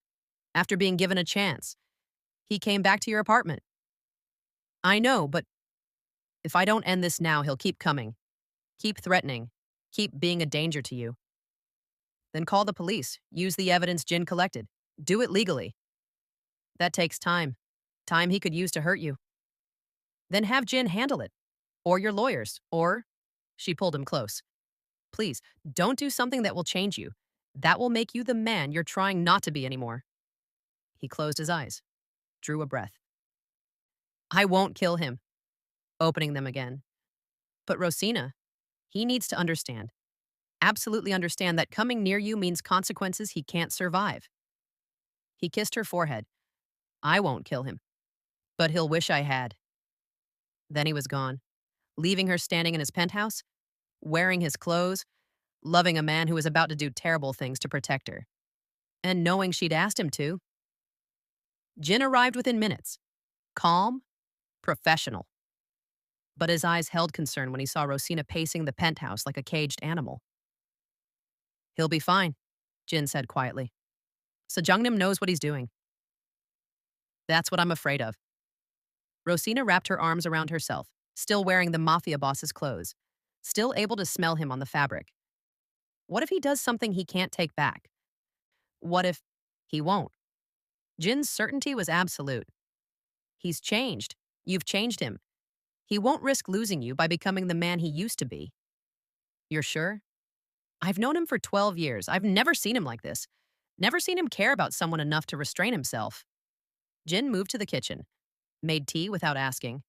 After being given a chance. He came back to your apartment. I know, but if I don't end this now, he'll keep coming. Keep threatening. Keep being a danger to you. Then call the police. Use the evidence Jin collected. Do it legally. That takes time. Time he could use to hurt you. Then have Jin handle it. Or your lawyers. Or... She pulled him close. Please, don't do something that will change you. That will make you the man you're trying not to be anymore. He closed his eyes, drew a breath. I won't kill him. Opening them again. But Rosina, he needs to understand. Absolutely understand that coming near you means consequences he can't survive. He kissed her forehead. I won't kill him. But he'll wish I had. Then he was gone, leaving her standing in his penthouse, wearing his clothes, loving a man who was about to do terrible things to protect her. And knowing she'd asked him to. Jin arrived within minutes. Calm, professional. But his eyes held concern when he saw Rosina pacing the penthouse like a caged animal. He'll be fine, Jin said quietly. Sejongnim knows what he's doing. That's what I'm afraid of. Rosina wrapped her arms around herself, still wearing the Mafia boss's clothes, still able to smell him on the fabric. What if he does something he can't take back? What if he won't? Jin's certainty was absolute. He's changed. You've changed him. He won't risk losing you by becoming the man he used to be. You're sure? I've known him for 12 years. I've never seen him like this. Never seen him care about someone enough to restrain himself. Jin moved to the kitchen, made tea without asking.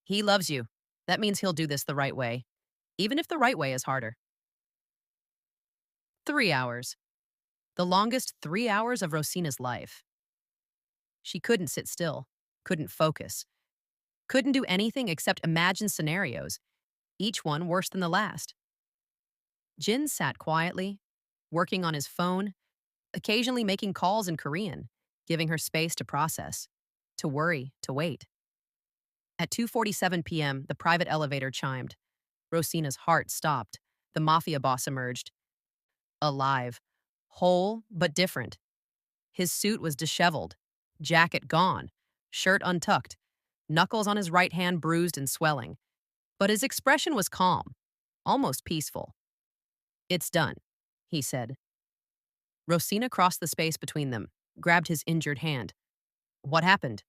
He loves you. That means he'll do this the right way, even if the right way is harder. 3 hours. The longest 3 hours of Rosina's life. She couldn't sit still, couldn't focus, couldn't do anything except imagine scenarios, each one worse than the last. Jin sat quietly, working on his phone, occasionally making calls in Korean, giving her space to process, to worry, to wait. At 2:47 p.m., the private elevator chimed. Rosina's heart stopped. The Mafia boss emerged. Alive, whole but different. His suit was disheveled, jacket gone, shirt untucked, knuckles on his right hand bruised and swelling. But his expression was calm, almost peaceful. It's done, he said. Rosina crossed the space between them, grabbed his injured hand. What happened?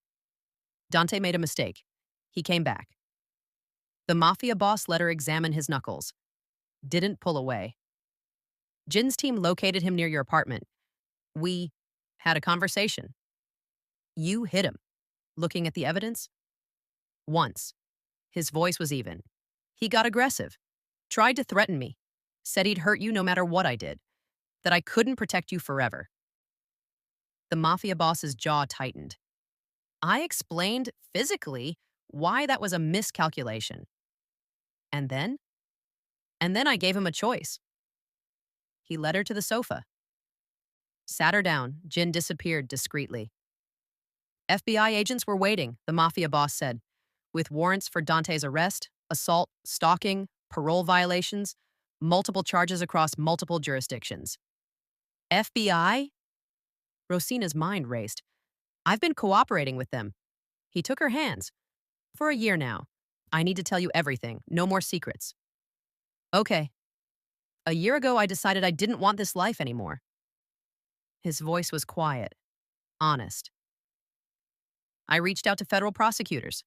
Dante made a mistake. He came back. The Mafia boss let her examine his knuckles. Didn't pull away. Jin's team located him near your apartment. We had a conversation. You hit him. Looking at the evidence? Once. His voice was even. He got aggressive. Tried to threaten me. Said he'd hurt you no matter what I did. That I couldn't protect you forever. The Mafia boss's jaw tightened. I explained physically why that was a miscalculation. And then? And then I gave him a choice. He led her to the sofa. Sat her down. Jin disappeared discreetly. FBI agents were waiting, the Mafia boss said, with warrants for Dante's arrest, assault, stalking, parole violations, multiple charges across multiple jurisdictions. FBI? Rosina's mind raced. I've been cooperating with them. He took her hands. For a year now. I need to tell you everything. No more secrets. Okay. A year ago, I decided I didn't want this life anymore. His voice was quiet, honest. I reached out to federal prosecutors,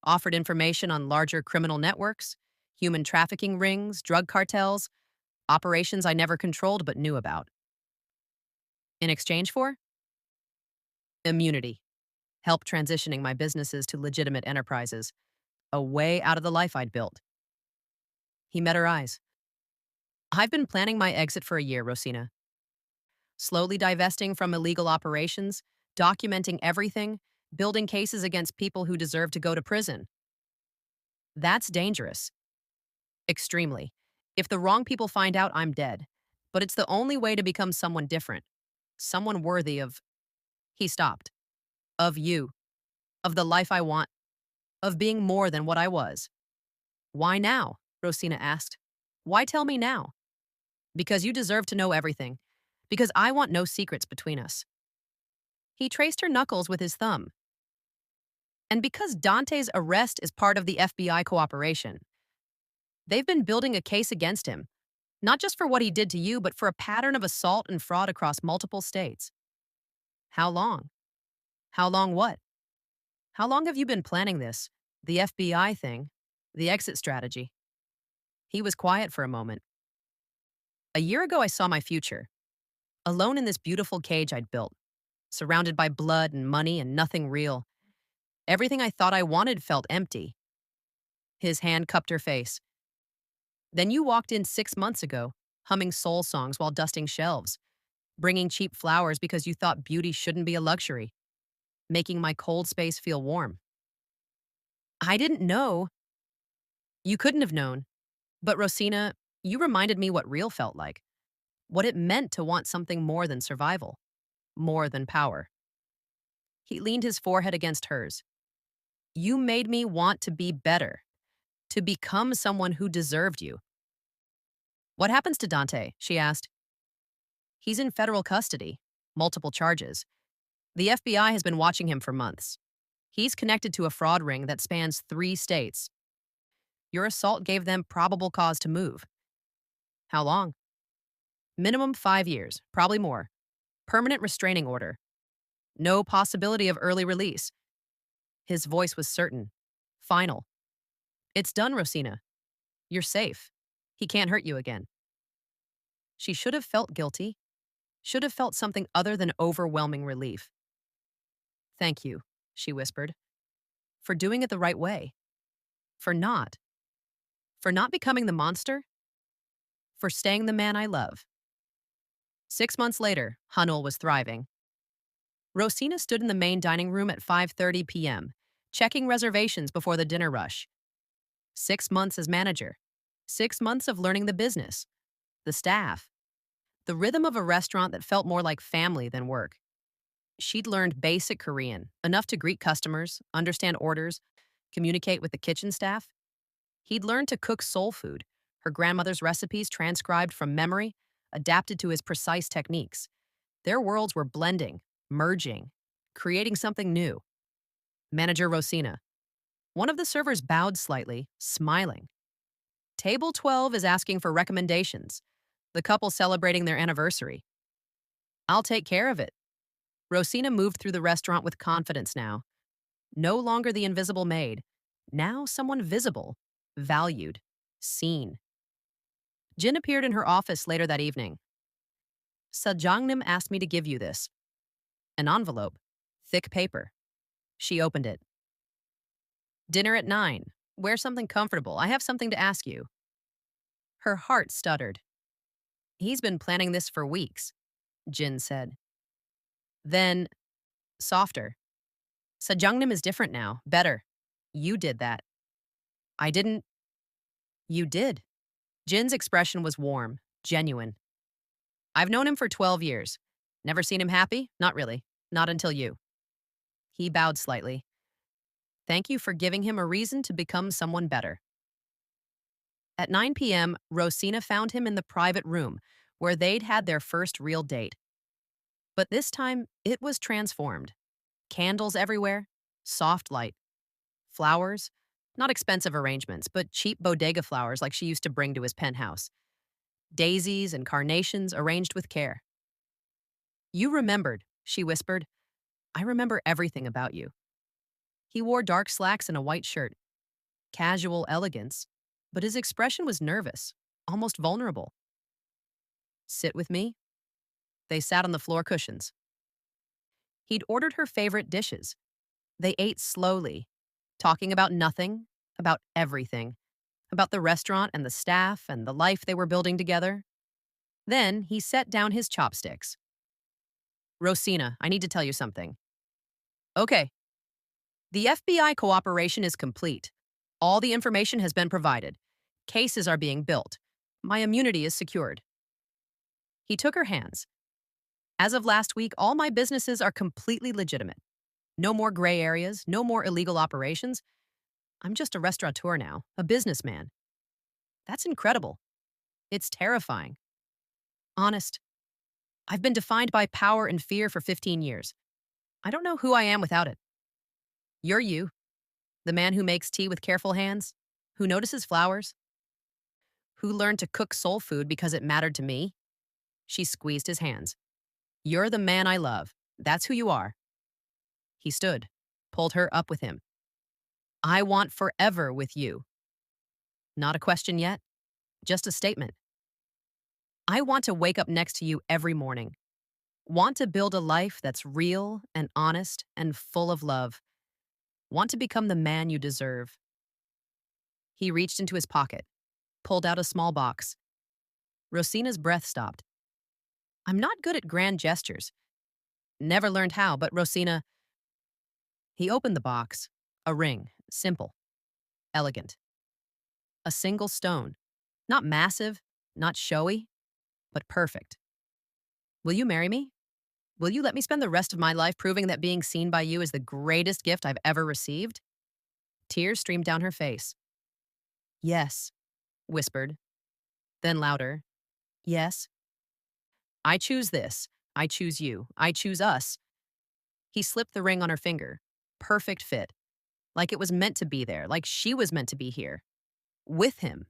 offered information on larger criminal networks, human trafficking rings, drug cartels, operations I never controlled but knew about. In exchange for? Immunity. Help transitioning my businesses to legitimate enterprises, a way out of the life I'd built. He met her eyes. I've been planning my exit for a year, Rosina. Slowly divesting from illegal operations, documenting everything, building cases against people who deserve to go to prison. That's dangerous. Extremely. If the wrong people find out, I'm dead. But it's the only way to become someone different. Someone worthy of... He stopped. Of you. Of the life I want. Of being more than what I was. Why now? Rosina asked. Why tell me now? Because you deserve to know everything. Because I want no secrets between us. He traced her knuckles with his thumb. And because Dante's arrest is part of the FBI cooperation, they've been building a case against him, not just for what he did to you, but for a pattern of assault and fraud across multiple states. How long? How long what? How long have you been planning this? The FBI thing? The exit strategy? He was quiet for a moment. A year ago, I saw my future, alone in this beautiful cage I'd built, surrounded by blood and money and nothing real. Everything I thought I wanted felt empty. His hand cupped her face. Then you walked in 6 months ago, humming soul songs while dusting shelves, bringing cheap flowers because you thought beauty shouldn't be a luxury, making my cold space feel warm. I didn't know. You couldn't have known. But Rosina, you reminded me what real felt like, what it meant to want something more than survival, more than power. He leaned his forehead against hers. You made me want to be better, to become someone who deserved you. What happens to Dante? She asked. He's in federal custody, multiple charges. The FBI has been watching him for months. He's connected to a fraud ring that spans 3 states. Your assault gave them probable cause to move. How long? Minimum 5 years, probably more. Permanent restraining order. No possibility of early release. His voice was certain. Final. It's done, Rosina. You're safe. He can't hurt you again. She should have felt guilty, should have felt something other than overwhelming relief. Thank you, she whispered, for doing it the right way. For not. For not becoming the monster. For staying the man I love. 6 months later, Hanul was thriving. Rosina stood in the main dining room at 5:30 p.m., checking reservations before the dinner rush. 6 months as manager. 6 months of learning the business, the staff, the rhythm of a restaurant that felt more like family than work. She'd learned basic Korean, enough to greet customers, understand orders, communicate with the kitchen staff. He'd learned to cook soul food, her grandmother's recipes transcribed from memory, adapted to his precise techniques. Their worlds were blending, merging, creating something new. Manager Rosina. One of the servers bowed slightly, smiling. Table 12 is asking for recommendations. The couple celebrating their anniversary. I'll take care of it. Rosina moved through the restaurant with confidence now. No longer the invisible maid. Now someone visible, valued, seen. Jin appeared in her office later that evening. Sajangnim asked me to give you this. An envelope. Thick paper. She opened it. Dinner at 9. Wear something comfortable. I have something to ask you. Her heart stuttered. He's been planning this for weeks, Jin said. Then, softer. Sajangnim is different now, better. You did that. I didn't. You did. Jin's expression was warm, genuine. I've known him for 12 years. Never seen him happy? Not really. Not until you. He bowed slightly. Thank you for giving him a reason to become someone better. At 9 p.m., Rosina found him in the private room where they'd had their first real date. But this time, it was transformed. Candles everywhere, soft light, flowers, not expensive arrangements, but cheap bodega flowers like she used to bring to his penthouse. Daisies and carnations arranged with care. You remembered, she whispered. I remember everything about you. He wore dark slacks and a white shirt. Casual elegance, but his expression was nervous, almost vulnerable. Sit with me. They sat on the floor cushions. He'd ordered her favorite dishes. They ate slowly, talking about nothing, about everything, about the restaurant and the staff and the life they were building together. Then he set down his chopsticks. Rosina, I need to tell you something. Okay. The FBI cooperation is complete. All the information has been provided. Cases are being built. My immunity is secured. He took her hands. As of last week, all my businesses are completely legitimate. No more gray areas, no more illegal operations. I'm just a restaurateur now, a businessman. That's incredible. It's terrifying. Honest, I've been defined by power and fear for 15 years. I don't know who I am without it. You're you, the man who makes tea with careful hands, who notices flowers, who learned to cook soul food because it mattered to me. She squeezed his hands. You're the man I love. That's who you are. He stood, pulled her up with him. I want forever with you. Not a question yet, just a statement. I want to wake up next to you every morning. Want to build a life that's real and honest and full of love. Want to become the man you deserve. He reached into his pocket, pulled out a small box. Rosina's breath stopped. I'm not good at grand gestures. Never learned how, but Rosina. He opened the box. A ring, simple, elegant. A single stone. Not massive, not showy, but perfect. Will you marry me? Will you let me spend the rest of my life proving that being seen by you is the greatest gift I've ever received? Tears streamed down her face. Yes, whispered. Then louder. Yes. I choose this. I choose you. I choose us. He slipped the ring on her finger. Perfect fit. Like it was meant to be there, like she was meant to be here. With him.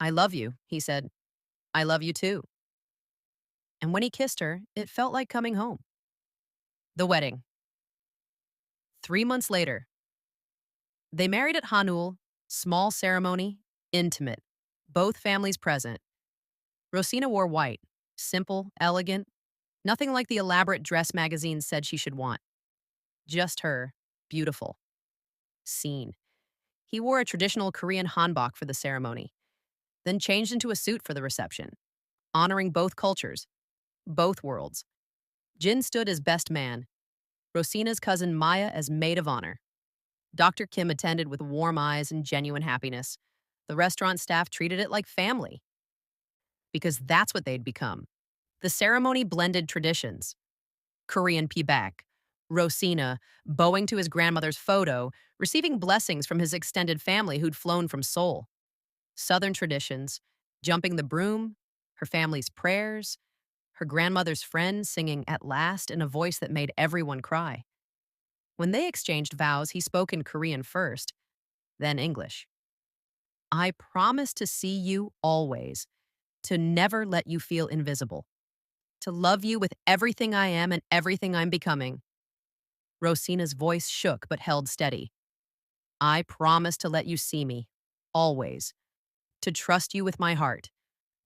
I love you, he said. I love you too. And when he kissed her, it felt like coming home. The wedding. 3 months later. They married at Hanul, small ceremony, intimate. Both families present. Rosina wore white, simple, elegant, nothing like the elaborate dress magazines said she should want. Just her, beautiful, seen. He wore a traditional Korean hanbok for the ceremony, then changed into a suit for the reception, honoring both cultures, both worlds. Jin stood as best man, Rosina's cousin Maya as maid of honor. Dr. Kim attended with warm eyes and genuine happiness. The restaurant staff treated it like family, because that's what they'd become. The ceremony blended traditions. Korean pibak, Rosina, bowing to his grandmother's photo, receiving blessings from his extended family who'd flown from Seoul. Southern traditions, jumping the broom, her family's prayers, her grandmother's friend singing At Last in a voice that made everyone cry. When they exchanged vows, he spoke in Korean first, then English. I promise to see you always, to never let you feel invisible, to love you with everything I am and everything I'm becoming. Rosina's voice shook but held steady. I promise to let you see me, always, to trust you with my heart,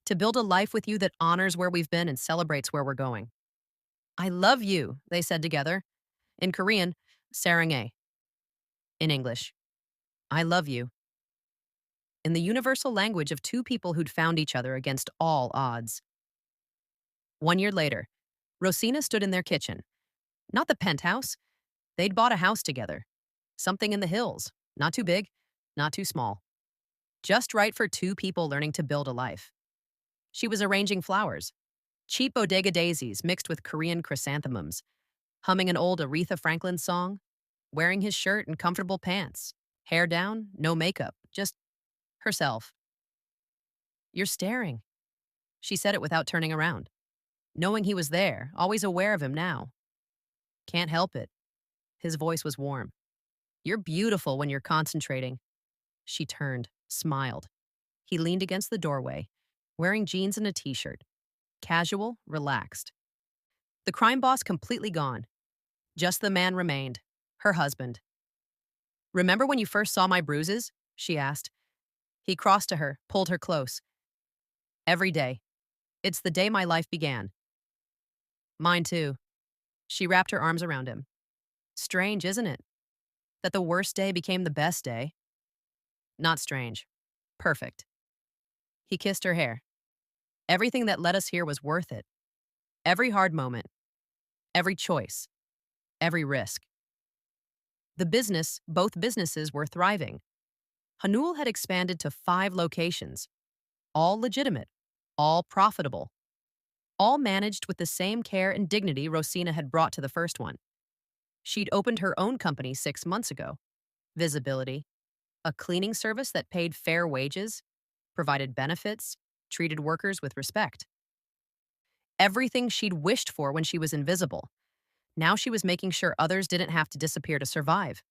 to build a life with you that honors where we've been and celebrates where we're going. I love you, they said together. In Korean, 사랑해. In English, I love you. In the universal language of two people who'd found each other against all odds. 1 year later, Rosina stood in their kitchen. Not the penthouse. They'd bought a house together. Something in the hills. Not too big, not too small. Just right for two people learning to build a life. She was arranging flowers. Cheap bodega daisies mixed with Korean chrysanthemums. Humming an old Aretha Franklin song. Wearing his shirt and comfortable pants. Hair down, no makeup, just herself. You're staring. She said it without turning around. Knowing he was there, always aware of him now. Can't help it. His voice was warm. You're beautiful when you're concentrating. She turned, smiled. He leaned against the doorway, wearing jeans and a t-shirt. Casual, relaxed. The crime boss completely gone. Just the man remained, her husband. Remember when you first saw my bruises? She asked. He crossed to her, pulled her close. Every day. It's the day my life began. Mine too. She wrapped her arms around him. Strange, isn't it? That the worst day became the best day. Not strange. Perfect. He kissed her hair. Everything that led us here was worth it. Every hard moment. Every choice. Every risk. Both businesses were thriving. Hanul had expanded to 5 locations. All legitimate. All profitable. All managed with the same care and dignity Rosina had brought to the first one. She'd opened her own company 6 months ago. Visibility. A cleaning service that paid fair wages, provided benefits, treated workers with respect. Everything she'd wished for when she was invisible. Now she was making sure others didn't have to disappear to survive.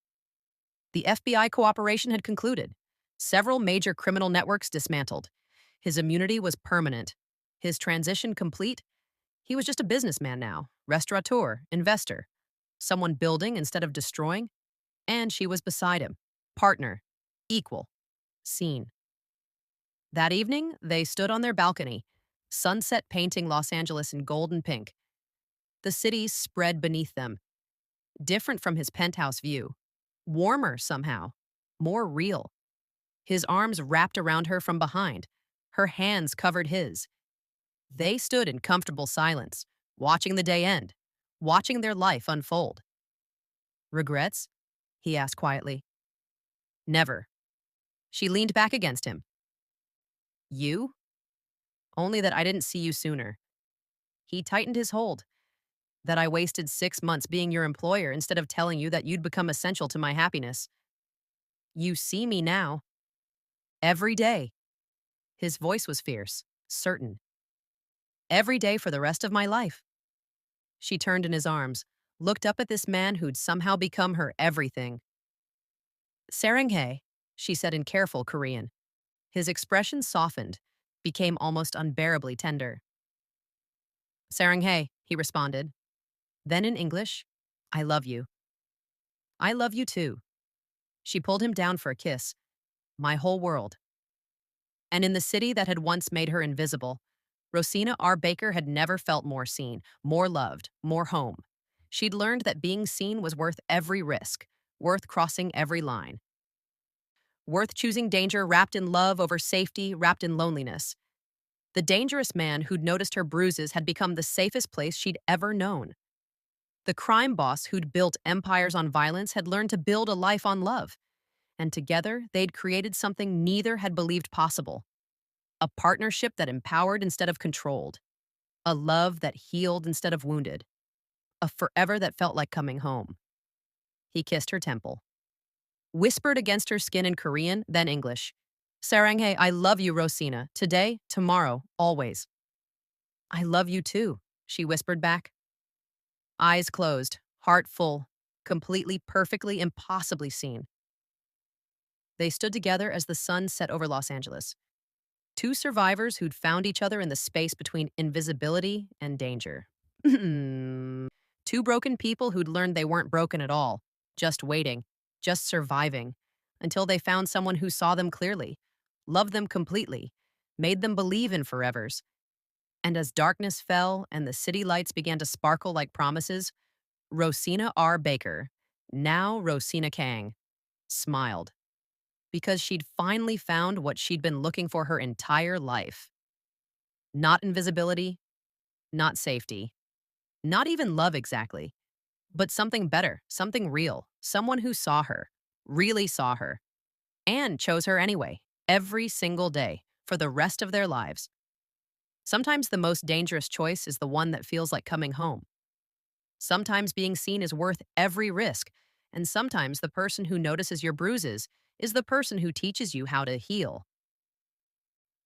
The FBI cooperation had concluded. Several major criminal networks dismantled. His immunity was permanent. His transition complete. He was just a businessman now, restaurateur, investor, someone building instead of destroying. And she was beside him, partner, equal, seen. That evening, they stood on their balcony, sunset painting Los Angeles in gold and pink. The city spread beneath them, different from his penthouse view, warmer somehow, more real. His arms wrapped around her from behind, her hands covered his. They stood in comfortable silence, watching the day end, watching their life unfold. Regrets? He asked quietly. Never. She leaned back against him. You? Only that I didn't see you sooner. He tightened his hold. That I wasted 6 months being your employer instead of telling you that you'd become essential to my happiness. You see me now. Every day. His voice was fierce, certain. Every day for the rest of my life. She turned in his arms, looked up at this man who'd somehow become her everything. Saranghae, she said in careful Korean. His expression softened, became almost unbearably tender. Saranghae, he responded. Then in English, I love you. I love you too. She pulled him down for a kiss. My whole world. And in the city that had once made her invisible, Rosina R. Baker had never felt more seen, more loved, more home. She'd learned that being seen was worth every risk, worth crossing every line. Worth choosing danger wrapped in love over safety, wrapped in loneliness. The dangerous man who'd noticed her bruises had become the safest place she'd ever known. The crime boss who'd built empires on violence had learned to build a life on love. And together, they'd created something neither had believed possible. A partnership that empowered instead of controlled. A love that healed instead of wounded. A forever that felt like coming home. He kissed her temple. Whispered against her skin in Korean, then English. Saranghae, I love you, Rosina. Today, tomorrow, always. I love you too, she whispered back. Eyes closed, heart full, completely, perfectly, impossibly seen. They stood together as the sun set over Los Angeles. Two survivors who'd found each other in the space between invisibility and danger. Two broken people who'd learned they weren't broken at all, just waiting, just surviving, until they found someone who saw them clearly, loved them completely, made them believe in forevers. And as darkness fell and the city lights began to sparkle like promises, Rosina R. Baker, now Rosina Kang, smiled. Because she'd finally found what she'd been looking for her entire life. Not invisibility, not safety, not even love exactly, but something better, something real, someone who saw her, really saw her, and chose her anyway, every single day, for the rest of their lives. Sometimes the most dangerous choice is the one that feels like coming home. Sometimes being seen is worth every risk, and sometimes the person who notices your bruises is the person who teaches you how to heal.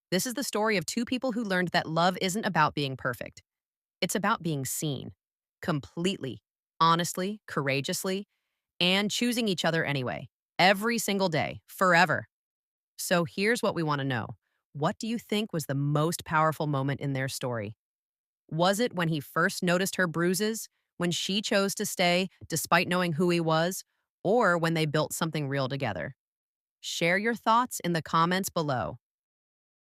This is the story of two people who learned that love isn't about being perfect. It's about being seen, completely, honestly, courageously, and choosing each other anyway, every single day, forever. So here's what we want to know. What do you think was the most powerful moment in their story? Was it when he first noticed her bruises, when she chose to stay despite knowing who he was, or when they built something real together? Share your thoughts in the comments below.